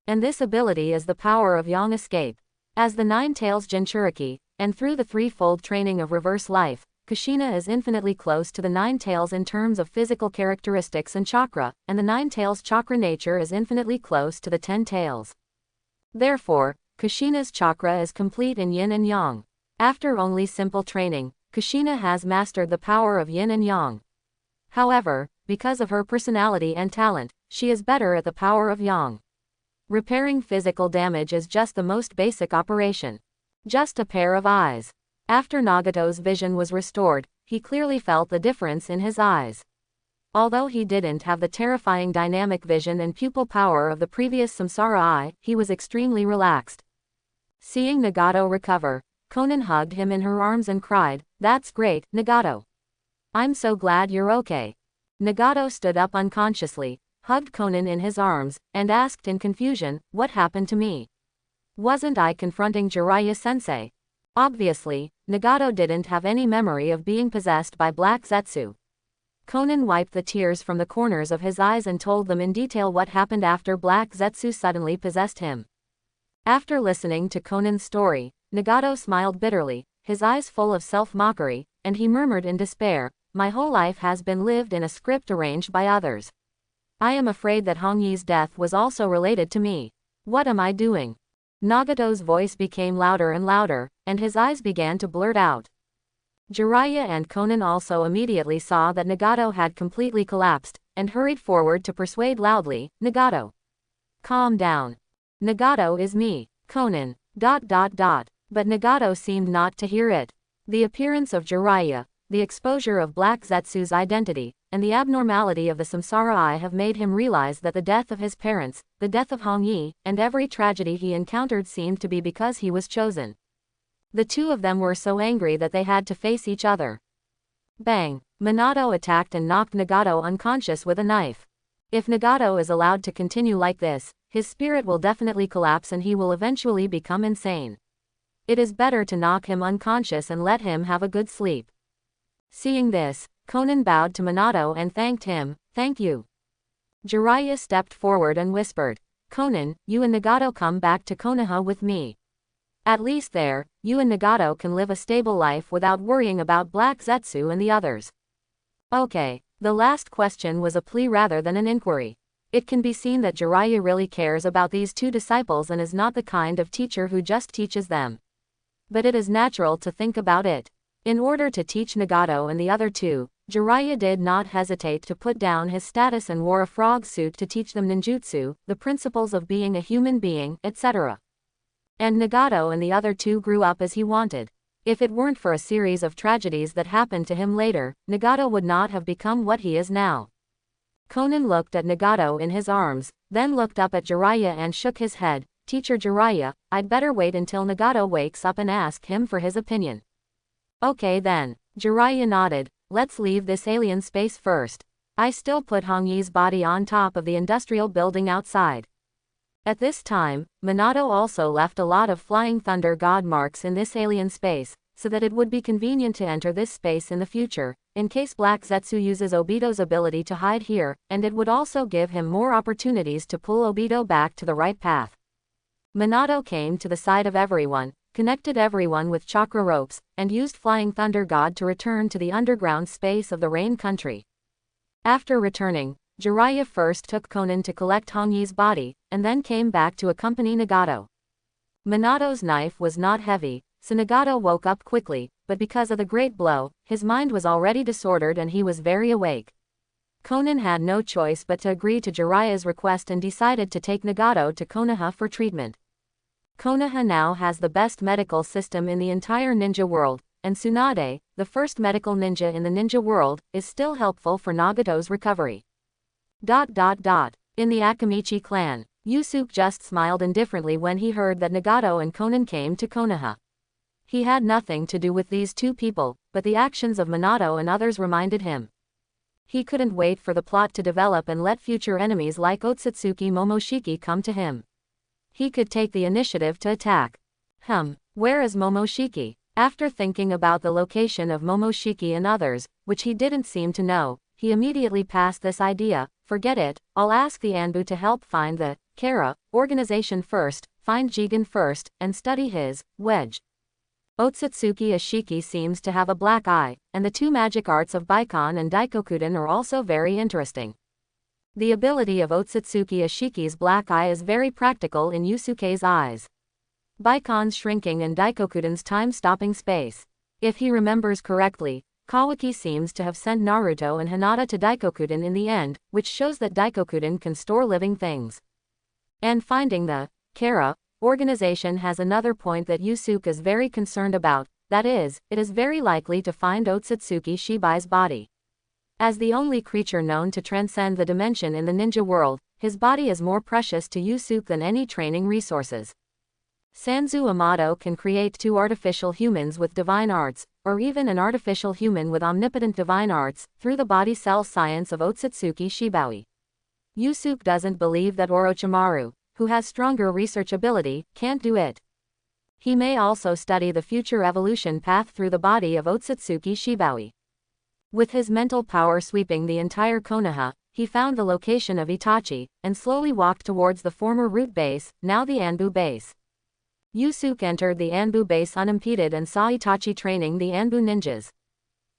And this ability is the power of Yang Escape. As the Nine Tails Jinchuriki, and through the threefold training of reverse life, Kushina is infinitely close to the Nine Tails in terms of physical characteristics and chakra, and the Nine Tails chakra nature is infinitely close to the 10 Tails. Therefore, Kushina's chakra is complete in yin and yang. After only simple training, Kushina has mastered the power of yin and yang. However, because of her personality and talent, she is better at the power of yang. Repairing physical damage is just the most basic operation. Just a pair of eyes. After Nagato's vision was restored, he clearly felt the difference in his eyes. Although he didn't have the terrifying dynamic vision and pupil power of the previous Samsara eye, he was extremely relaxed. Seeing Nagato recover, Konan hugged him in her arms and cried, "That's great, Nagato. I'm so glad you're okay." Nagato stood up unconsciously, hugged Konan in his arms, and asked in confusion, "What happened to me? Wasn't I confronting Jiraiya-sensei?" Obviously, Nagato didn't have any memory of being possessed by Black Zetsu. Konan wiped the tears from the corners of his eyes and told them in detail what happened after Black Zetsu suddenly possessed him. After listening to Konan's story, Nagato smiled bitterly, his eyes full of self-mockery, and he murmured in despair, "My whole life has been lived in a script arranged by others. I am afraid that Hongyi's death was also related to me. What am I doing?" Nagato's voice became louder and louder, and his eyes began to blurt out. Jiraiya and Konan also immediately saw that Nagato had completely collapsed, and hurried forward to persuade loudly, "Nagato, calm down. Nagato is me, Konan, ... But Nagato seemed not to hear it. The appearance of Jiraiya, the exposure of Black Zetsu's identity, and the abnormality of the Samsara Eye have made him realize that the death of his parents, the death of Hongyi, and every tragedy he encountered seemed to be because he was chosen. The two of them were so angry that they had to face each other. Bang! Minato attacked and knocked Nagato unconscious with a knife. If Nagato is allowed to continue like this, his spirit will definitely collapse and he will eventually become insane. It is better to knock him unconscious and let him have a good sleep. Seeing this, Konan bowed to Minato and thanked him, "Thank you." Jiraiya stepped forward and whispered, "Konan, you and Nagato come back to Konoha with me." At least there, you and Nagato can live a stable life without worrying about Black Zetsu and the others. Okay, the last question was a plea rather than an inquiry. It can be seen that Jiraiya really cares about these two disciples and is not the kind of teacher who just teaches them. But it is natural to think about it. In order to teach Nagato and the other two, Jiraiya did not hesitate to put down his status and wore a frog suit to teach them ninjutsu, the principles of being a human being, etc. And Nagato and the other two grew up as he wanted. If it weren't for a series of tragedies that happened to him later, Nagato would not have become what he is now. Conan looked at Nagato in his arms, then looked up at Jiraiya and shook his head. Teacher Jiraiya, I'd better wait until Nagato wakes up and ask him for his opinion. Okay then. Jiraiya nodded. Let's leave this alien space first. I still put Hong Yi's body on top of the industrial building outside. At this time, Minato also left a lot of Flying Thunder God marks in this alien space, so that it would be convenient to enter this space in the future, in case Black Zetsu uses Obito's ability to hide here, and it would also give him more opportunities to pull Obito back to the right path. Minato came to the side of everyone, connected everyone with chakra ropes, and used Flying Thunder God to return to the underground space of the Rain Country. After returning, Jiraiya first took Conan to collect Hong Yi's body, and then came back to accompany Nagato. Minato's knife was not heavy, so Nagato woke up quickly, but because of the great blow, his mind was already disordered and he was very awake. Conan had no choice but to agree to Jiraiya's request and decided to take Nagato to Konoha for treatment. Konoha now has the best medical system in the entire ninja world, and Tsunade, the first medical ninja in the ninja world, is still helpful for Nagato's recovery. In the Akamichi clan, Yusuke just smiled indifferently when he heard that Nagato and Conan came to Konoha. He had nothing to do with these two people, but the actions of Minato and others reminded him. He couldn't wait for the plot to develop and let future enemies like Otsutsuki Momoshiki come to him. He could take the initiative to attack. Where is Momoshiki? After thinking about the location of Momoshiki and others, which he didn't seem to know, he immediately passed this idea. Forget it, I'll ask the Anbu to help find the Kara organization first, find Jigen first, and study his wedge. Otsutsuki Ashiki seems to have a black eye, and the two magic arts of Baikon and Daikokuden are also very interesting. The ability of Otsutsuki Ashiki's black eye is very practical in Yusuke's eyes. Baikon's shrinking and Daikokuden's time-stopping space. If he remembers correctly, Kawaki seems to have sent Naruto and Hinata to Daikokuden in the end, which shows that Daikokuden can store living things. And finding the Kara organization has another point that Yusuke is very concerned about, that is, it is very likely to find Otsutsuki Shibai's body. As the only creature known to transcend the dimension in the ninja world, his body is more precious to Yusuke than any training resources. Sanzu Amato can create two artificial humans with divine arts, or even an artificial human with omnipotent divine arts, through the body cell science of Otsutsuki Shibai. Yusuke doesn't believe that Orochimaru, who has stronger research ability, can't do it. He may also study the future evolution path through the body of Otsutsuki Shibai. With his mental power sweeping the entire Konoha, he found the location of Itachi, and slowly walked towards the former root base, now the Anbu base. Yusuke entered the Anbu base unimpeded and saw Itachi training the Anbu ninjas.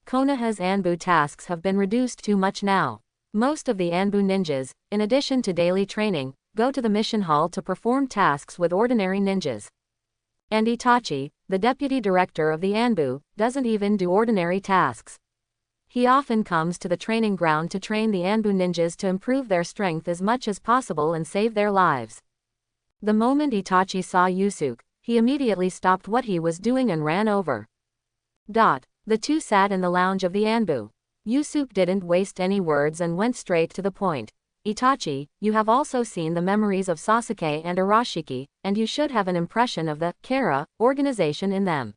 Konoha's Anbu tasks have been reduced too much now. Most of the Anbu ninjas, in addition to daily training, go to the mission hall to perform tasks with ordinary ninjas. And Itachi, the deputy director of the Anbu, doesn't even do ordinary tasks. He often comes to the training ground to train the Anbu ninjas to improve their strength as much as possible and save their lives. The moment Itachi saw Yusuke, he immediately stopped what he was doing and ran over. The two sat in the lounge of the Anbu. Yusuke didn't waste any words and went straight to the point. Itachi, you have also seen the memories of Sasuke and Arashiki, and you should have an impression of the Kara organization in them.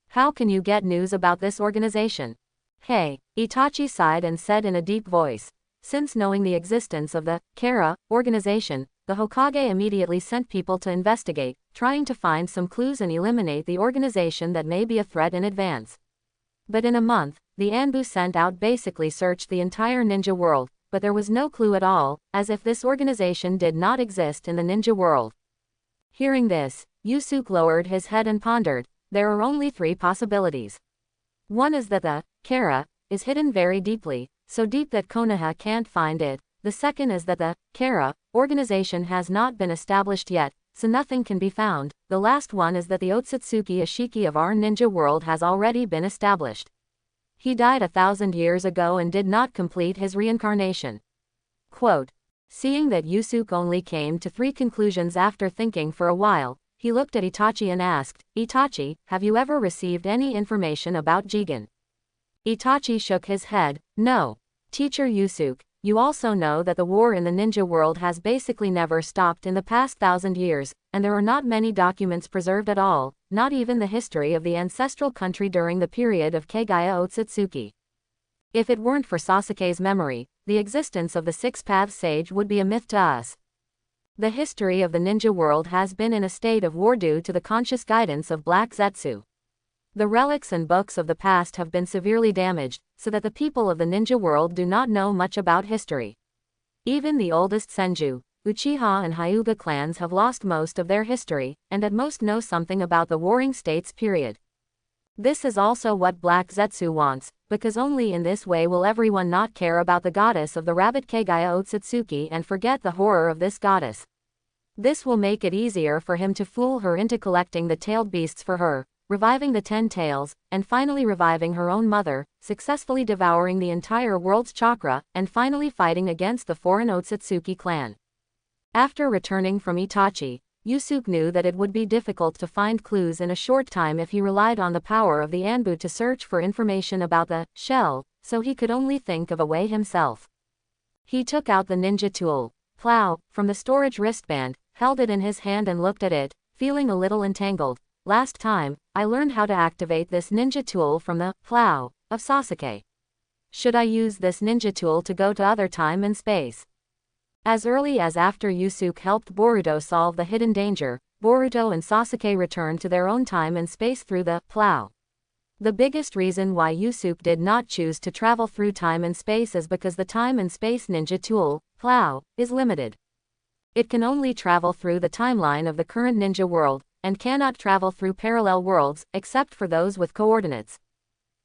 How can you get news about this organization? Hey, Itachi sighed and said in a deep voice. Since knowing the existence of the Kara organization, the Hokage immediately sent people to investigate, trying to find some clues and eliminate the organization that may be a threat in advance. But in a month, the Anbu sent out basically searched the entire ninja world, but there was no clue at all, as if this organization did not exist in the ninja world. Hearing this, Yusuke lowered his head and pondered. There are only three possibilities. One is that the Kara is hidden very deeply, so deep that Konoha can't find it. The second is that the Kara organization has not been established yet, so nothing can be found. The last one is that the Otsutsuki Ashiki of our ninja world has already been established. He died 1,000 years ago and did not complete his reincarnation. Quote. Seeing that Yusuke only came to three conclusions after thinking for a while, he looked at Itachi and asked, Itachi, have you ever received any information about Jigen? Itachi shook his head. No. Teacher Yusuke, you also know that the war in the ninja world has basically never stopped in the past 1,000 years, and there are not many documents preserved at all, not even the history of the ancestral country during the period of Kagaya Otsutsuki. If it weren't for Sasuke's memory, the existence of the Six Paths Sage would be a myth to us. The history of the ninja world has been in a state of war due to the conscious guidance of Black Zetsu. The relics and books of the past have been severely damaged, so that the people of the ninja world do not know much about history. Even the oldest Senju, Uchiha and Hyuga clans have lost most of their history, and at most know something about the Warring States period. This is also what Black Zetsu wants, because only in this way will everyone not care about the goddess of the rabbit Kagaya Otsutsuki and forget the horror of this goddess. This will make it easier for him to fool her into collecting the tailed beasts for her, reviving the 10 tails, and finally reviving her own mother, successfully devouring the entire world's chakra, and finally fighting against the foreign Otsutsuki clan. After returning from Itachi, Yusuke knew that it would be difficult to find clues in a short time if he relied on the power of the Anbu to search for information about the shell, so he could only think of a way himself. He took out the ninja tool, plow, from the storage wristband, held it in his hand and looked at it, feeling a little entangled. Last time, I learned how to activate this ninja tool from the plow of Sasuke. Should I use this ninja tool to go to other time and space? As early as after Yusuke helped Boruto solve the hidden danger, Boruto and Sasuke returned to their own time and space through the plow. The biggest reason why Yusuke did not choose to travel through time and space is because the time and space ninja tool, plow, is limited. It can only travel through the timeline of the current ninja world, and cannot travel through parallel worlds, except for those with coordinates.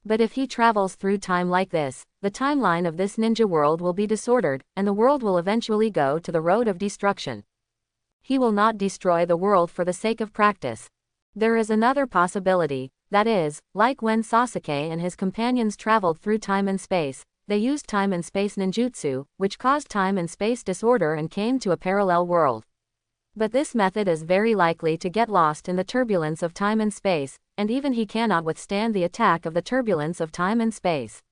But if he travels through time like this, the timeline of this ninja world will be disordered, and the world will eventually go to the road of destruction. He will not destroy the world for the sake of practice. There is another possibility, that is, like when Sasuke and his companions traveled through time and space, they used time and space ninjutsu, which caused time and space disorder and came to a parallel world. But this method is very likely to get lost in the turbulence of time and space, and even he cannot withstand the attack of the turbulence of time and space.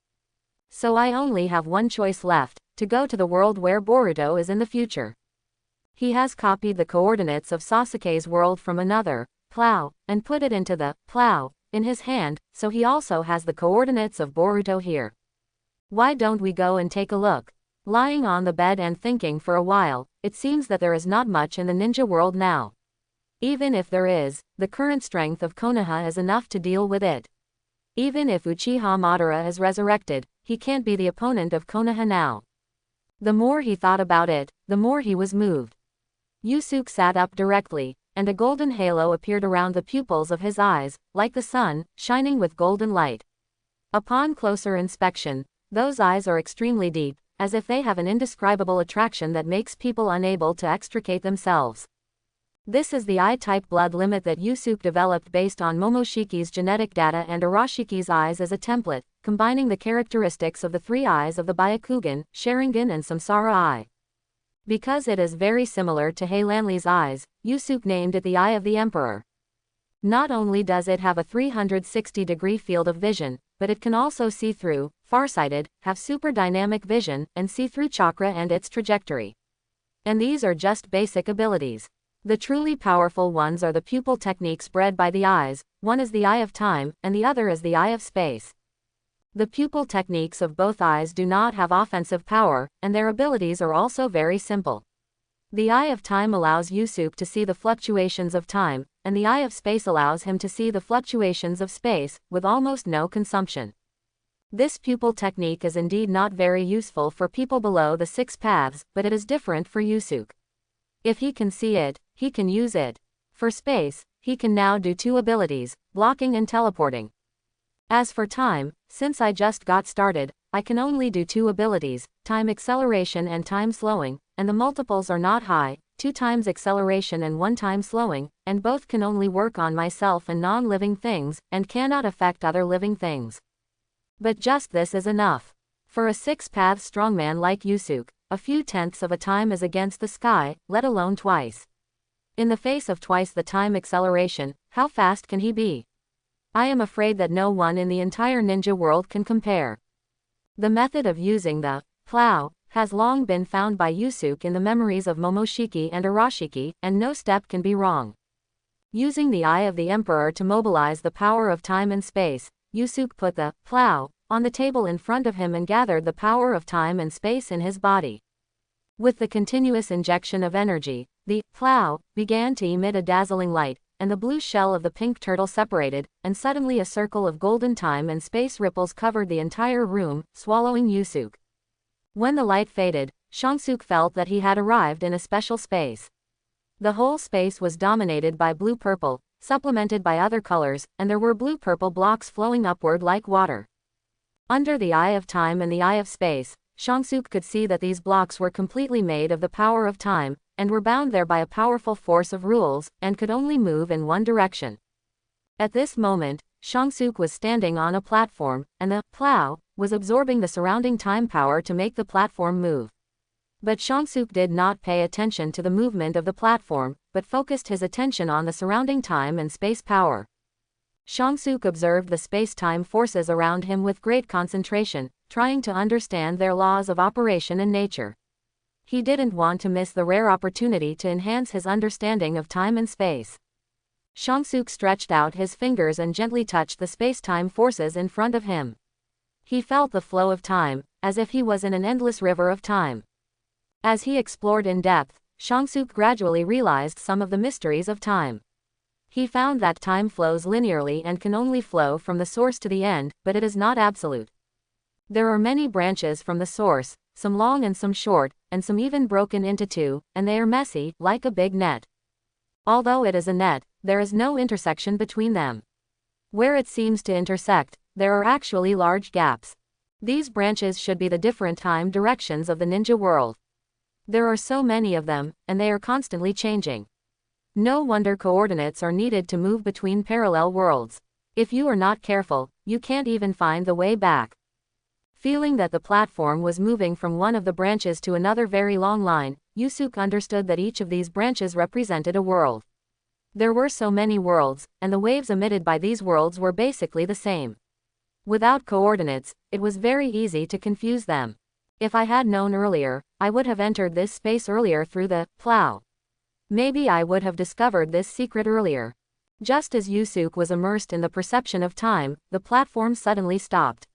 So I only have one choice left, to go to the world where Boruto is in the future. He has copied the coordinates of Sasuke's world from another plow, and put it into the plow in his hand, so he also has the coordinates of Boruto here. Why don't we go and take a look? Lying on the bed and thinking for a while, it seems that there is not much in the ninja world now. Even if there is, the current strength of Konoha is enough to deal with it. Even if Uchiha Madara is resurrected, he can't be the opponent of Konoha now. The more he thought about it, the more he was moved. Yusuke sat up directly, and a golden halo appeared around the pupils of his eyes, like the sun, shining with golden light. Upon closer inspection, those eyes are extremely deep, as if they have an indescribable attraction that makes people unable to extricate themselves. This is the eye-type blood limit that Yusuke developed based on Momoshiki's genetic data and Arashiki's eyes as a template, combining the characteristics of the three eyes of the Byakugan, Sharingan and Samsara Eye. Because it is very similar to Heilanli's eyes, Yusuke named it the Eye of the Emperor. Not only does it have a 360-degree field of vision, but it can also see through, farsighted, have super dynamic vision, and see through chakra and its trajectory. And these are just basic abilities. The truly powerful ones are the pupil techniques bred by the eyes, one is the Eye of Time, and the other is the Eye of Space. The pupil techniques of both eyes do not have offensive power, and their abilities are also very simple. The Eye of Time allows Yusuke to see the fluctuations of time, and the Eye of Space allows him to see the fluctuations of space, with almost no consumption. This pupil technique is indeed not very useful for people below the 6 paths, but it is different for Yusuke. If he can see it, he can use it. For space, he can now do two abilities, blocking and teleporting. As for time, since I just got started, I can only do two abilities, time acceleration and time slowing, and the multiples are not high, 2 times acceleration and 1 time slowing, and both can only work on myself and non-living things, and cannot affect other living things. But just this is enough. For a 6-path strongman like Yusuke, a few tenths of a time is against the sky, let alone twice. In the face of twice the time acceleration, how fast can he be? I am afraid that no one in the entire ninja world can compare. The method of using the plow has long been found by Yusuke in the memories of Momoshiki and Arashiki, and no step can be wrong. Using the Eye of the Emperor to mobilize the power of time and space, Yusuke put the plow on the table in front of him and gathered the power of time and space in his body. With the continuous injection of energy, the plow began to emit a dazzling light, and the blue shell of the pink turtle separated, and suddenly a circle of golden time and space ripples covered the entire room, swallowing Yusuke. When the light faded, Shangsuke felt that he had arrived in a special space. The whole space was dominated by blue-purple, supplemented by other colors, and there were blue-purple blocks flowing upward like water. Under the Eye of Time and the Eye of Space, Shangsuke could see that these blocks were completely made of the power of time, and were bound there by a powerful force of rules, and could only move in one direction. At this moment, Shangsuke was standing on a platform, and the plow was absorbing the surrounding time power to make the platform move. But Shangsuke did not pay attention to the movement of the platform, but focused his attention on the surrounding time and space power. Shangsuke observed the space-time forces around him with great concentration, trying to understand their laws of operation and nature. He didn't want to miss the rare opportunity to enhance his understanding of time and space. Shangsuke stretched out his fingers and gently touched the space-time forces in front of him. He felt the flow of time, as if he was in an endless river of time. As he explored in depth, Shangsuke gradually realized some of the mysteries of time. He found that time flows linearly and can only flow from the source to the end, but it is not absolute. There are many branches from the source, some long and some short, and some even broken into two, and they are messy, like a big net. Although it is a net, there is no intersection between them. Where it seems to intersect, there are actually large gaps. These branches should be the different time directions of the ninja world. There are so many of them, and they are constantly changing. No wonder coordinates are needed to move between parallel worlds. If you are not careful, you can't even find the way back. Feeling that the platform was moving from one of the branches to another very long line, Yusuke understood that each of these branches represented a world. There were so many worlds, and the waves emitted by these worlds were basically the same. Without coordinates, it was very easy to confuse them. If I had known earlier, I would have entered this space earlier through the plow. Maybe I would have discovered this secret earlier. Just as Yusuke was immersed in the perception of time, the platform suddenly stopped.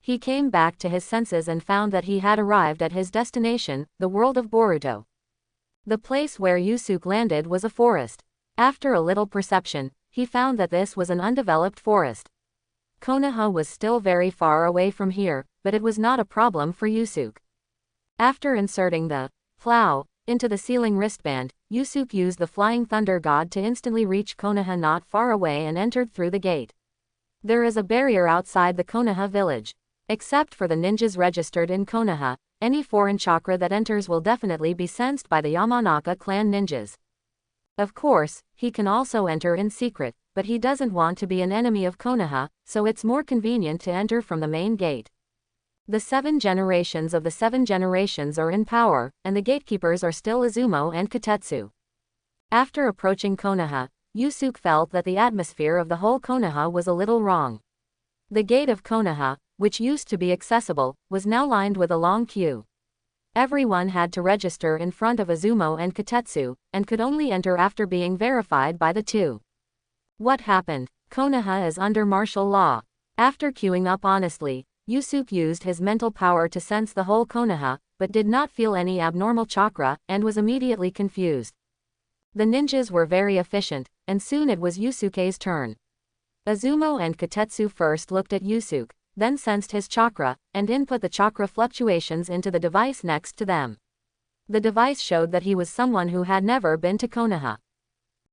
He came back to his senses and found that he had arrived at his destination, the world of Boruto. The place where Yusuke landed was a forest. After a little perception, he found that this was an undeveloped forest. Konoha was still very far away from here, but it was not a problem for Yusuke. After inserting the plow into the ceiling wristband, Yusuke used the Flying Thunder God to instantly reach Konoha not far away and entered through the gate. There is a barrier outside the Konoha village. Except for the ninjas registered in Konoha, any foreign chakra that enters will definitely be sensed by the Yamanaka clan ninjas. Of course, he can also enter in secret, but he doesn't want to be an enemy of Konoha, so it's more convenient to enter from the main gate. The 7 generations of the 7 generations are in power, and the gatekeepers are still Izumo and Kotetsu. After approaching Konoha, Yusuke felt that the atmosphere of the whole Konoha was a little wrong. The gate of Konoha, which used to be accessible, was now lined with a long queue. Everyone had to register in front of Izumo and Kotetsu, and could only enter after being verified by the two. What happened? Konoha is under martial law. After queuing up honestly, Yusuke used his mental power to sense the whole Konoha, but did not feel any abnormal chakra, and was immediately confused. The ninjas were very efficient, and soon it was Yusuke's turn. Izumo and Kotetsu first looked at Yusuke, then sensed his chakra, and input the chakra fluctuations into the device next to them. The device showed that he was someone who had never been to Konoha.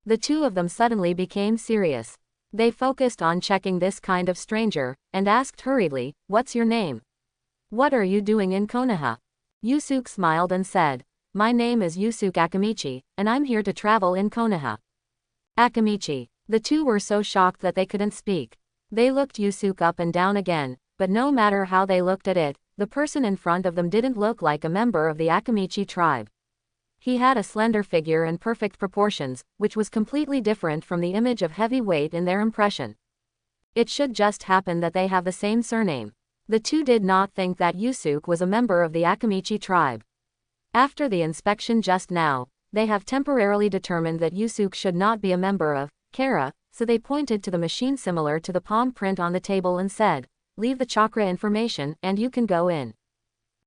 The two of them suddenly became serious. They focused on checking this kind of stranger, and asked hurriedly, "What's your name? What are you doing in Konoha?" Yusuke smiled and said, "My name is Yusuke Akamichi, and I'm here to travel in Konoha." Akamichi. The two were so shocked that they couldn't speak. They looked Yusuke up and down again, but no matter how they looked at it, the person in front of them didn't look like a member of the Akamichi tribe. He had a slender figure and perfect proportions, which was completely different from the image of heavy weight in their impression. It should just happen that they have the same surname. The two did not think that Yusuke was a member of the Akamichi tribe. After the inspection just now, they have temporarily determined that Yusuke should not be a member of Kara, so they pointed to the machine similar to the palm print on the table and said, "Leave the chakra information and you can go in."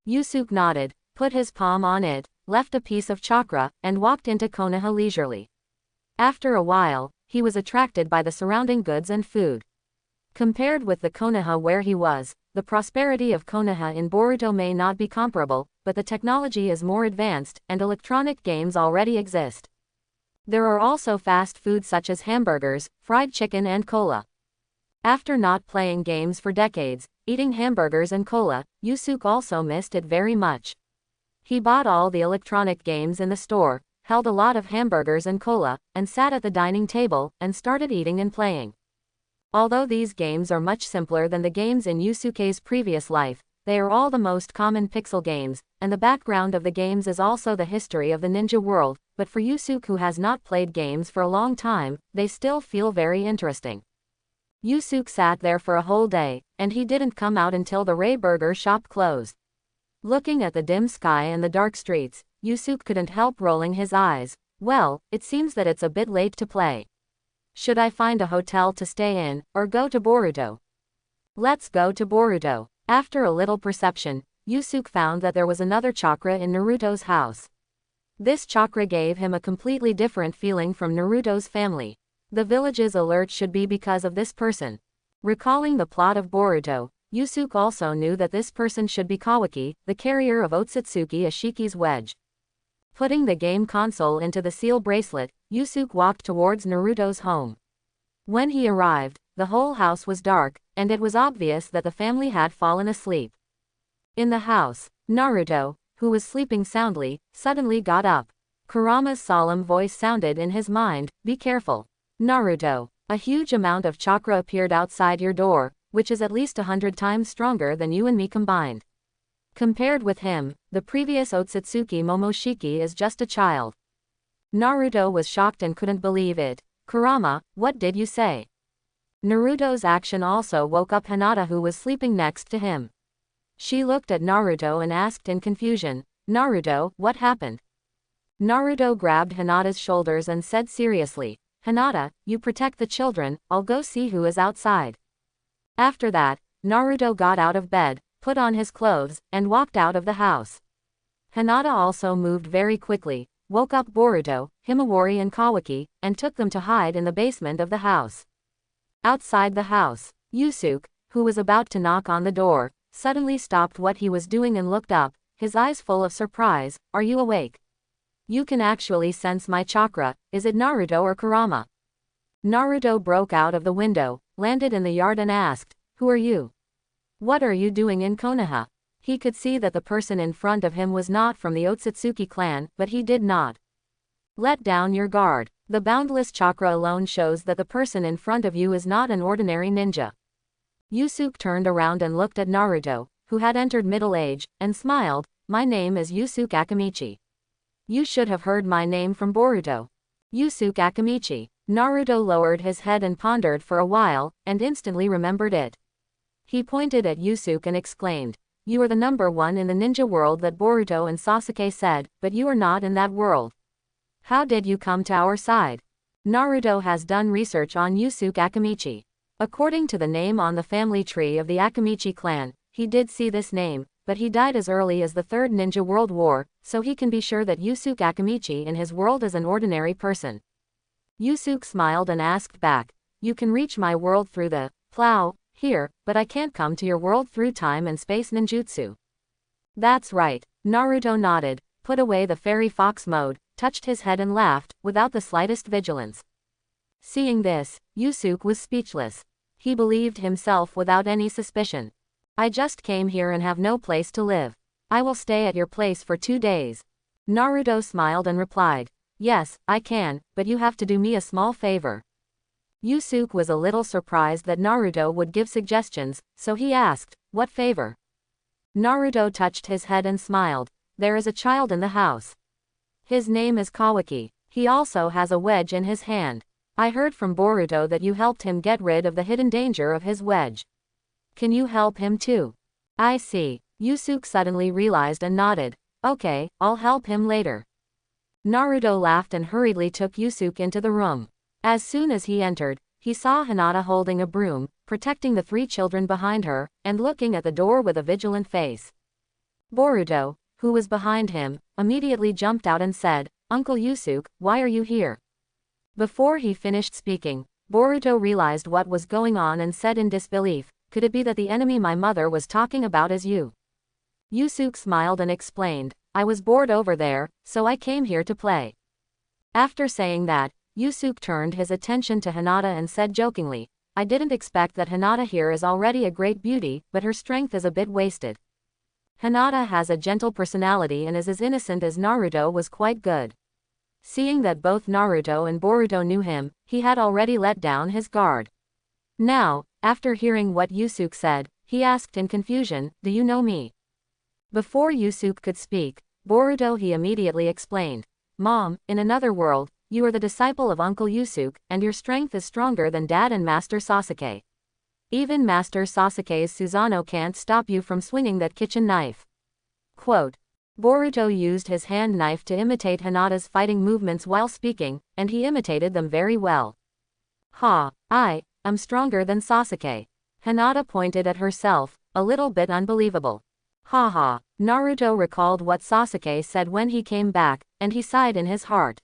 Yusuke nodded, put his palm on it, left a piece of chakra, and walked into Konoha leisurely. After a while, he was attracted by the surrounding goods and food. Compared with the Konoha where he was, the prosperity of Konoha in Boruto may not be comparable, but the technology is more advanced, and electronic games already exist. There are also fast food such as hamburgers, fried chicken and cola. After not playing games for decades, eating hamburgers and cola, Yusuke also missed it very much. He bought all the electronic games in the store, held a lot of hamburgers and cola, and sat at the dining table, and started eating and playing. Although these games are much simpler than the games in Yusuke's previous life, they are all the most common pixel games, and the background of the games is also the history of the ninja world, but for Yusuke who has not played games for a long time, they still feel very interesting. Yusuke sat there for a whole day, and he didn't come out until the Ray Burger shop closed. Looking at the dim sky and the dark streets, Yusuke couldn't help rolling his eyes. Well, it seems that it's a bit late to play. Should I find a hotel to stay in, or go to Boruto? Let's go to Boruto. After a little perception, Yusuke found that there was another chakra in Naruto's house. This chakra gave him a completely different feeling from Naruto's family. The village's alert should be because of this person. Recalling the plot of Boruto, Yusuke also knew that this person should be Kawaki, the carrier of Otsutsuki Ashiki's wedge. Putting the game console into the seal bracelet, Yusuke walked towards Naruto's home. When he arrived, the whole house was dark, and it was obvious that the family had fallen asleep. In the house, Naruto, who was sleeping soundly, suddenly got up. Kurama's solemn voice sounded in his mind, "Be careful. Naruto, a huge amount of chakra appeared outside your door, which is at least 100 times stronger than you and me combined. Compared with him, the previous Otsutsuki Momoshiki is just a child." Naruto was shocked and couldn't believe it. "Kurama, what did you say?" Naruto's action also woke up Hinata who was sleeping next to him. She looked at Naruto and asked in confusion, "Naruto, what happened?" Naruto grabbed Hinata's shoulders and said seriously, "Hinata, you protect the children, I'll go see who is outside." After that, Naruto got out of bed, put on his clothes, and walked out of the house. Hinata also moved very quickly, woke up Boruto, Himawari and Kawaki, and took them to hide in the basement of the house. Outside the house, Yusuke, who was about to knock on the door, suddenly stopped what he was doing and looked up, his eyes full of surprise. "Are you awake? You can actually sense my chakra, is it Naruto or Kurama?" Naruto broke out of the window, landed in the yard and asked, "Who are you? What are you doing in Konoha?" He could see that the person in front of him was not from the Otsutsuki clan, but he did not let down your guard. The boundless chakra alone shows that the person in front of you is not an ordinary ninja. Yusuke turned around and looked at Naruto, who had entered middle age, and smiled, "My name is Yusuke Akamichi. You should have heard my name from Boruto." Yusuke Akamichi. Naruto lowered his head and pondered for a while, and instantly remembered it. He pointed at Yusuke and exclaimed, "You are the number one in the ninja world that Boruto and Sasuke said, but you are not in that world. How did you come to our side?" Naruto has done research on Yusuke Akamichi. According to the name on the family tree of the Akamichi clan, he did see this name, but he died as early as the Third Ninja World War, so he can be sure that Yusuke Akamichi in his world is an ordinary person. Yusuke smiled and asked back, "You can reach my world through the plow here, but I can't come to your world through time and space ninjutsu." "That's right." Naruto nodded. put away the fairy fox mode, touched his head and laughed, without the slightest vigilance. Seeing this, Yusuke was speechless. He believed himself without any suspicion. I just came here and have no place to live. I will stay at your place for 2 days. Naruto smiled and replied, yes, I can, but you have to do me a small favor. Yusuke was a little surprised that Naruto would give suggestions, so he asked, what favor? Naruto touched his head and smiled, there is a child in the house. His name is Kawaki. He also has a wedge in his hand. I heard from Boruto that you helped him get rid of the hidden danger of his wedge. Can you help him too? I see. Yusuke suddenly realized and nodded. Okay, I'll help him later. Naruto laughed and hurriedly took Yusuke into the room. As soon as he entered, he saw Hinata holding a broom, protecting the 3 children behind her, and looking at the door with a vigilant face. Boruto, who was behind him, immediately jumped out and said, Uncle Yusuke, why are you here? Before he finished speaking, Boruto realized what was going on and said in disbelief, could it be that the enemy my mother was talking about is you? Yusuke smiled and explained, I was bored over there, so I came here to play. After saying that, Yusuke turned his attention to Hinata and said jokingly, I didn't expect that Hinata here is already a great beauty, but her strength is a bit wasted. Hinata has a gentle personality and is as innocent as Naruto was quite good. Seeing that both Naruto and Boruto knew him, he had already let down his guard. Now, after hearing what Yusuke said, he asked in confusion, do you know me? Before Yusuke could speak, Boruto he immediately explained, Mom, in another world, you are the disciple of Uncle Yusuke, and your strength is stronger than Dad and Master Sasuke. Even Master Sasuke's Susanoo can't stop you from swinging that kitchen knife. Quote. Boruto used his hand knife to imitate Hinata's fighting movements while speaking, and he imitated them very well. I'm stronger than Sasuke. Hinata pointed at herself, a little bit unbelievable. Naruto recalled what Sasuke said when he came back, and he sighed in his heart.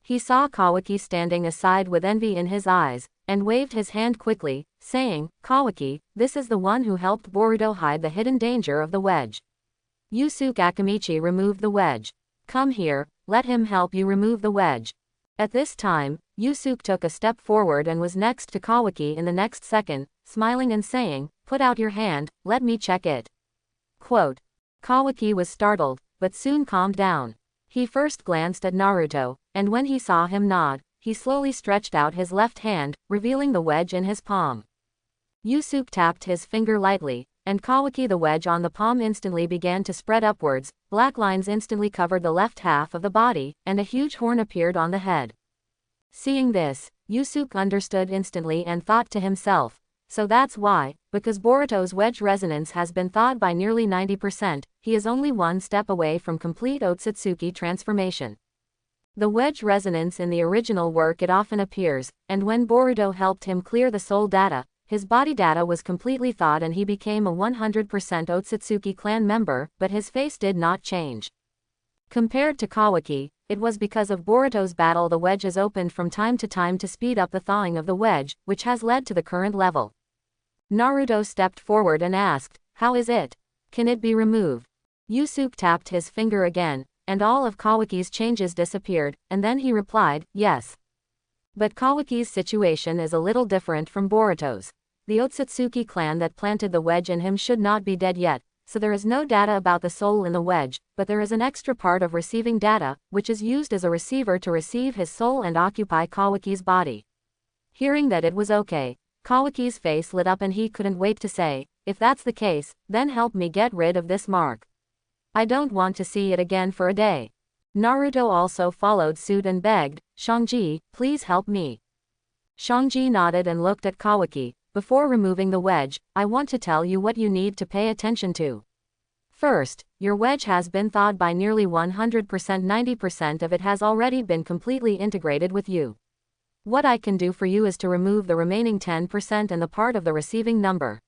He saw Kawaki standing aside with envy in his eyes, and waved his hand quickly, saying, Kawaki, this is the one who helped Boruto hide the hidden danger of the wedge. Yusuke Akamichi removed the wedge. Come here, let him help you remove the wedge. At this time, Yusuke took a step forward and was next to Kawaki in the next second, smiling and saying, put out your hand, let me check it. Quote. Kawaki was startled, but soon calmed down. He first glanced at Naruto, and when he saw him nod, he slowly stretched out his left hand, revealing the wedge in his palm. Yusuke tapped his finger lightly, and Kawaki the wedge on the palm instantly began to spread upwards, black lines instantly covered the left half of the body, and a huge horn appeared on the head. Seeing this, Yusuke understood instantly and thought to himself, so that's why, because Boruto's wedge resonance has been thawed by nearly 90%, he is only one step away from complete Otsutsuki transformation. The wedge resonance in the original work it often appears, and when Boruto helped him clear the soul data, his body data was completely thawed and he became a 100% Otsutsuki clan member, but his face did not change. Compared to Kawaki, it was because of Boruto's battle the wedge is opened from time to time to speed up the thawing of the wedge, which has led to the current level. Naruto stepped forward and asked, how is it? Can it be removed? Yusuke tapped his finger again, and all of Kawaki's changes disappeared, and then he replied, yes. But Kawaki's situation is a little different from Boruto's. The Otsutsuki clan that planted the wedge in him should not be dead yet, so there is no data about the soul in the wedge, but there is an extra part of receiving data, which is used as a receiver to receive his soul and occupy Kawaki's body. Hearing that it was okay, Kawaki's face lit up and he couldn't wait to say, if that's the case, then help me get rid of this mark. I don't want to see it again for a day. Naruto also followed suit and begged, Shangji, please help me. Shangji nodded and looked at Kawaki. Before removing the wedge, I want to tell you what you need to pay attention to. First, your wedge has been thawed by nearly 100%. 90% of it has already been completely integrated with you. What I can do for you is to remove the remaining 10% and the part of the receiving number.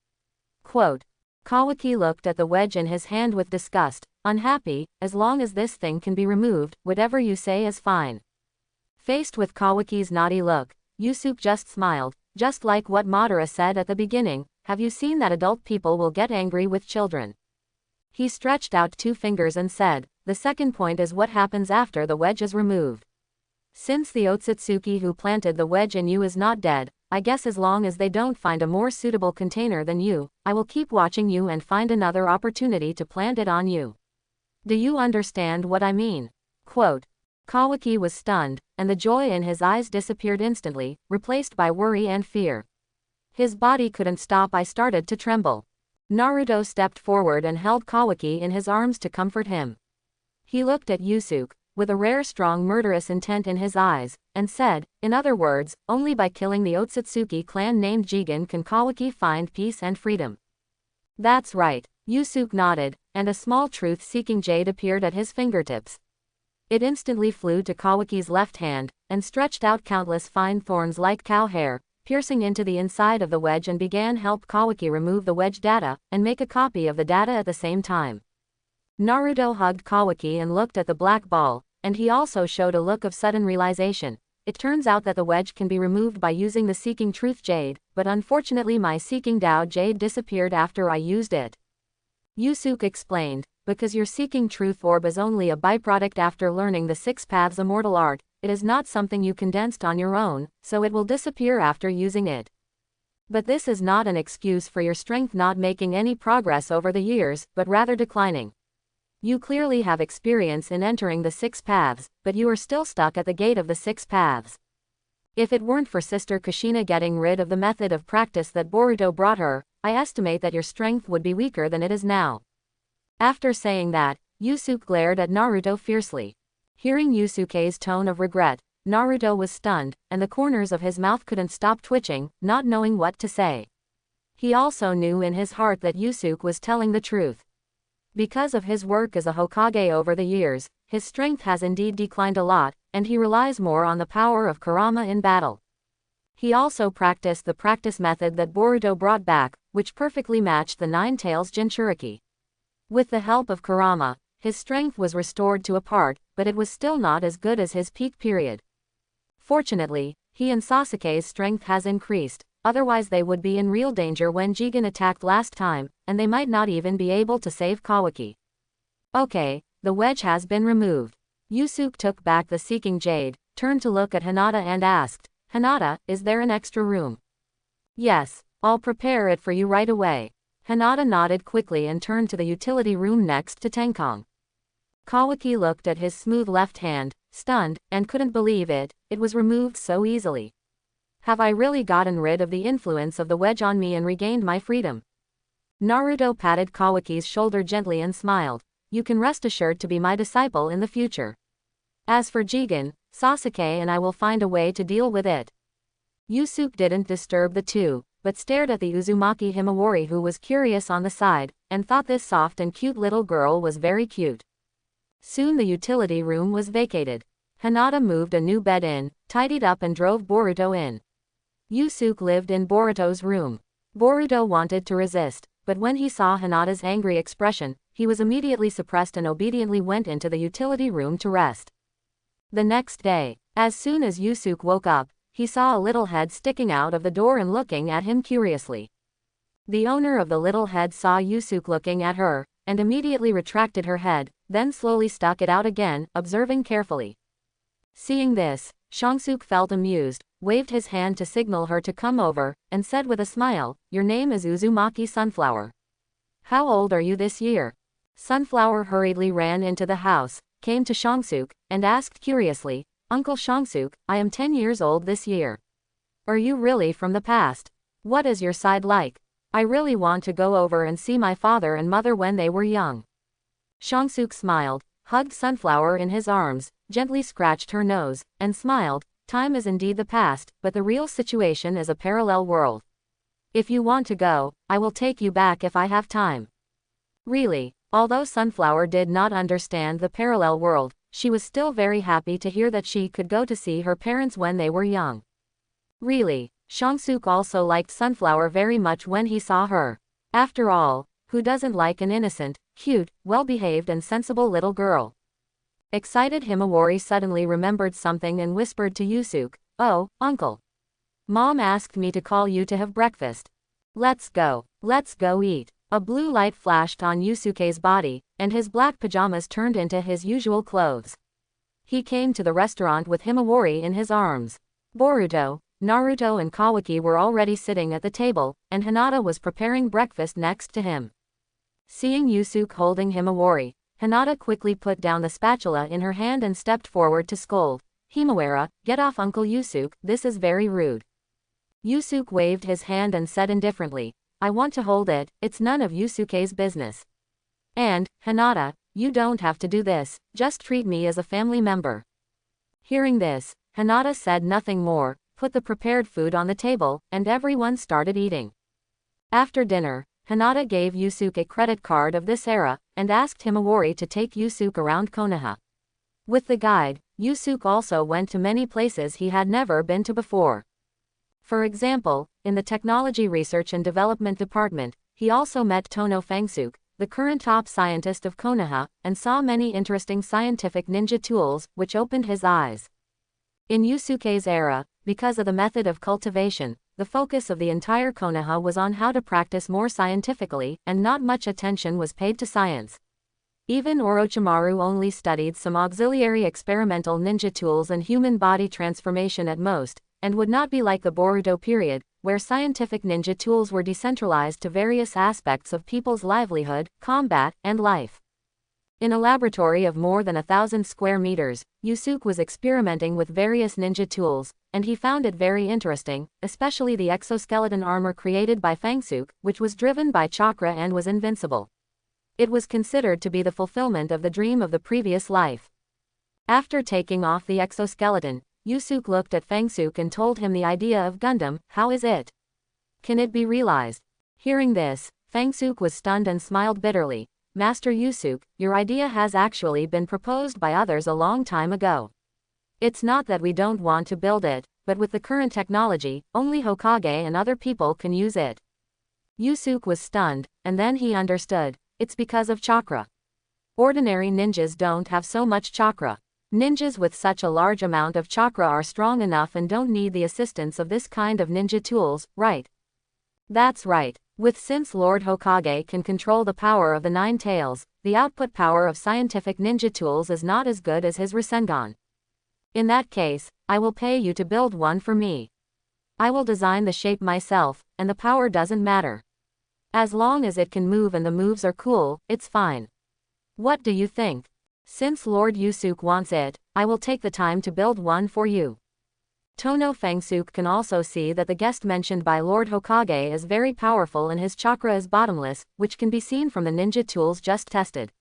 Quote. Kawaki looked at the wedge in his hand with disgust, unhappy, as long as this thing can be removed, whatever you say is fine. Faced with Kawaki's naughty look, Yusuke just smiled, just like what Madara said at the beginning, have you seen that adult people will get angry with children? He stretched out 2 fingers and said, "The second point is what happens after the wedge is removed. Since the Otsutsuki who planted the wedge in you is not dead, I guess as long as they don't find a more suitable container than you, I will keep watching you and find another opportunity to plant it on you. Do you understand what I mean?" Quote. Kawaki was stunned, and the joy in his eyes disappeared instantly, replaced by worry and fear. His body couldn't stop. I started to tremble. Naruto stepped forward and held Kawaki in his arms to comfort him. He looked at Yusuke, with a rare strong murderous intent in his eyes, and said, "In other words, only by killing the Otsutsuki clan named Jigen can Kawaki find peace and freedom." "That's right." Yusuke nodded, and a small truth-seeking jade appeared at his fingertips. It instantly flew to Kawaki's left hand, and stretched out countless fine thorns like cow hair, piercing into the inside of the wedge and began help Kawaki remove the wedge data, and make a copy of the data at the same time. Naruto hugged Kawaki and looked at the black ball, and he also showed a look of sudden realization. It turns out that the wedge can be removed by using the Seeking Truth Jade, but unfortunately my Seeking Tao Jade disappeared after I used it. Yusuke explained, because your Seeking Truth Orb is only a byproduct after learning the 6 Paths Immortal art, it is not something you condensed on your own, so it will disappear after using it. But this is not an excuse for your strength not making any progress over the years, but rather declining. You clearly have experience in entering the 6 paths, but you are still stuck at the gate of the 6 paths. If it weren't for Sister Kushina getting rid of the method of practice that Boruto brought her, I estimate that your strength would be weaker than it is now. After saying that, Yusuke glared at Naruto fiercely. Hearing Yusuke's tone of regret, Naruto was stunned, and the corners of his mouth couldn't stop twitching, not knowing what to say. He also knew in his heart that Yusuke was telling the truth. Because of his work as a Hokage over the years, his strength has indeed declined a lot, and he relies more on the power of Kurama in battle. He also practiced the practice method that Boruto brought back, which perfectly matched the Nine Tails Jinchuriki. With the help of Kurama, his strength was restored to a part, but it was still not as good as his peak period. Fortunately, he and Sasuke's strength has increased, otherwise they would be in real danger when Jigen attacked last time, and they might not even be able to save Kawaki. Okay, the wedge has been removed. Yusuke took back the Seeking Jade, turned to look at Hinata and asked, "Hinata, is there an extra room?" "Yes, I'll prepare it for you right away." Hinata nodded quickly and turned to the utility room next to Tenkong. Kawaki looked at his smooth left hand, stunned, and couldn't believe it was removed so easily. Have I really gotten rid of the influence of the wedge on me and regained my freedom? Naruto patted Kawaki's shoulder gently and smiled. You can rest assured to be my disciple in the future. As for Jigen, Sasuke and I will find a way to deal with it. Yusuke didn't disturb the two, but stared at the Uzumaki Himawari who was curious on the side, and thought this soft and cute little girl was very cute. Soon the utility room was vacated. Hinata moved a new bed in, tidied up and drove Boruto in. Yusuke lived in Boruto's room. Boruto wanted to resist, but when he saw Hinata's angry expression, he was immediately suppressed and obediently went into the utility room to rest. The next day, as soon as Yusuke woke up, he saw a little head sticking out of the door and looking at him curiously. The owner of the little head saw Yusuke looking at her, and immediately retracted her head, then slowly stuck it out again, observing carefully. Seeing this, Shangsuke felt amused, waved his hand to signal her to come over, and said with a smile, "Your name is Uzumaki Sunflower. How old are you this year?" Sunflower hurriedly ran into the house, came to Shangsuke, and asked curiously, "Uncle Shangsuke, I am 10 years old this year. Are you really from the past? What is your side like? I really want to go over and see my father and mother when they were young." Shangsuke smiled, hugged Sunflower in his arms, gently scratched her nose, and smiled. Time is indeed the past, but the real situation is a parallel world. If you want to go, I will take you back if I have time. Really, although Sunflower did not understand the parallel world, she was still very happy to hear that she could go to see her parents when they were young. Really, Shangsuke also liked Sunflower very much when he saw her. After all, who doesn't like an innocent, cute, well-behaved and sensible little girl? Excited Himawari suddenly remembered something and whispered to Yusuke, "Oh, uncle. Mom asked me to call you to have breakfast. Let's go eat." A blue light flashed on Yusuke's body, and his black pajamas turned into his usual clothes. He came to the restaurant with Himawari in his arms. Boruto, Naruto and Kawaki were already sitting at the table, and Hinata was preparing breakfast next to him. Seeing Yusuke holding Himawari, Hinata quickly put down the spatula in her hand and stepped forward to scold. "Himawara, get off Uncle Yusuke, this is very rude." Yusuke waved his hand and said indifferently, "I want to hold it, it's none of Yusuke's business. And, Hinata, you don't have to do this, just treat me as a family member." Hearing this, Hinata said nothing more, put the prepared food on the table, and everyone started eating. After dinner, Hinata gave Yusuke a credit card of this era, and asked Himawari to take Yusuke around Konoha. With the guide, Yusuke also went to many places he had never been to before. For example, in the Technology Research and Development Department, he also met Tono Fangsuke, the current top scientist of Konoha, and saw many interesting scientific ninja tools, which opened his eyes. In Yusuke's era, because of the method of cultivation, the focus of the entire Konoha was on how to practice more scientifically, and not much attention was paid to science. Even Orochimaru only studied some auxiliary experimental ninja tools and human body transformation at most, and would not be like the Boruto period, where scientific ninja tools were decentralized to various aspects of people's livelihood, combat, and life. In a laboratory of more than 1,000 square meters, Yusuke was experimenting with various ninja tools, and he found it very interesting, especially the exoskeleton armor created by Fangsuke, which was driven by chakra and was invincible. It was considered to be the fulfillment of the dream of the previous life. After taking off the exoskeleton, Yusuke looked at Fangsuke and told him the idea of Gundam. "How is it? Can it be realized?" Hearing this, Fangsuke was stunned and smiled bitterly. "Master Yusuke, your idea has actually been proposed by others a long time ago. It's not that we don't want to build it, but with the current technology, only Hokage and other people can use it." Yusuke was stunned, and then he understood. It's because of chakra. Ordinary ninjas don't have so much chakra. Ninjas with such a large amount of chakra are strong enough and don't need the assistance of this kind of ninja tools, right? That's right. Since Lord Hokage can control the power of the 9 tails, the output power of scientific ninja tools is not as good as his Rasengan. In that case, I will pay you to build one for me. I will design the shape myself, and the power doesn't matter. As long as it can move and the moves are cool, it's fine. What do you think? Since Lord Yusuke wants it, I will take the time to build one for you. Tono Fangsuke can also see that the guest mentioned by Lord Hokage is very powerful and his chakra is bottomless, which can be seen from the ninja tools just tested.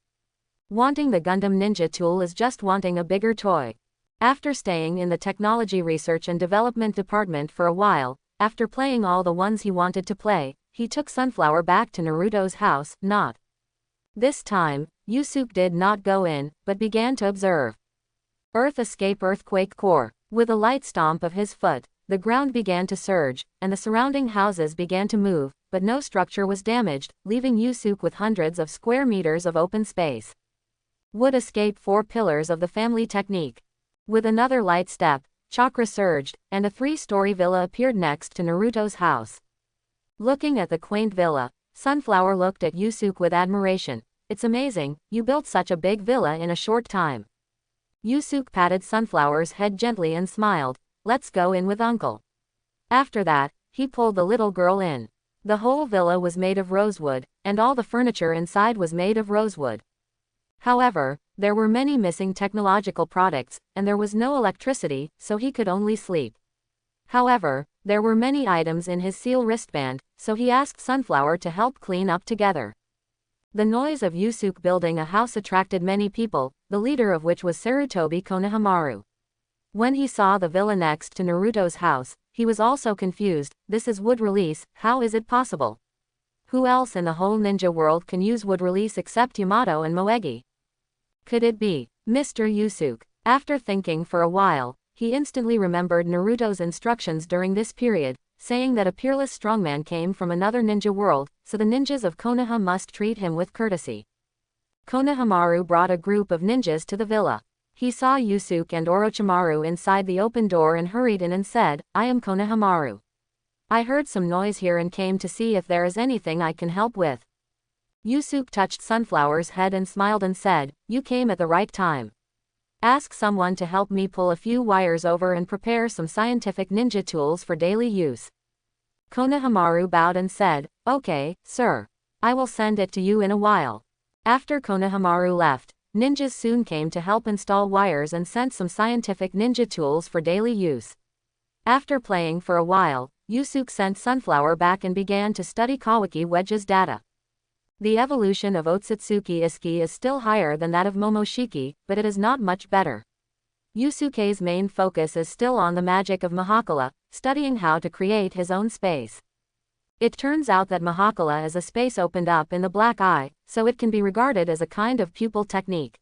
Wanting the Gundam ninja tool is just wanting a bigger toy. After staying in the Technology Research and Development Department for a while, after playing all the ones he wanted to play, he took Sunflower back to Naruto's house. This time, Yusuke did not go in, but began to observe. Earth escape earthquake core. With a light stomp of his foot, the ground began to surge, and the surrounding houses began to move, but no structure was damaged, leaving Yusuke with hundreds of square meters of open space. Wood escape 4 pillars of the family technique. With another light step, chakra surged, and a 3-story villa appeared next to Naruto's house. Looking at the quaint villa, Sunflower looked at Yusuke with admiration. "It's amazing, you built such a big villa in a short time." Yusuke patted Sunflower's head gently and smiled. "Let's go in with Uncle." After that, he pulled the little girl in. The whole villa was made of rosewood, and all the furniture inside was made of rosewood. However, there were many missing technological products, and there was no electricity, so he could only sleep. However, there were many items in his seal wristband, so he asked Sunflower to help clean up together. The noise of Yusuke building a house attracted many people, the leader of which was Sarutobi Konohamaru. When he saw the villa next to Naruto's house, he was also confused. "This is wood release, how is it possible? Who else in the whole ninja world can use wood release except Yamato and Moegi? Could it be Mr. Yusuke?" After thinking for a while, he instantly remembered Naruto's instructions during this period, saying that a peerless strongman came from another ninja world, so the ninjas of Konoha must treat him with courtesy. Konohamaru brought a group of ninjas to the villa. He saw Yusuke and Orochimaru inside the open door and hurried in and said, "I am Konohamaru. I heard some noise here and came to see if there is anything I can help with." Yusuke touched Sunflower's head and smiled and said, "You came at the right time. Ask someone to help me pull a few wires over and prepare some scientific ninja tools for daily use." Konohamaru bowed and said, "Okay, sir. I will send it to you in a while." After Konohamaru left, ninjas soon came to help install wires and sent some scientific ninja tools for daily use. After playing for a while, Yusuke sent Sunflower back and began to study Kawaki Wedge's data. The evolution of Otsutsuki Isuki is still higher than that of Momoshiki, but it is not much better. Yusuke's main focus is still on the magic of Mahakala, studying how to create his own space. It turns out that Mahakala is a space opened up in the black eye, so it can be regarded as a kind of pupil technique.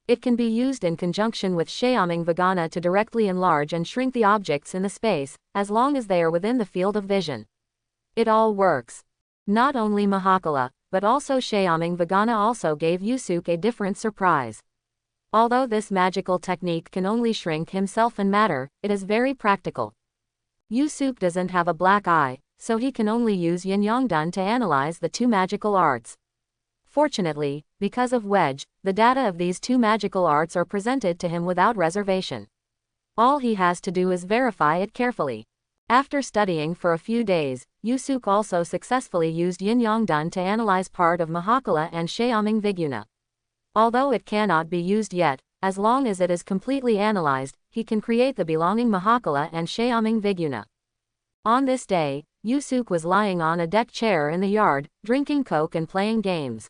It can be used in conjunction with Sheoming Vagana to directly enlarge and shrink the objects in the space, as long as they are within the field of vision. It all works. Not only Mahakala, but also Sheoming Vagana also gave Yusuke a different surprise. Although this magical technique can only shrink himself and matter, it is very practical. Yusuke doesn't have a black eye, so he can only use Yin-Yang-Dun to analyze the two magical arts. Fortunately, because of Wedge, the data of these two magical arts are presented to him without reservation. All he has to do is verify it carefully. After studying for a few days, Yusuke also successfully used Yin-Yang-Dun to analyze part of Mahakala and Sheoming Viguna. Although it cannot be used yet, as long as it is completely analyzed, he can create the belonging Mahakala and Sheoming Viguna. On this day, Yusuke was lying on a deck chair in the yard, drinking coke and playing games.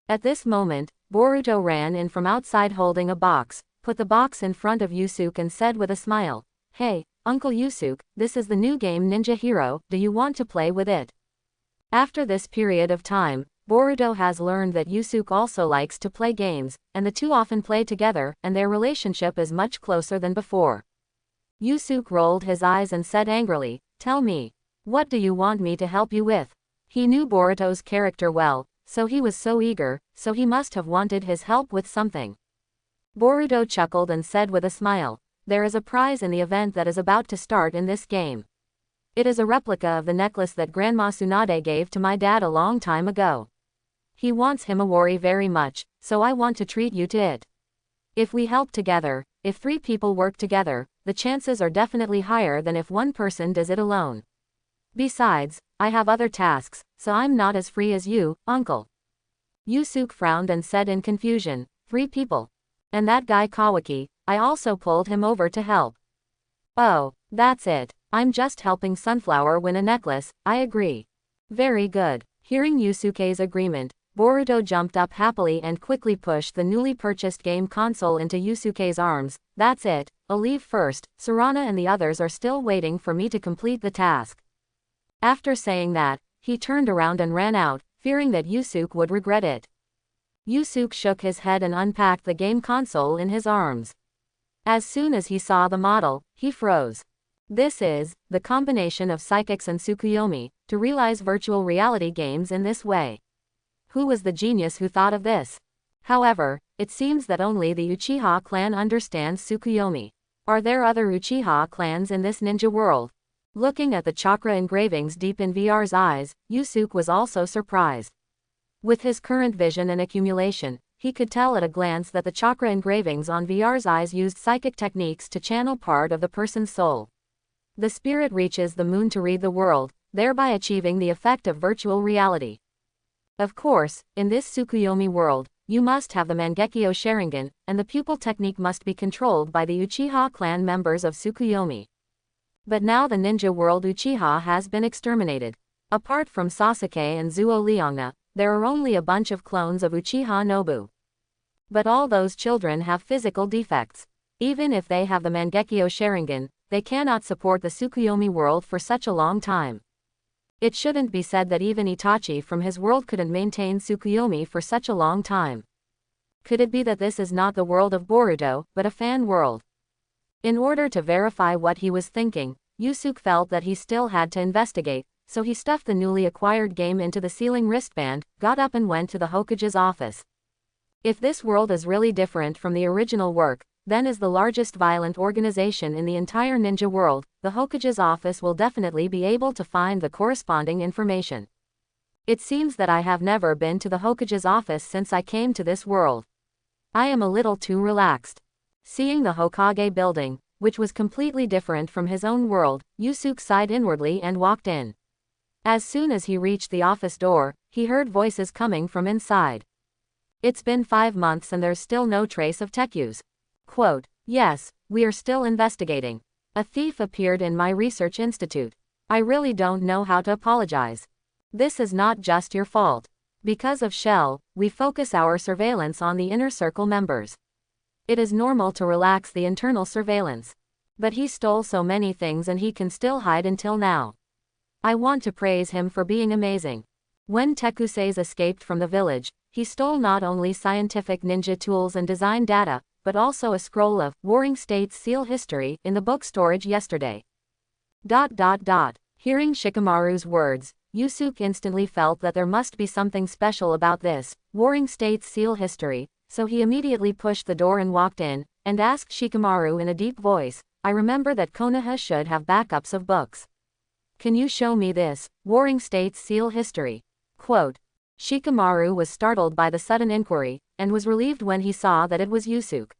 At this moment, Boruto ran in from outside holding a box, put the box in front of Yusuke and said with a smile, "Hey, Uncle Yusuke, this is the new game Ninja Hero, do you want to play with it?" After this period of time, Boruto has learned that Yusuke also likes to play games, and the two often play together, and their relationship is much closer than before. Yusuke rolled his eyes and said angrily, "Tell me, what do you want me to help you with?" He knew Boruto's character well, so he was so eager, so he must have wanted his help with something. Boruto chuckled and said with a smile, "There is a prize in the event that is about to start in this game. It is a replica of the necklace that Grandma Tsunade gave to my dad a long time ago. He wants Himawari very much, so I want to treat you to it. If we help together, if 3 people work together, the chances are definitely higher than if one person does it alone. Besides, I have other tasks, so I'm not as free as you, uncle." Yusuke frowned and said in confusion, 3 people. And that guy Kawaki, I also pulled him over to help. Oh, that's it. I'm just helping Sunflower win a necklace, I agree. Very good. Hearing Yusuke's agreement, Boruto jumped up happily and quickly pushed the newly purchased game console into Yusuke's arms. That's it, I'll leave first, Sarana and the others are still waiting for me to complete the task. After saying that, he turned around and ran out, fearing that Yusuke would regret it. Yusuke shook his head and unpacked the game console in his arms. As soon as he saw the model, he froze. This is the combination of psychics and Tsukuyomi, to realize virtual reality games in this way. Who was the genius who thought of this? However, it seems that only the Uchiha clan understands Tsukuyomi. Are there other Uchiha clans in this ninja world? Looking at the chakra engravings deep in VR's eyes, Yusuke was also surprised. With his current vision and accumulation, he could tell at a glance that the chakra engravings on VR's eyes used psychic techniques to channel part of the person's soul. The spirit reaches the moon to read the world, thereby achieving the effect of virtual reality. Of course, in this Tsukuyomi world, you must have the Mangekyo Sharingan, and the pupil technique must be controlled by the Uchiha clan members of Tsukuyomi. But now the ninja world Uchiha has been exterminated. Apart from Sasuke and Zuo Liangna, there are only a bunch of clones of Uchiha Nobu. But all those children have physical defects. Even if they have the Mangekyo Sharingan, they cannot support the Tsukuyomi world for such a long time. It shouldn't be said that even Itachi from his world couldn't maintain Tsukuyomi for such a long time. Could it be that this is not the world of Boruto, but a fan world? In order to verify what he was thinking, Yusuke felt that he still had to investigate, so he stuffed the newly acquired game into the ceiling wristband, got up and went to the Hokage's office. If this world is really different from the original work, then as the largest violent organization in the entire ninja world, the Hokage's office will definitely be able to find the corresponding information. It seems that I have never been to the Hokage's office since I came to this world. I am a little too relaxed. Seeing the Hokage building, which was completely different from his own world, Yusuke sighed inwardly and walked in. As soon as he reached the office door, he heard voices coming from inside. It's been 5 months and there's still no trace of Teku's. Quote, yes, we are still investigating. A thief appeared in my research institute. I really don't know how to apologize. This is not just your fault. Because of Shell, we focus our surveillance on the inner circle members. It is normal to relax the internal surveillance. But he stole so many things and he can still hide until now. I want to praise him for being amazing. When Tekuseis escaped from the village, he stole not only scientific ninja tools and design data, but also a scroll of Warring States seal history in the book storage yesterday. Hearing Shikamaru's words, Yusuke instantly felt that there must be something special about this Warring States seal history, so he immediately pushed the door and walked in, and asked Shikamaru in a deep voice, I remember that Konoha should have backups of books. Can you show me this Warring States seal history? Quote. Shikamaru was startled by the sudden inquiry, and was relieved when he saw that it was Yusuke.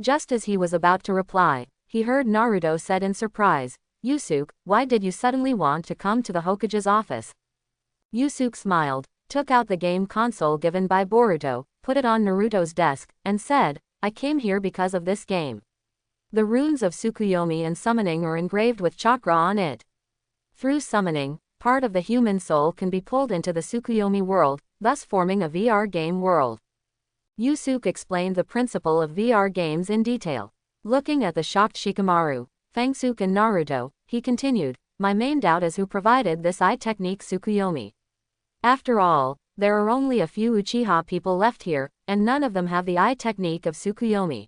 Just as he was about to reply, he heard Naruto said in surprise, Yusuke, why did you suddenly want to come to the Hokage's office? Yusuke smiled, took out the game console given by Boruto, put it on Naruto's desk, and said, I came here because of this game. The runes of Tsukuyomi and summoning are engraved with chakra on it. Through summoning, part of the human soul can be pulled into the Tsukuyomi world, thus forming a VR game world. Yusuke explained the principle of VR games in detail. Looking at the shocked Shikamaru, Fangsuke and Naruto, he continued, my main doubt is who provided this eye technique Tsukuyomi. After all, there are only a few Uchiha people left here, and none of them have the eye technique of Tsukuyomi.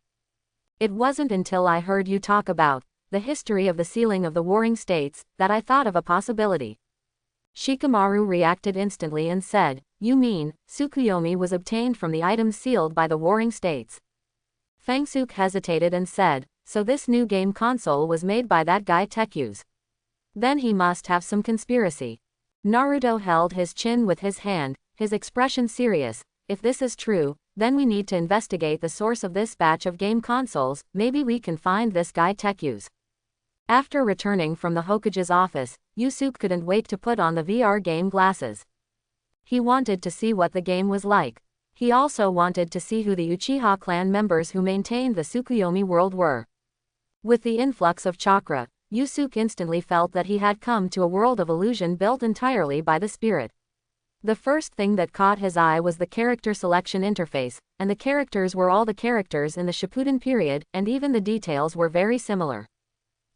It wasn't until I heard you talk about the history of the sealing of the Warring States that I thought of a possibility. Shikamaru reacted instantly and said, you mean, Tsukuyomi was obtained from the items sealed by the Warring States? Fangsuke hesitated and said, so this new game console was made by that guy Teku's. Then he must have some conspiracy. Naruto held his chin with his hand, his expression serious. If this is true, then we need to investigate the source of this batch of game consoles, maybe we can find this guy Teku's. After returning from the Hokage's office, Yusuke couldn't wait to put on the VR game glasses. He wanted to see what the game was like. He also wanted to see who the Uchiha clan members who maintained the Tsukuyomi world were. With the influx of chakra, Yusuke instantly felt that he had come to a world of illusion built entirely by the spirit. The first thing that caught his eye was the character selection interface, and the characters were all the characters in the Shippuden period, and even the details were very similar.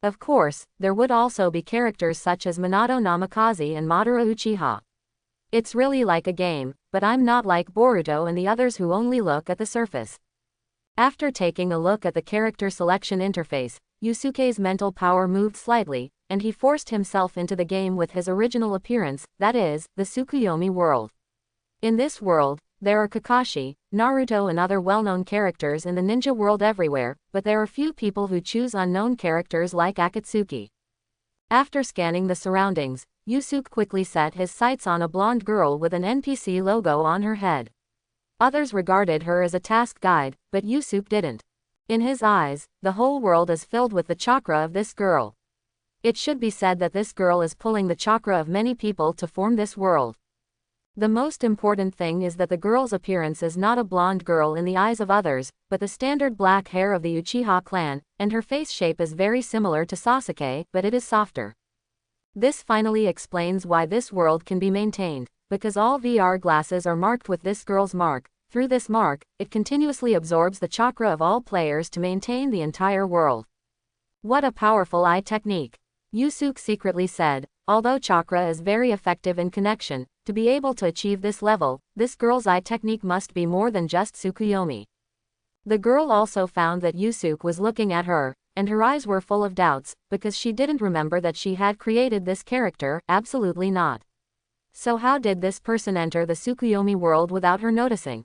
Of course, there would also be characters such as Minato Namikaze and Madara Uchiha. It's really like a game, but I'm not like Boruto and the others who only look at the surface. After taking a look at the character selection interface, Yusuke's mental power moved slightly, and he forced himself into the game with his original appearance, that is, the Tsukuyomi world. In this world, there are Kakashi, Naruto and other well-known characters in the ninja world everywhere, but there are few people who choose unknown characters like Akatsuki. After scanning the surroundings, Yusuke quickly set his sights on a blonde girl with an NPC logo on her head. Others regarded her as a task guide, but Yusuke didn't. In his eyes, the whole world is filled with the chakra of this girl. It should be said that this girl is pulling the chakra of many people to form this world. The most important thing is that the girl's appearance is not a blonde girl in the eyes of others, but the standard black hair of the Uchiha clan, and her face shape is very similar to Sasuke, but it is softer. This finally explains why this world can be maintained, because all VR glasses are marked with this girl's mark. Through this mark, it continuously absorbs the chakra of all players to maintain the entire world. What a powerful eye technique! Yusuke secretly said, although chakra is very effective in connection, to be able to achieve this level, this girl's eye technique must be more than just Tsukuyomi. The girl also found that Yusuke was looking at her, and her eyes were full of doubts, because she didn't remember that she had created this character, absolutely not. So how did this person enter the Tsukuyomi world without her noticing?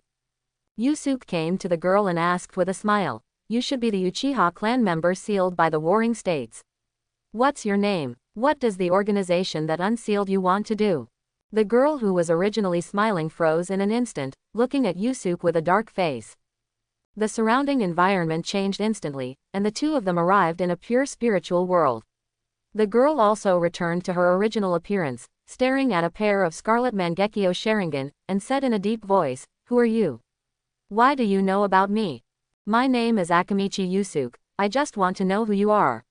Yusuke came to the girl and asked with a smile, you should be the Uchiha clan member sealed by the Warring States. What's your name? What does the organization that unsealed you want to do? The girl who was originally smiling froze in an instant, looking at Yusuke with a dark face. The surrounding environment changed instantly, and the two of them arrived in a pure spiritual world. The girl also returned to her original appearance, staring at a pair of scarlet Mangekyo Sharingan, and said in a deep voice, "Who are you? Why do you know about me? My name is Akamichi Yusuke, I just want to know who you are.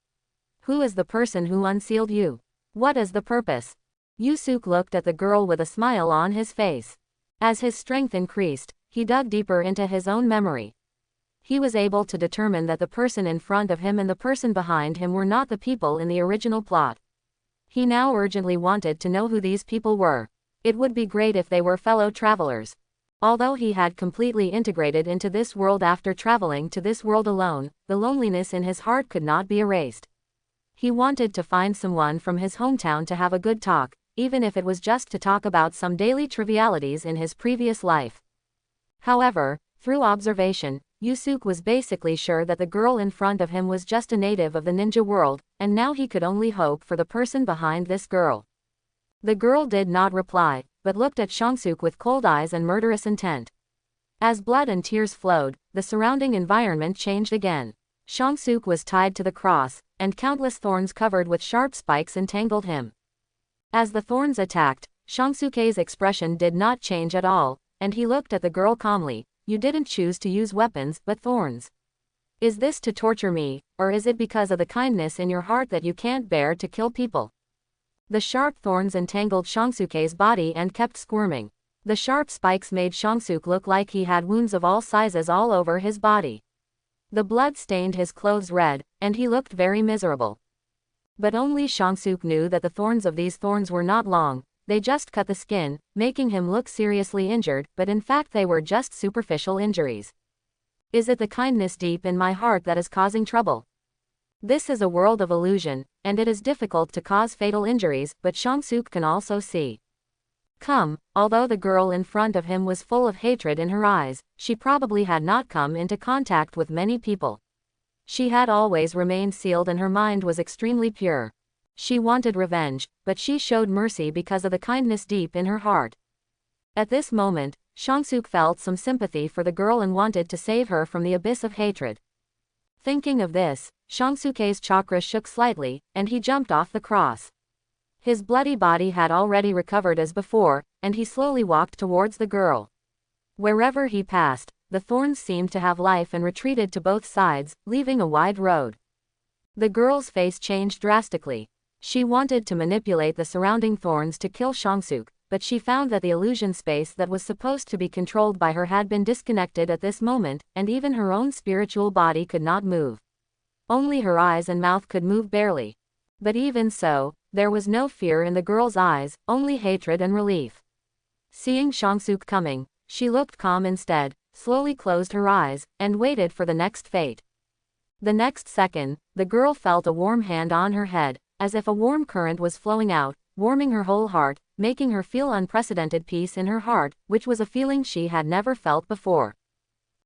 Who is the person who unsealed you? What is the purpose?" Yusuke looked at the girl with a smile on his face. As his strength increased, he dug deeper into his own memory. He was able to determine that the person in front of him and the person behind him were not the people in the original plot. He now urgently wanted to know who these people were. It would be great if they were fellow travelers. Although he had completely integrated into this world after traveling to this world alone, the loneliness in his heart could not be erased. He wanted to find someone from his hometown to have a good talk, even if it was just to talk about some daily trivialities in his previous life. However, through observation, Yusuke was basically sure that the girl in front of him was just a native of the ninja world, and now he could only hope for the person behind this girl. The girl did not reply, but looked at Shangsuke with cold eyes and murderous intent. As blood and tears flowed, the surrounding environment changed again. Shangsuke was tied to the cross, and countless thorns covered with sharp spikes entangled him. As the thorns attacked, Shangsuke's expression did not change at all, and he looked at the girl calmly. "You didn't choose to use weapons, but thorns. Is this to torture me, or is it because of the kindness in your heart that you can't bear to kill people?" The sharp thorns entangled Shangsuke's body and kept squirming. The sharp spikes made Shangsuke look like he had wounds of all sizes all over his body. The blood stained his clothes red, and he looked very miserable. But only Shangsuke knew that the thorns of these thorns were not long, they just cut the skin, making him look seriously injured, but in fact they were just superficial injuries. Is it the kindness deep in my heart that is causing trouble? This is a world of illusion, and it is difficult to cause fatal injuries, but Shangsuke can also see. Although the girl in front of him was full of hatred in her eyes, she probably had not come into contact with many people. She had always remained sealed and her mind was extremely pure. She wanted revenge, but she showed mercy because of the kindness deep in her heart. At this moment, Shangsuke felt some sympathy for the girl and wanted to save her from the abyss of hatred. Thinking of this, Shangsuke's chakra shook slightly, and he jumped off the cross. His bloody body had already recovered as before, and he slowly walked towards the girl. Wherever he passed, the thorns seemed to have life and retreated to both sides, leaving a wide road. The girl's face changed drastically. She wanted to manipulate the surrounding thorns to kill Shangsuke, but she found that the illusion space that was supposed to be controlled by her had been disconnected at this moment, and even her own spiritual body could not move. Only her eyes and mouth could move barely. But even so, there was no fear in the girl's eyes, only hatred and relief. Seeing Shangsuke coming, she looked calm instead, slowly closed her eyes, and waited for the next fate. The next second, the girl felt a warm hand on her head, as if a warm current was flowing out, warming her whole heart, making her feel unprecedented peace in her heart, which was a feeling she had never felt before.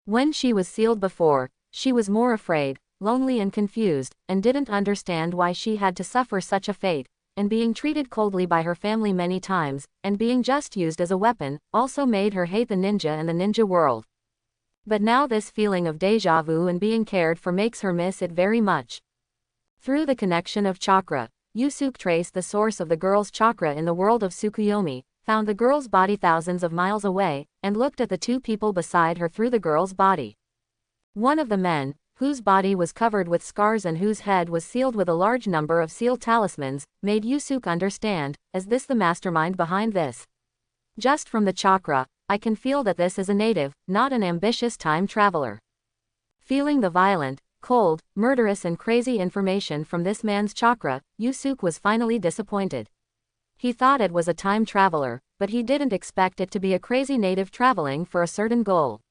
When she was sealed before, she was more afraid, lonely and confused, and didn't understand why she had to suffer such a fate, and being treated coldly by her family many times, and being just used as a weapon, also made her hate the ninja and the ninja world. But now this feeling of déjà vu and being cared for makes her miss it very much. Through the connection of chakra, Yusuke traced the source of the girl's chakra in the world of Tsukuyomi, found the girl's body thousands of miles away, and looked at the two people beside her through the girl's body. One of the men, whose body was covered with scars and whose head was sealed with a large number of sealed talismans, made Yusuke understand, is this the mastermind behind this? Just from the chakra, I can feel that this is a native, not an ambitious time traveler. Feeling the violent, cold, murderous and crazy information from this man's chakra, Yusuke was finally disappointed. He thought it was a time traveler, but he didn't expect it to be a crazy native traveling for a certain goal.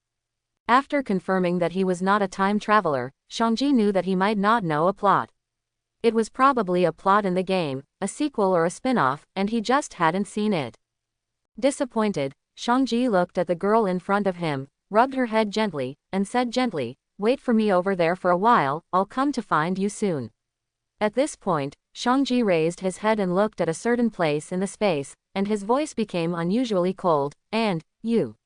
After confirming that he was not a time traveler, Shangji knew that he might not know a plot. It was probably a plot in the game, a sequel or a spin-off, and he just hadn't seen it. Disappointed, Shangji looked at the girl in front of him, rubbed her head gently, and said gently, "Wait for me over there for a while, I'll come to find you soon." At this point, Shangji raised his head and looked at a certain place in the space, and his voice became unusually cold, and, you.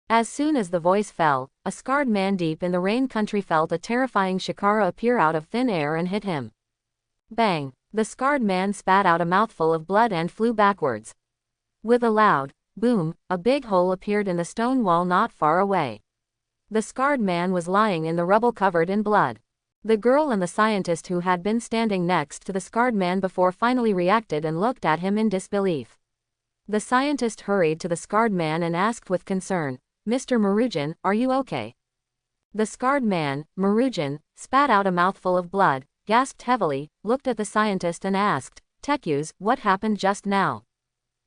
As soon as the voice fell, a scarred man deep in the rain country felt a terrifying Shikara appear out of thin air and hit him. Bang! The scarred man spat out a mouthful of blood and flew backwards. With a loud boom, a big hole appeared in the stone wall not far away. The scarred man was lying in the rubble covered in blood. The girl and the scientist who had been standing next to the scarred man before finally reacted and looked at him in disbelief. The scientist hurried to the scarred man and asked with concern, "Mr. Marugin, are you okay?" The scarred man, Marugin, spat out a mouthful of blood, gasped heavily, looked at the scientist and asked, "Tekuz, what happened just now?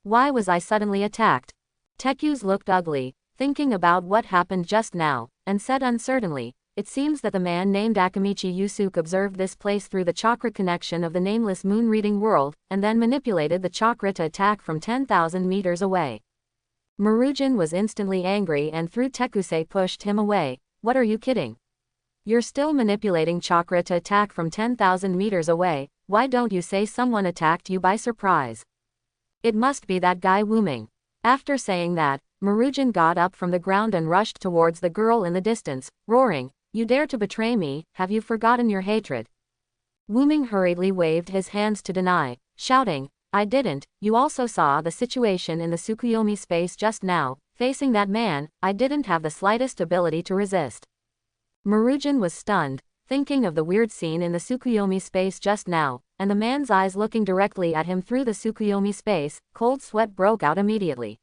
Why was I suddenly attacked?" Tekuz looked ugly, thinking about what happened just now, and said uncertainly, "It seems that the man named Akamichi Yusuke observed this place through the chakra connection of the nameless moon-reading world, and then manipulated the chakra to attack from 10,000 meters away." Marugin was instantly angry and through Tekuse pushed him away. "What are you kidding? You're still manipulating chakra to attack from 10,000 meters away, why don't you say someone attacked you by surprise? It must be that guy Wuming." After saying that, Marugin got up from the ground and rushed towards the girl in the distance, roaring, "You dare to betray me, have you forgotten your hatred?" Wuming hurriedly waved his hands to deny, shouting, "I didn't, you also saw the situation in the Tsukuyomi space just now, facing that man, I didn't have the slightest ability to resist." Marugin was stunned, thinking of the weird scene in the Tsukuyomi space just now, and the man's eyes looking directly at him through the Tsukuyomi space, cold sweat broke out immediately.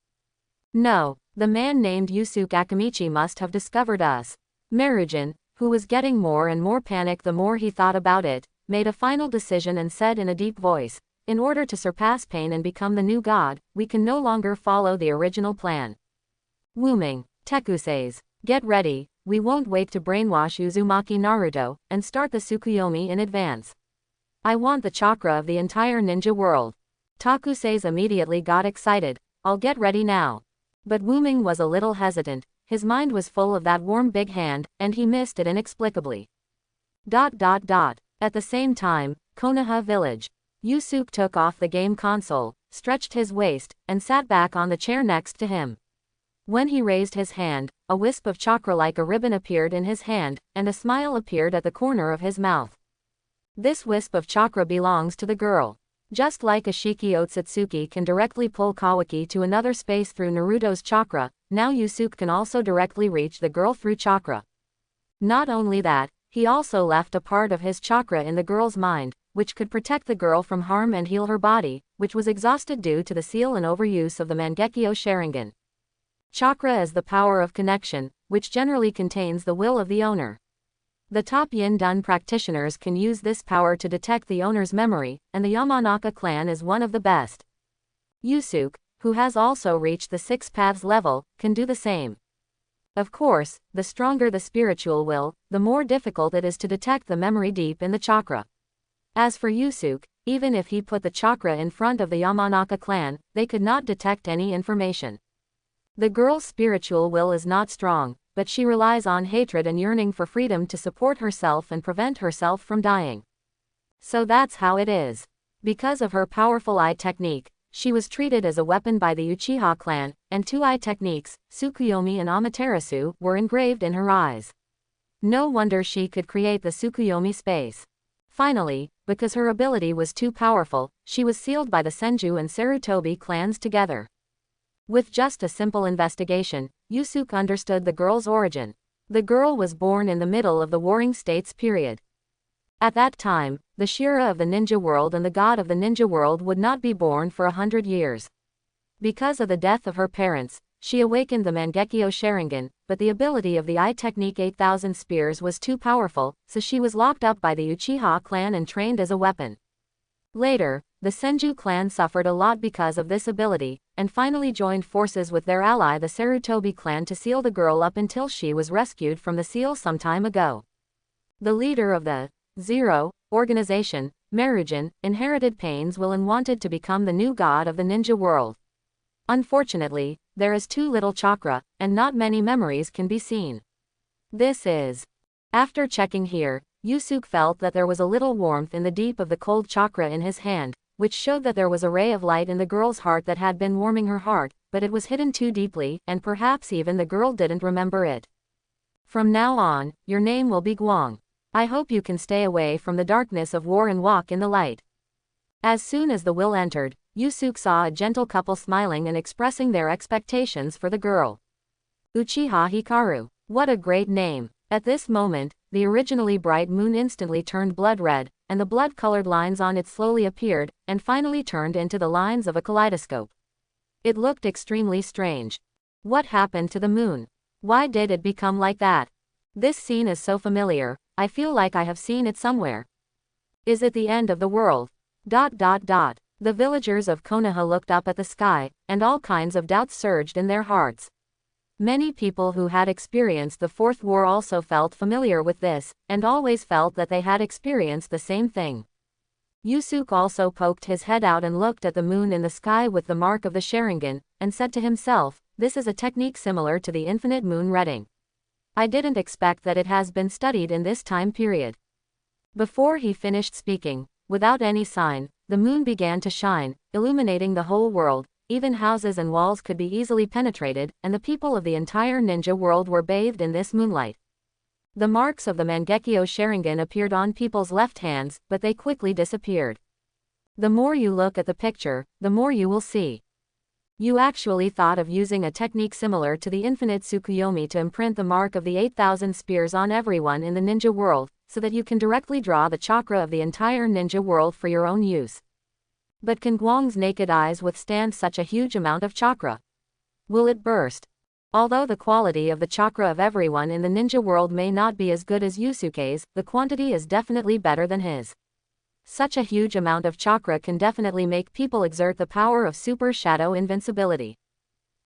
"No, the man named Yusuke Akamichi must have discovered us." Marugin, who was getting more and more panicked the more he thought about it, made a final decision and said in a deep voice, "In order to surpass pain and become the new god, we can no longer follow the original plan. Wuming, Tekuseis, get ready, we won't wait to brainwash Uzumaki Naruto, and start the Tsukuyomi in advance. I want the chakra of the entire ninja world." Takuseis immediately got excited, "I'll get ready now." But Wuming was a little hesitant, his mind was full of that warm big hand, and he missed it inexplicably. At the same time, Konoha village. Yusuke took off the game console, stretched his waist, and sat back on the chair next to him. When he raised his hand, a wisp of chakra like a ribbon appeared in his hand, and a smile appeared at the corner of his mouth. This wisp of chakra belongs to the girl. Just like Ashiki Otsutsuki can directly pull Kawaki to another space through Naruto's chakra, now Yusuke can also directly reach the girl through chakra. Not only that, he also left a part of his chakra in the girl's mind, which could protect the girl from harm and heal her body, which was exhausted due to the seal and overuse of the Mangekyo Sharingan. Chakra is the power of connection, which generally contains the will of the owner. The top Yin-Dan practitioners can use this power to detect the owner's memory, and the Yamanaka clan is one of the best. Yusuke, who has also reached the 6 paths level, can do the same. Of course, the stronger the spiritual will, the more difficult it is to detect the memory deep in the chakra. As for Yusuke, even if he put the chakra in front of the Yamanaka clan, they could not detect any information. The girl's spiritual will is not strong, but she relies on hatred and yearning for freedom to support herself and prevent herself from dying. So that's how it is. Because of her powerful eye technique, she was treated as a weapon by the Uchiha clan, and 2 eye techniques, Tsukuyomi and Amaterasu, were engraved in her eyes. No wonder she could create the Tsukuyomi space. Finally, because her ability was too powerful, she was sealed by the Senju and Sarutobi clans together. With just a simple investigation, Yusuke understood the girl's origin. The girl was born in the middle of the Warring States period. At that time, the Shira of the ninja world and the god of the ninja world would not be born for 100 years. Because of the death of her parents, she awakened the Mangekyo Sharingan, but the ability of the eye technique 8,000 spears was too powerful, so she was locked up by the Uchiha clan and trained as a weapon. Later, the Senju clan suffered a lot because of this ability, and finally joined forces with their ally the Sarutobi clan to seal the girl up until she was rescued from the seal some time ago. The leader of the Zero organization, Marugin, inherited Pain's will and wanted to become the new god of the ninja world. Unfortunately, there is too little chakra, and not many memories can be seen. This is. After checking here, Yusuke felt that there was a little warmth in the deep of the cold chakra in his hand, which showed that there was a ray of light in the girl's heart that had been warming her heart, but it was hidden too deeply, and perhaps even the girl didn't remember it. From now on, your name will be Guang. I hope you can stay away from the darkness of war and walk in the light. As soon as the will entered, Yusuke saw a gentle couple smiling and expressing their expectations for the girl. Uchiha Hikaru. What a great name. At this moment, the originally bright moon instantly turned blood red, and the blood-colored lines on it slowly appeared, and finally turned into the lines of a kaleidoscope. It looked extremely strange. What happened to the moon? Why did it become like that? This scene is so familiar, I feel like I have seen it somewhere. Is it the end of the world? The villagers of Konoha looked up at the sky, and all kinds of doubts surged in their hearts. Many people who had experienced the Fourth War also felt familiar with this, and always felt that they had experienced the same thing. Yusuke also poked his head out and looked at the moon in the sky with the mark of the Sharingan, and said to himself, this is a technique similar to the infinite moon reading. I didn't expect that it has been studied in this time period. Before he finished speaking, without any sign, the moon began to shine, illuminating the whole world. Even houses and walls could be easily penetrated, and the people of the entire ninja world were bathed in this moonlight. The marks of the Mangekyo Sharingan appeared on people's left hands, but they quickly disappeared. The more you look at the picture, the more you will see. You actually thought of using a technique similar to the infinite Tsukuyomi to imprint the mark of the 8,000 spears on everyone in the ninja world, so that you can directly draw the chakra of the entire ninja world for your own use. But can Guang's naked eyes withstand such a huge amount of chakra? Will it burst? Although the quality of the chakra of everyone in the ninja world may not be as good as Yusuke's, the quantity is definitely better than his. Such a huge amount of chakra can definitely make people exert the power of super shadow invincibility.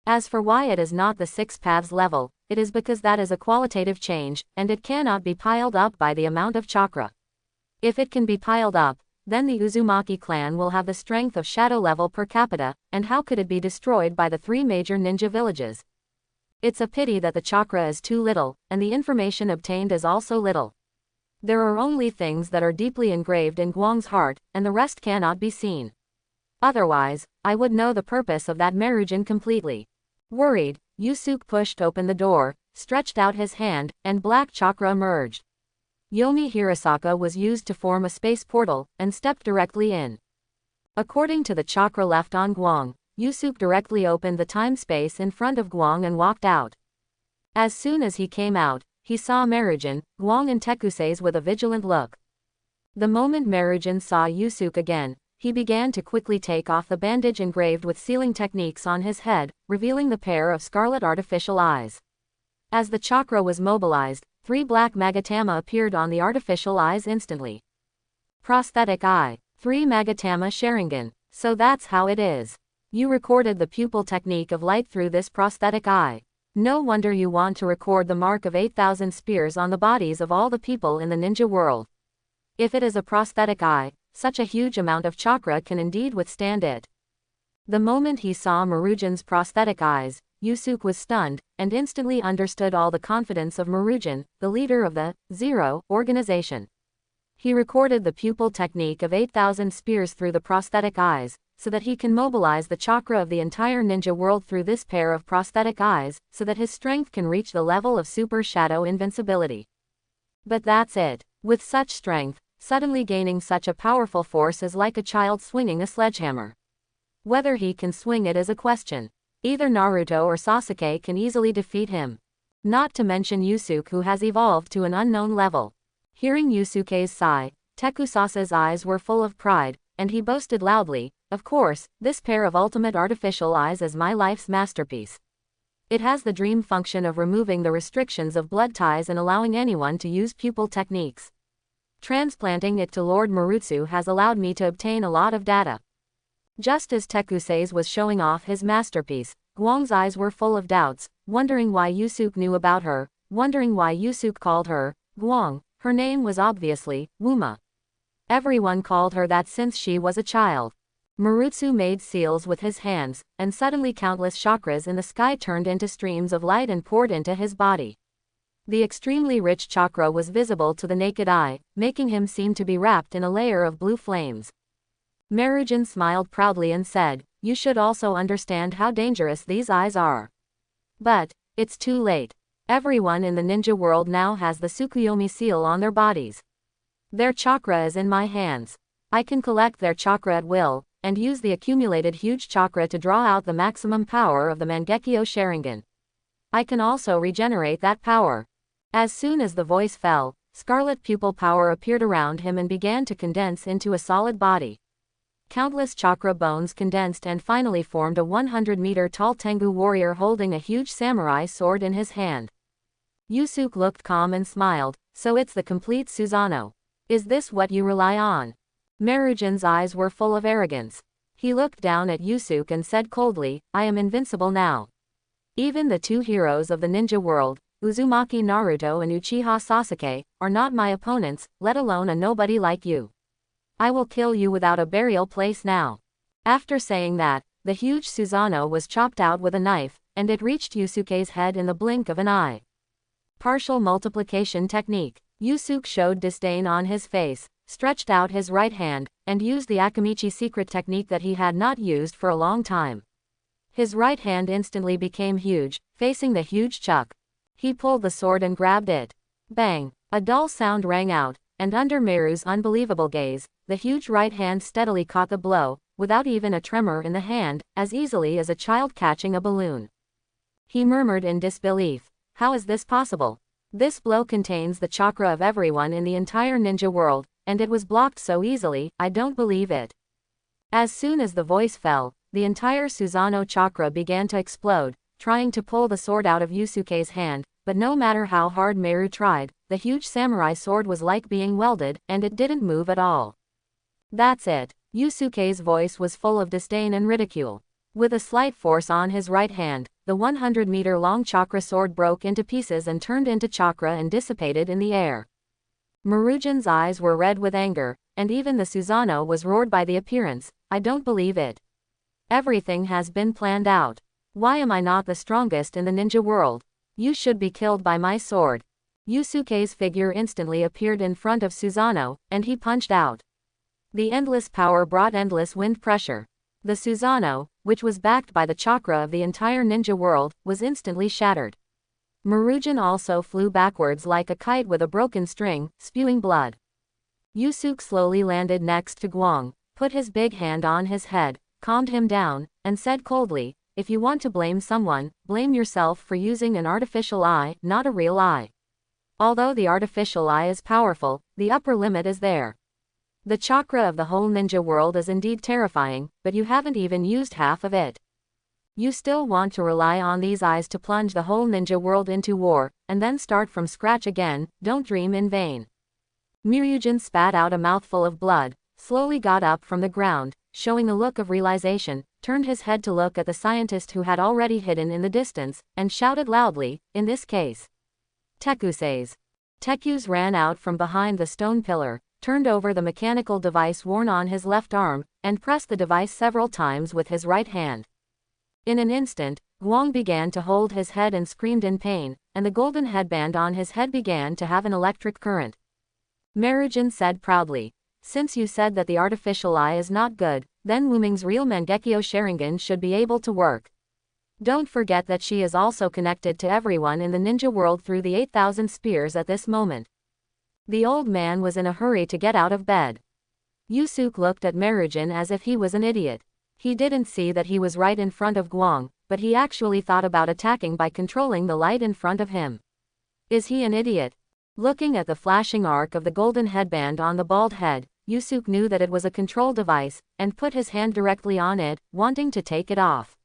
As for why it is not the 6 paths level, it is because that is a qualitative change, and it cannot be piled up by the amount of chakra. If it can be piled up, then the Uzumaki clan will have the strength of shadow level per capita, and how could it be destroyed by the 3 major ninja villages? It's a pity that the chakra is too little, and the information obtained is also little. There are only things that are deeply engraved in Guang's heart, and the rest cannot be seen. Otherwise, I would know the purpose of that Marujin completely. Worried, Yusuke pushed open the door, stretched out his hand, and black chakra emerged. Yomi Hirasaka was used to form a space portal, and stepped directly in. According to the chakra left on Guang, Yusuke directly opened the time-space in front of Guang and walked out. As soon as he came out, he saw Marujin, Guang and Tekuseis with a vigilant look. The moment Marujin saw Yusuke again, he began to quickly take off the bandage engraved with sealing techniques on his head, revealing the pair of scarlet artificial eyes. As the chakra was mobilized, 3 black Magatama appeared on the artificial eyes instantly. Prosthetic eye. 3 Magatama Sharingan. So that's how it is. You recorded the pupil technique of light through this prosthetic eye. No wonder you want to record the mark of 8,000 spears on the bodies of all the people in the ninja world. If it is a prosthetic eye, such a huge amount of chakra can indeed withstand it. The moment he saw Marujin's prosthetic eyes, Yusuke was stunned, and instantly understood all the confidence of Marujin, the leader of the Zero organization. He recorded the pupil technique of 8,000 spears through the prosthetic eyes, so that he can mobilize the chakra of the entire ninja world through this pair of prosthetic eyes, so that his strength can reach the level of super shadow invincibility. But that's it. With such strength, suddenly gaining such a powerful force is like a child swinging a sledgehammer. Whether he can swing it is a question. Either Naruto or Sasuke can easily defeat him. Not to mention Yusuke, who has evolved to an unknown level. Hearing Yusuke's sigh, Tekusasa's eyes were full of pride, and he boasted loudly, "Of course, this pair of ultimate artificial eyes is my life's masterpiece. It has the dream function of removing the restrictions of blood ties and allowing anyone to use pupil techniques. Transplanting it to Lord Marutsu has allowed me to obtain a lot of data." Just as Tekuseis was showing off his masterpiece, Guang's eyes were full of doubts, wondering why Yusuke knew about her, wondering why Yusuke called her Guang. Her name was obviously Wuma. Everyone called her that since she was a child. Marutsu made seals with his hands, and suddenly countless chakras in the sky turned into streams of light and poured into his body. The extremely rich chakra was visible to the naked eye, making him seem to be wrapped in a layer of blue flames. Marujin smiled proudly and said, "You should also understand how dangerous these eyes are. But it's too late. Everyone in the ninja world now has the Tsukuyomi seal on their bodies. Their chakra is in my hands. I can collect their chakra at will, and use the accumulated huge chakra to draw out the maximum power of the Mangekyo Sharingan. I can also regenerate that power." As soon as the voice fell, scarlet pupil power appeared around him and began to condense into a solid body. Countless chakra bones condensed and finally formed a 100-meter-tall Tengu warrior holding a huge samurai sword in his hand. Yusuke looked calm and smiled, "So it's the complete Susanoo. Is this what you rely on?" Marujin's eyes were full of arrogance. He looked down at Yusuke and said coldly, "I am invincible now. Even the two heroes of the ninja world, Uzumaki Naruto and Uchiha Sasuke, are not my opponents, let alone a nobody like you. I will kill you without a burial place now." After saying that, the huge Susanoo was chopped out with a knife, and it reached Yusuke's head in the blink of an eye. Partial multiplication technique. Yusuke showed disdain on his face, stretched out his right hand, and used the Akamichi secret technique that he had not used for a long time. His right hand instantly became huge, facing the huge Chuck. He pulled the sword and grabbed it. Bang! A dull sound rang out, and under Meru's unbelievable gaze, the huge right hand steadily caught the blow, without even a tremor in the hand, as easily as a child catching a balloon. He murmured in disbelief, "How is this possible? This blow contains the chakra of everyone in the entire ninja world, and it was blocked so easily, I don't believe it." As soon as the voice fell, the entire Susanoo chakra began to explode, trying to pull the sword out of Yusuke's hand, but no matter how hard Meru tried, the huge samurai sword was like being welded, and it didn't move at all. "That's it." Yusuke's voice was full of disdain and ridicule. With a slight force on his right hand, the 100-meter-long chakra sword broke into pieces and turned into chakra and dissipated in the air. Marujin's eyes were red with anger, and even the Susanoo was roared by the appearance, "I don't believe it. Everything has been planned out. Why am I not the strongest in the ninja world? You should be killed by my sword." Yusuke's figure instantly appeared in front of Susanoo, and he punched out. The endless power brought endless wind pressure. The Susanoo, which was backed by the chakra of the entire ninja world, was instantly shattered. Marujin also flew backwards like a kite with a broken string, spewing blood. Yusuke slowly landed next to Guang, put his big hand on his head, calmed him down, and said coldly, "If you want to blame someone, blame yourself for using an artificial eye, not a real eye. Although the artificial eye is powerful, the upper limit is there. The chakra of the whole ninja world is indeed terrifying, but you haven't even used half of it. You still want to rely on these eyes to plunge the whole ninja world into war, and then start from scratch again, don't dream in vain." Marujin spat out a mouthful of blood, slowly got up from the ground, showing a look of realization, turned his head to look at the scientist who had already hidden in the distance, and shouted loudly, "In this case, Tekuseis." Tekus ran out from behind the stone pillar, turned over the mechanical device worn on his left arm, and pressed the device several times with his right hand. In an instant, Guang began to hold his head and screamed in pain, and the golden headband on his head began to have an electric current. Marujin said proudly, "Since you said that the artificial eye is not good, then Wu Ming's real Mangekyo Sharingan should be able to work. Don't forget that she is also connected to everyone in the ninja world through the 8,000 spears at this moment." The old man was in a hurry to get out of bed. Yusuke looked at Marujin as if he was an idiot. He didn't see that he was right in front of Guang, but he actually thought about attacking by controlling the light in front of him. Is he an idiot? Looking at the flashing arc of the golden headband on the bald head, Yusuke knew that it was a control device, and put his hand directly on it, wanting to take it off.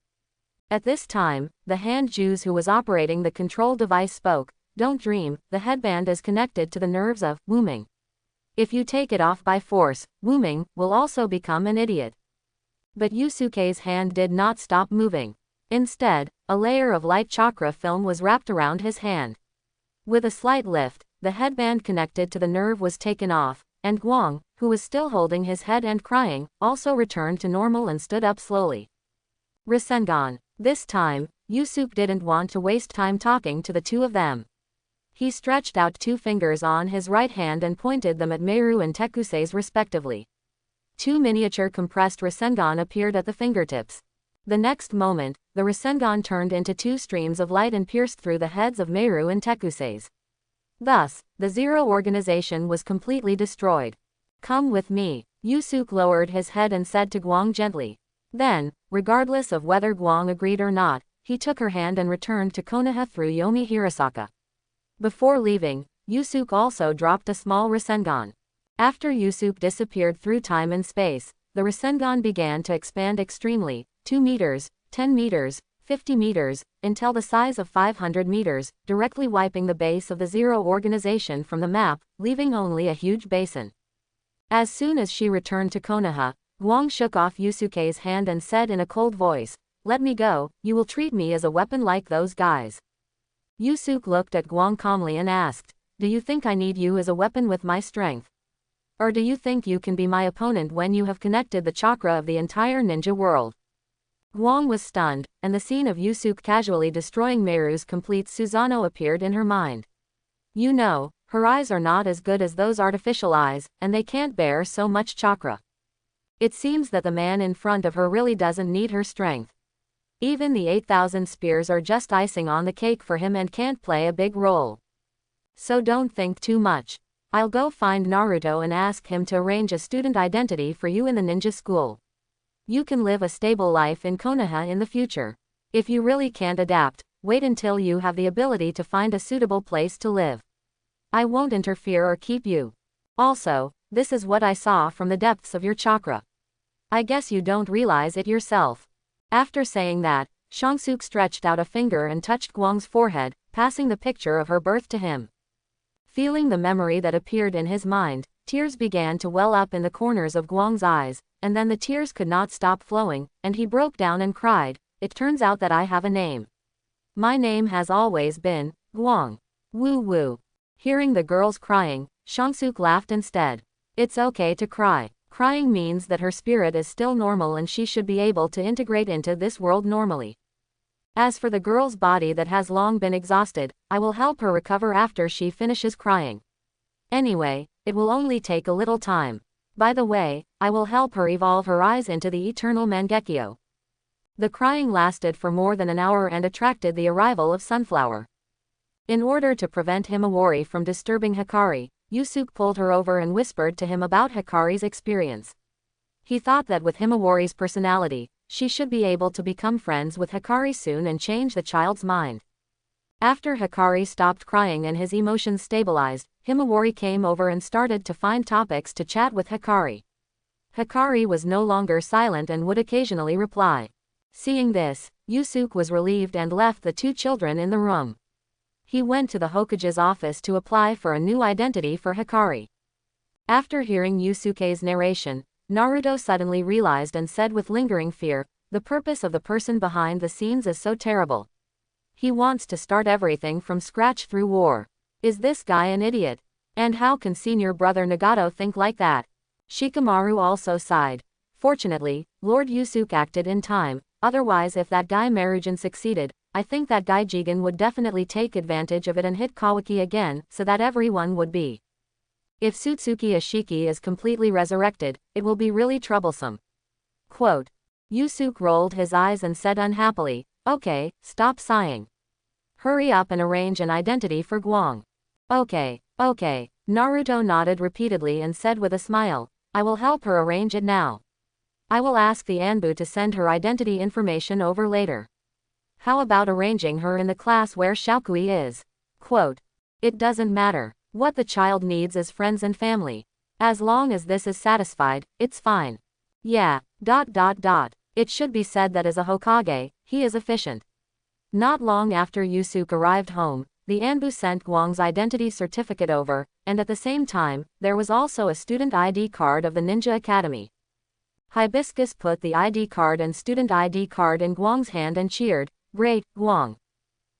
At this time, the hand Jews who was operating the control device spoke, "Don't dream, the headband is connected to the nerves of Wu Ming. If you take it off by force, Wu Ming will also become an idiot." But Yusuke's hand did not stop moving. Instead, a layer of light chakra film was wrapped around his hand. With a slight lift, the headband connected to the nerve was taken off, and Guang, who was still holding his head and crying, also returned to normal and stood up slowly. Rasengan. This time, Yusuke didn't want to waste time talking to the two of them. He stretched out 2 fingers on his right hand and pointed them at Meru and Tekuse's respectively. 2 miniature compressed Rasengan appeared at the fingertips. The next moment, the Rasengan turned into 2 streams of light and pierced through the heads of Meru and Tekuse's. Thus, the Zero organization was completely destroyed. Come with me. Yusuke lowered his head and said to Guang gently. Then, regardless of whether Guang agreed or not, he took her hand and returned to Konoha through Yomi Hirasaka. Before leaving, Yusuke also dropped a small Rasengan. After Yusuke disappeared through time and space, the Rasengan began to expand extremely, 2 meters, 10 meters, 50 meters, until the size of 500 meters, directly wiping the base of the Zero organization from the map, leaving only a huge basin. As soon as she returned to Konoha, Guang shook off Yusuke's hand and said in a cold voice, "Let me go, you will treat me as a weapon like those guys." Yusuke looked at Guang calmly and asked, "Do you think I need you as a weapon with my strength? Or do you think you can be my opponent when you have connected the chakra of the entire ninja world?" Guang was stunned, and the scene of Yusuke casually destroying Meru's complete Susanoo appeared in her mind. You know, her eyes are not as good as those artificial eyes, and they can't bear so much chakra. It seems that the man in front of her really doesn't need her strength. Even the 8,000 spears are just icing on the cake for him and can't play a big role. So don't think too much. I'll go find Naruto and ask him to arrange a student identity for you in the ninja school. You can live a stable life in Konoha in the future. If you really can't adapt, wait until you have the ability to find a suitable place to live. I won't interfere or keep you. Also, this is what I saw from the depths of your chakra. I guess you don't realize it yourself. After saying that, Shangsuke stretched out a finger and touched Guang's forehead, passing the picture of her birth to him. Feeling the memory that appeared in his mind, tears began to well up in the corners of Guang's eyes, and then the tears could not stop flowing, and he broke down and cried, "It turns out that I have a name. My name has always been Guang. Woo woo." Hearing the girls crying, Shangsuke laughed instead. It's okay to cry. Crying means that her spirit is still normal and she should be able to integrate into this world normally. As for the girl's body that has long been exhausted, I will help her recover after she finishes crying. Anyway, it will only take a little time. By the way, I will help her evolve her eyes into the eternal Mangekyo. The crying lasted for more than an hour and attracted the arrival of Sunflower. In order to prevent Himawari from disturbing Hikari, Yusuke pulled her over and whispered to him about Hikari's experience. He thought that with Himawari's personality, she should be able to become friends with Hikari soon and change the child's mind. After Hikari stopped crying and his emotions stabilized, Himawari came over and started to find topics to chat with Hikari. Hikari was no longer silent and would occasionally reply. Seeing this, Yusuke was relieved and left the 2 children in the room. He went to the Hokage's office to apply for a new identity for Hikari. After hearing Yusuke's narration, Naruto suddenly realized and said with lingering fear, "The purpose of the person behind the scenes is so terrible. He wants to start everything from scratch through war. Is this guy an idiot? And how can senior brother Nagato think like that?" Shikamaru also sighed. Fortunately, Lord Yusuke acted in time, otherwise if that guy Marujin succeeded, I think that guy Jigen would definitely take advantage of it and hit Kawaki again, so that everyone would be. If Tsutsuki Ashiki is completely resurrected, it will be really troublesome. Quote. Yusuke rolled his eyes and said unhappily, "Okay, stop sighing. Hurry up and arrange an identity for Guang." Okay. Naruto nodded repeatedly and said with a smile, "I will help her arrange it now. I will ask the Anbu to send her identity information over later. How about arranging her in the class where Shaokui is?" Quote. It doesn't matter. What the child needs is friends and family. As long as this is satisfied, it's fine. Yeah. It should be said that as a Hokage, he is efficient. Not long after Yusuke arrived home, the Anbu sent Guang's identity certificate over, and at the same time, there was also a student ID card of the Ninja Academy. Hibiscus put the ID card and student ID card in Guang's hand and cheered, "Great, Guang.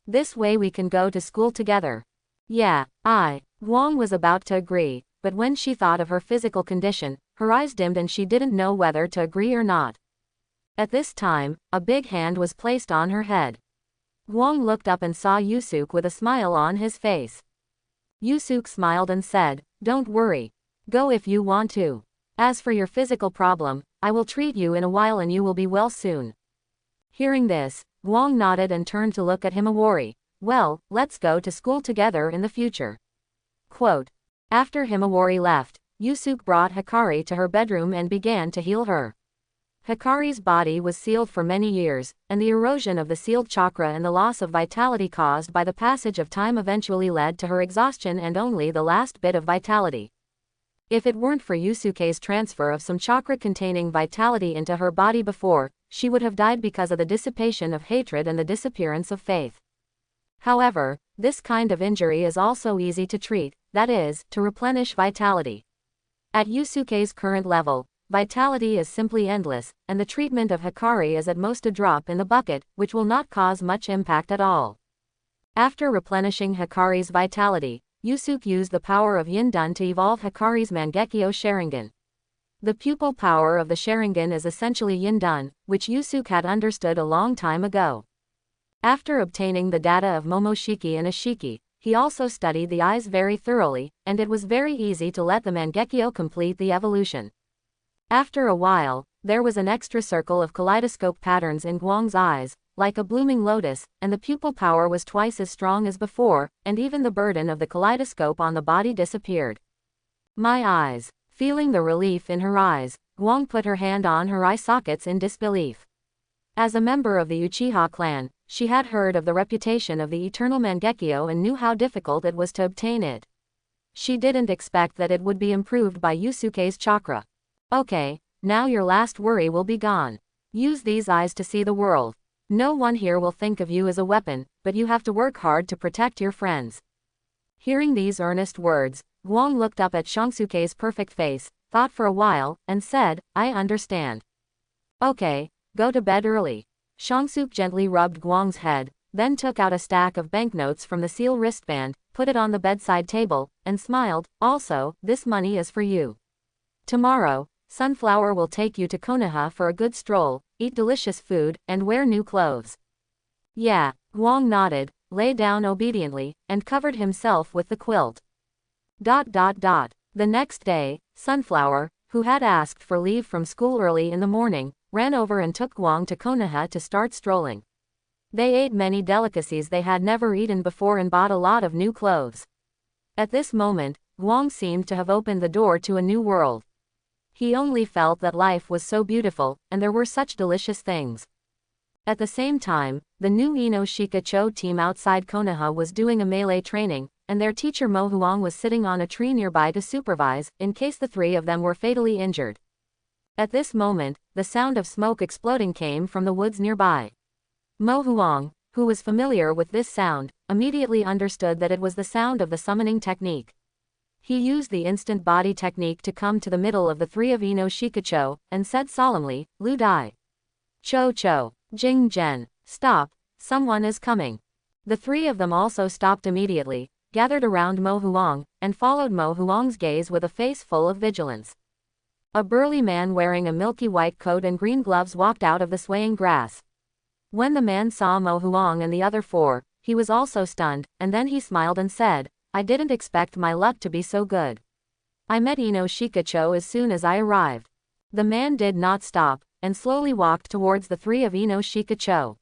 This way we can go to school together." Yeah, Guang was about to agree, but when she thought of her physical condition, her eyes dimmed and she didn't know whether to agree or not. At this time, a big hand was placed on her head. Guang looked up and saw Yusuke with a smile on his face. Yusuke smiled and said, "Don't worry. Go if you want to. As for your physical problem, I will treat you in a while and you will be well soon." Hearing this, Guang nodded and turned to look at Himawari. "Well, let's go to school together in the future." Quote. After Himawari left, Yusuke brought Hikari to her bedroom and began to heal her. Hikari's body was sealed for many years, and the erosion of the sealed chakra and the loss of vitality caused by the passage of time eventually led to her exhaustion and only the last bit of vitality. If it weren't for Yusuke's transfer of some chakra containing vitality into her body before, she would have died because of the dissipation of hatred and the disappearance of faith. However, this kind of injury is also easy to treat, that is, to replenish vitality. At Yusuke's current level, vitality is simply endless, and the treatment of Hikari is at most a drop in the bucket, which will not cause much impact at all. After replenishing Hikari's vitality, Yusuke used the power of Yin-Dan to evolve Hikari's Mangekyo Sharingan. The pupil power of the Sharingan is essentially Yin-Dan, which Yusuke had understood a long time ago. After obtaining the data of Momoshiki and Ashiki, he also studied the eyes very thoroughly, and it was very easy to let the Mangekyo complete the evolution. After a while, there was an extra circle of kaleidoscope patterns in Guang's eyes, like a blooming lotus, and the pupil power was twice as strong as before, and even the burden of the kaleidoscope on the body disappeared. "My eyes." Feeling the relief in her eyes, Guang put her hand on her eye sockets in disbelief. As a member of the Uchiha clan, she had heard of the reputation of the eternal Mangekyo and knew how difficult it was to obtain it. She didn't expect that it would be improved by Yusuke's chakra. "Okay, now your last worry will be gone. Use these eyes to see the world. No one here will think of you as a weapon, but you have to work hard to protect your friends." Hearing these earnest words, Guang looked up at Shangsuke's perfect face, thought for a while, and said, "I understand. Okay, go to bed early." Shangsuke gently rubbed Guang's head, then took out a stack of banknotes from the seal wristband, put it on the bedside table, and smiled. "Also, this money is for you. Tomorrow, Sunflower will take you to Konoha for a good stroll, eat delicious food, and wear new clothes." "Yeah," Guang nodded, lay down obediently, and covered himself with the quilt. The next day, Sunflower, who had asked for leave from school early in the morning, ran over and took Guang to Konoha to start strolling. They ate many delicacies they had never eaten before and bought a lot of new clothes. At this moment, Guang seemed to have opened the door to a new world. He only felt that life was so beautiful, and there were such delicious things. At the same time, the new Ino Shikacho team outside Konoha was doing a melee training, and their teacher Mo Huang was sitting on a tree nearby to supervise, in case the three of them were fatally injured. At this moment, the sound of smoke exploding came from the woods nearby. Mo Huang, who was familiar with this sound, immediately understood that it was the sound of the summoning technique. He used the instant body technique to come to the middle of the three of Ino Shikacho, and said solemnly, "Lu Dai. Cho Cho. Jing Zhen. Stop, someone is coming." The three of them also stopped immediately, gathered around Mo Huang, and followed Mo Huang's gaze with a face full of vigilance. A burly man wearing a milky white coat and green gloves walked out of the swaying grass. When the man saw Mo Huang and the other four, he was also stunned, and then he smiled and said, "I didn't expect my luck to be so good. I met Ino Shikacho as soon as I arrived." The man did not stop, and slowly walked towards the three of Ino Shikacho.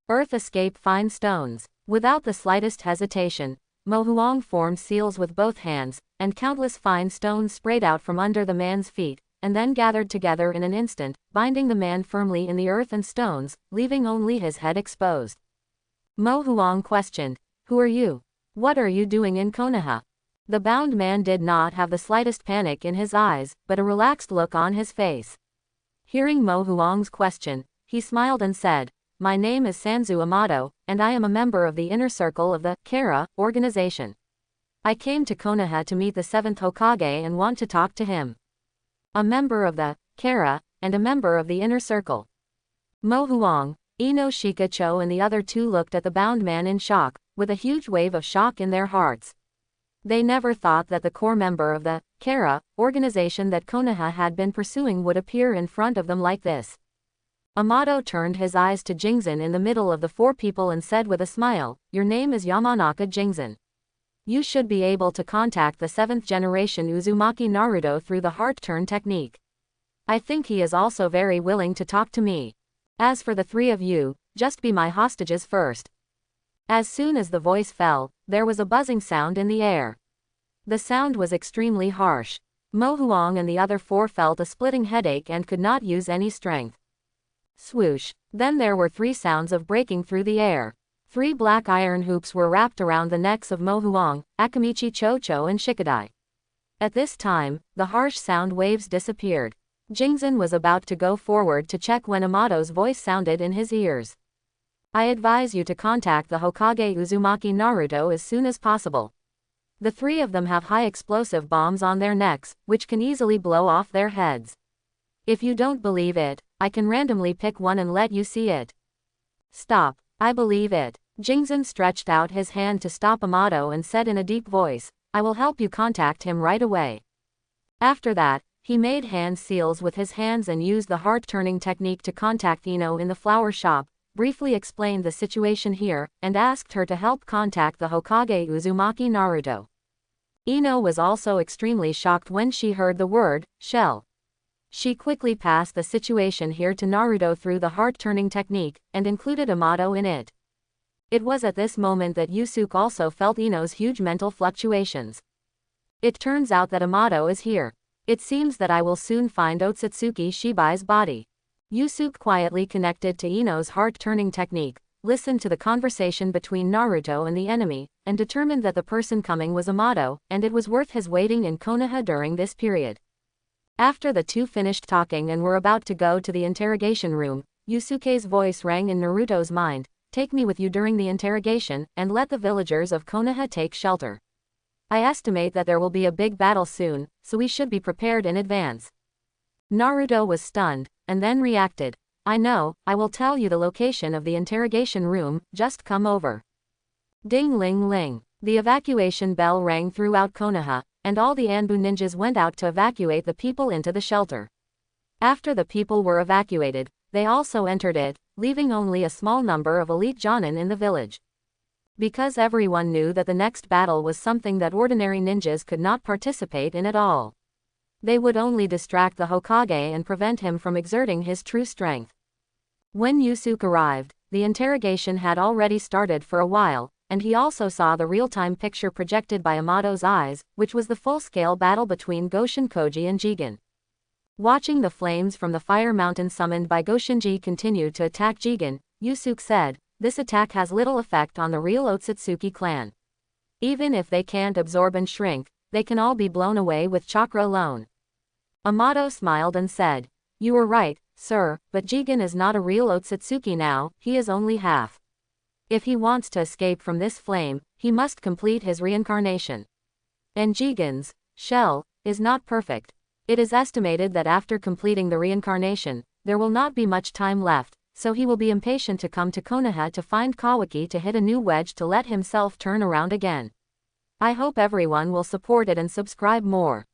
Earth escape fine stones. Without the slightest hesitation, Mo Huang formed seals with both hands, and countless fine stones sprayed out from under the man's feet, and then gathered together in an instant, binding the man firmly in the earth and stones, leaving only his head exposed. Mo Huang questioned, "Who are you? What are you doing in Konoha?" The bound man did not have the slightest panic in his eyes, but a relaxed look on his face. Hearing Mo Huang's question, he smiled and said, "My name is Sanzu Amato, and I am a member of the inner circle of the Kara organization. I came to Konoha to meet the 7th Hokage and want to talk to him." A member of the Kara, and a member of the inner circle. Mo Huang, Ino Shikacho and the other two looked at the bound man in shock, with a huge wave of shock in their hearts. They never thought that the core member of the Kara organization that Konoha had been pursuing would appear in front of them like this. Amato turned his eyes to Jingzan in the middle of the four people and said with a smile, "Your name is Yamanaka Jingzan. You should be able to contact the 7th generation Uzumaki Naruto through the heart turn technique. I think he is also very willing to talk to me. As for the 3 of you, just be my hostages first. As soon as the voice fell, there was a buzzing sound in the air. The sound was extremely harsh. Mo Huang and the other 4 felt a splitting headache and could not use any strength. Swoosh. Then there were 3 sounds of breaking through the air. 3 black iron hoops were wrapped around the necks of Mo Huang, Akamichi Chocho and Shikadai. At this time, the harsh sound waves disappeared. Jingzhen was about to go forward to check when Amato's voice sounded in his ears. I advise you to contact the Hokage Uzumaki Naruto as soon as possible. The 3 of them have high explosive bombs on their necks, which can easily blow off their heads. If you don't believe it, I can randomly pick one and let you see it. Stop, I believe it. Jingzhen stretched out his hand to stop Amato and said in a deep voice, I will help you contact him right away. After that, he made hand seals with his hands and used the heart-turning technique to contact Ino in the flower shop, briefly explained the situation here, and asked her to help contact the Hokage Uzumaki Naruto. Ino was also extremely shocked when she heard the word, shell. She quickly passed the situation here to Naruto through the heart-turning technique, and included Amato in it. It was at this moment that Yusuke also felt Ino's huge mental fluctuations. It turns out that Amato is here. It seems that I will soon find Otsutsuki Shibai's body. Yusuke quietly connected to Ino's heart-turning technique, listened to the conversation between Naruto and the enemy, and determined that the person coming was Amato, and it was worth his waiting in Konoha during this period. After the 2 finished talking and were about to go to the interrogation room, Yusuke's voice rang in Naruto's mind, take me with you during the interrogation, and let the villagers of Konoha take shelter. I estimate that there will be a big battle soon, so we should be prepared in advance. Naruto was stunned, and then reacted. I know, I will tell you the location of the interrogation room, just come over. Ding ling ling. The evacuation bell rang throughout Konoha, and all the Anbu ninjas went out to evacuate the people into the shelter. After the people were evacuated, they also entered it, leaving only a small number of elite jonin in the village. Because everyone knew that the next battle was something that ordinary ninjas could not participate in at all. They would only distract the Hokage and prevent him from exerting his true strength. When Yusuke arrived, the interrogation had already started for a while, and he also saw the real-time picture projected by Amato's eyes, which was the full-scale battle between Goshinkoji and Jigen. Watching the flames from the fire mountain summoned by Goshinji continue to attack Jigen, Yusuke said, this attack has little effect on the real Otsutsuki clan. Even if they can't absorb and shrink, they can all be blown away with chakra alone. Amato smiled and said, you were right, sir, but Jigen is not a real Otsutsuki now, he is only half. If he wants to escape from this flame, he must complete his reincarnation. And Jigen's shell is not perfect. It is estimated that after completing the reincarnation, there will not be much time left, so he will be impatient to come to Konoha to find Kawaki to hit a new wedge to let himself turn around again. I hope everyone will support it and subscribe more.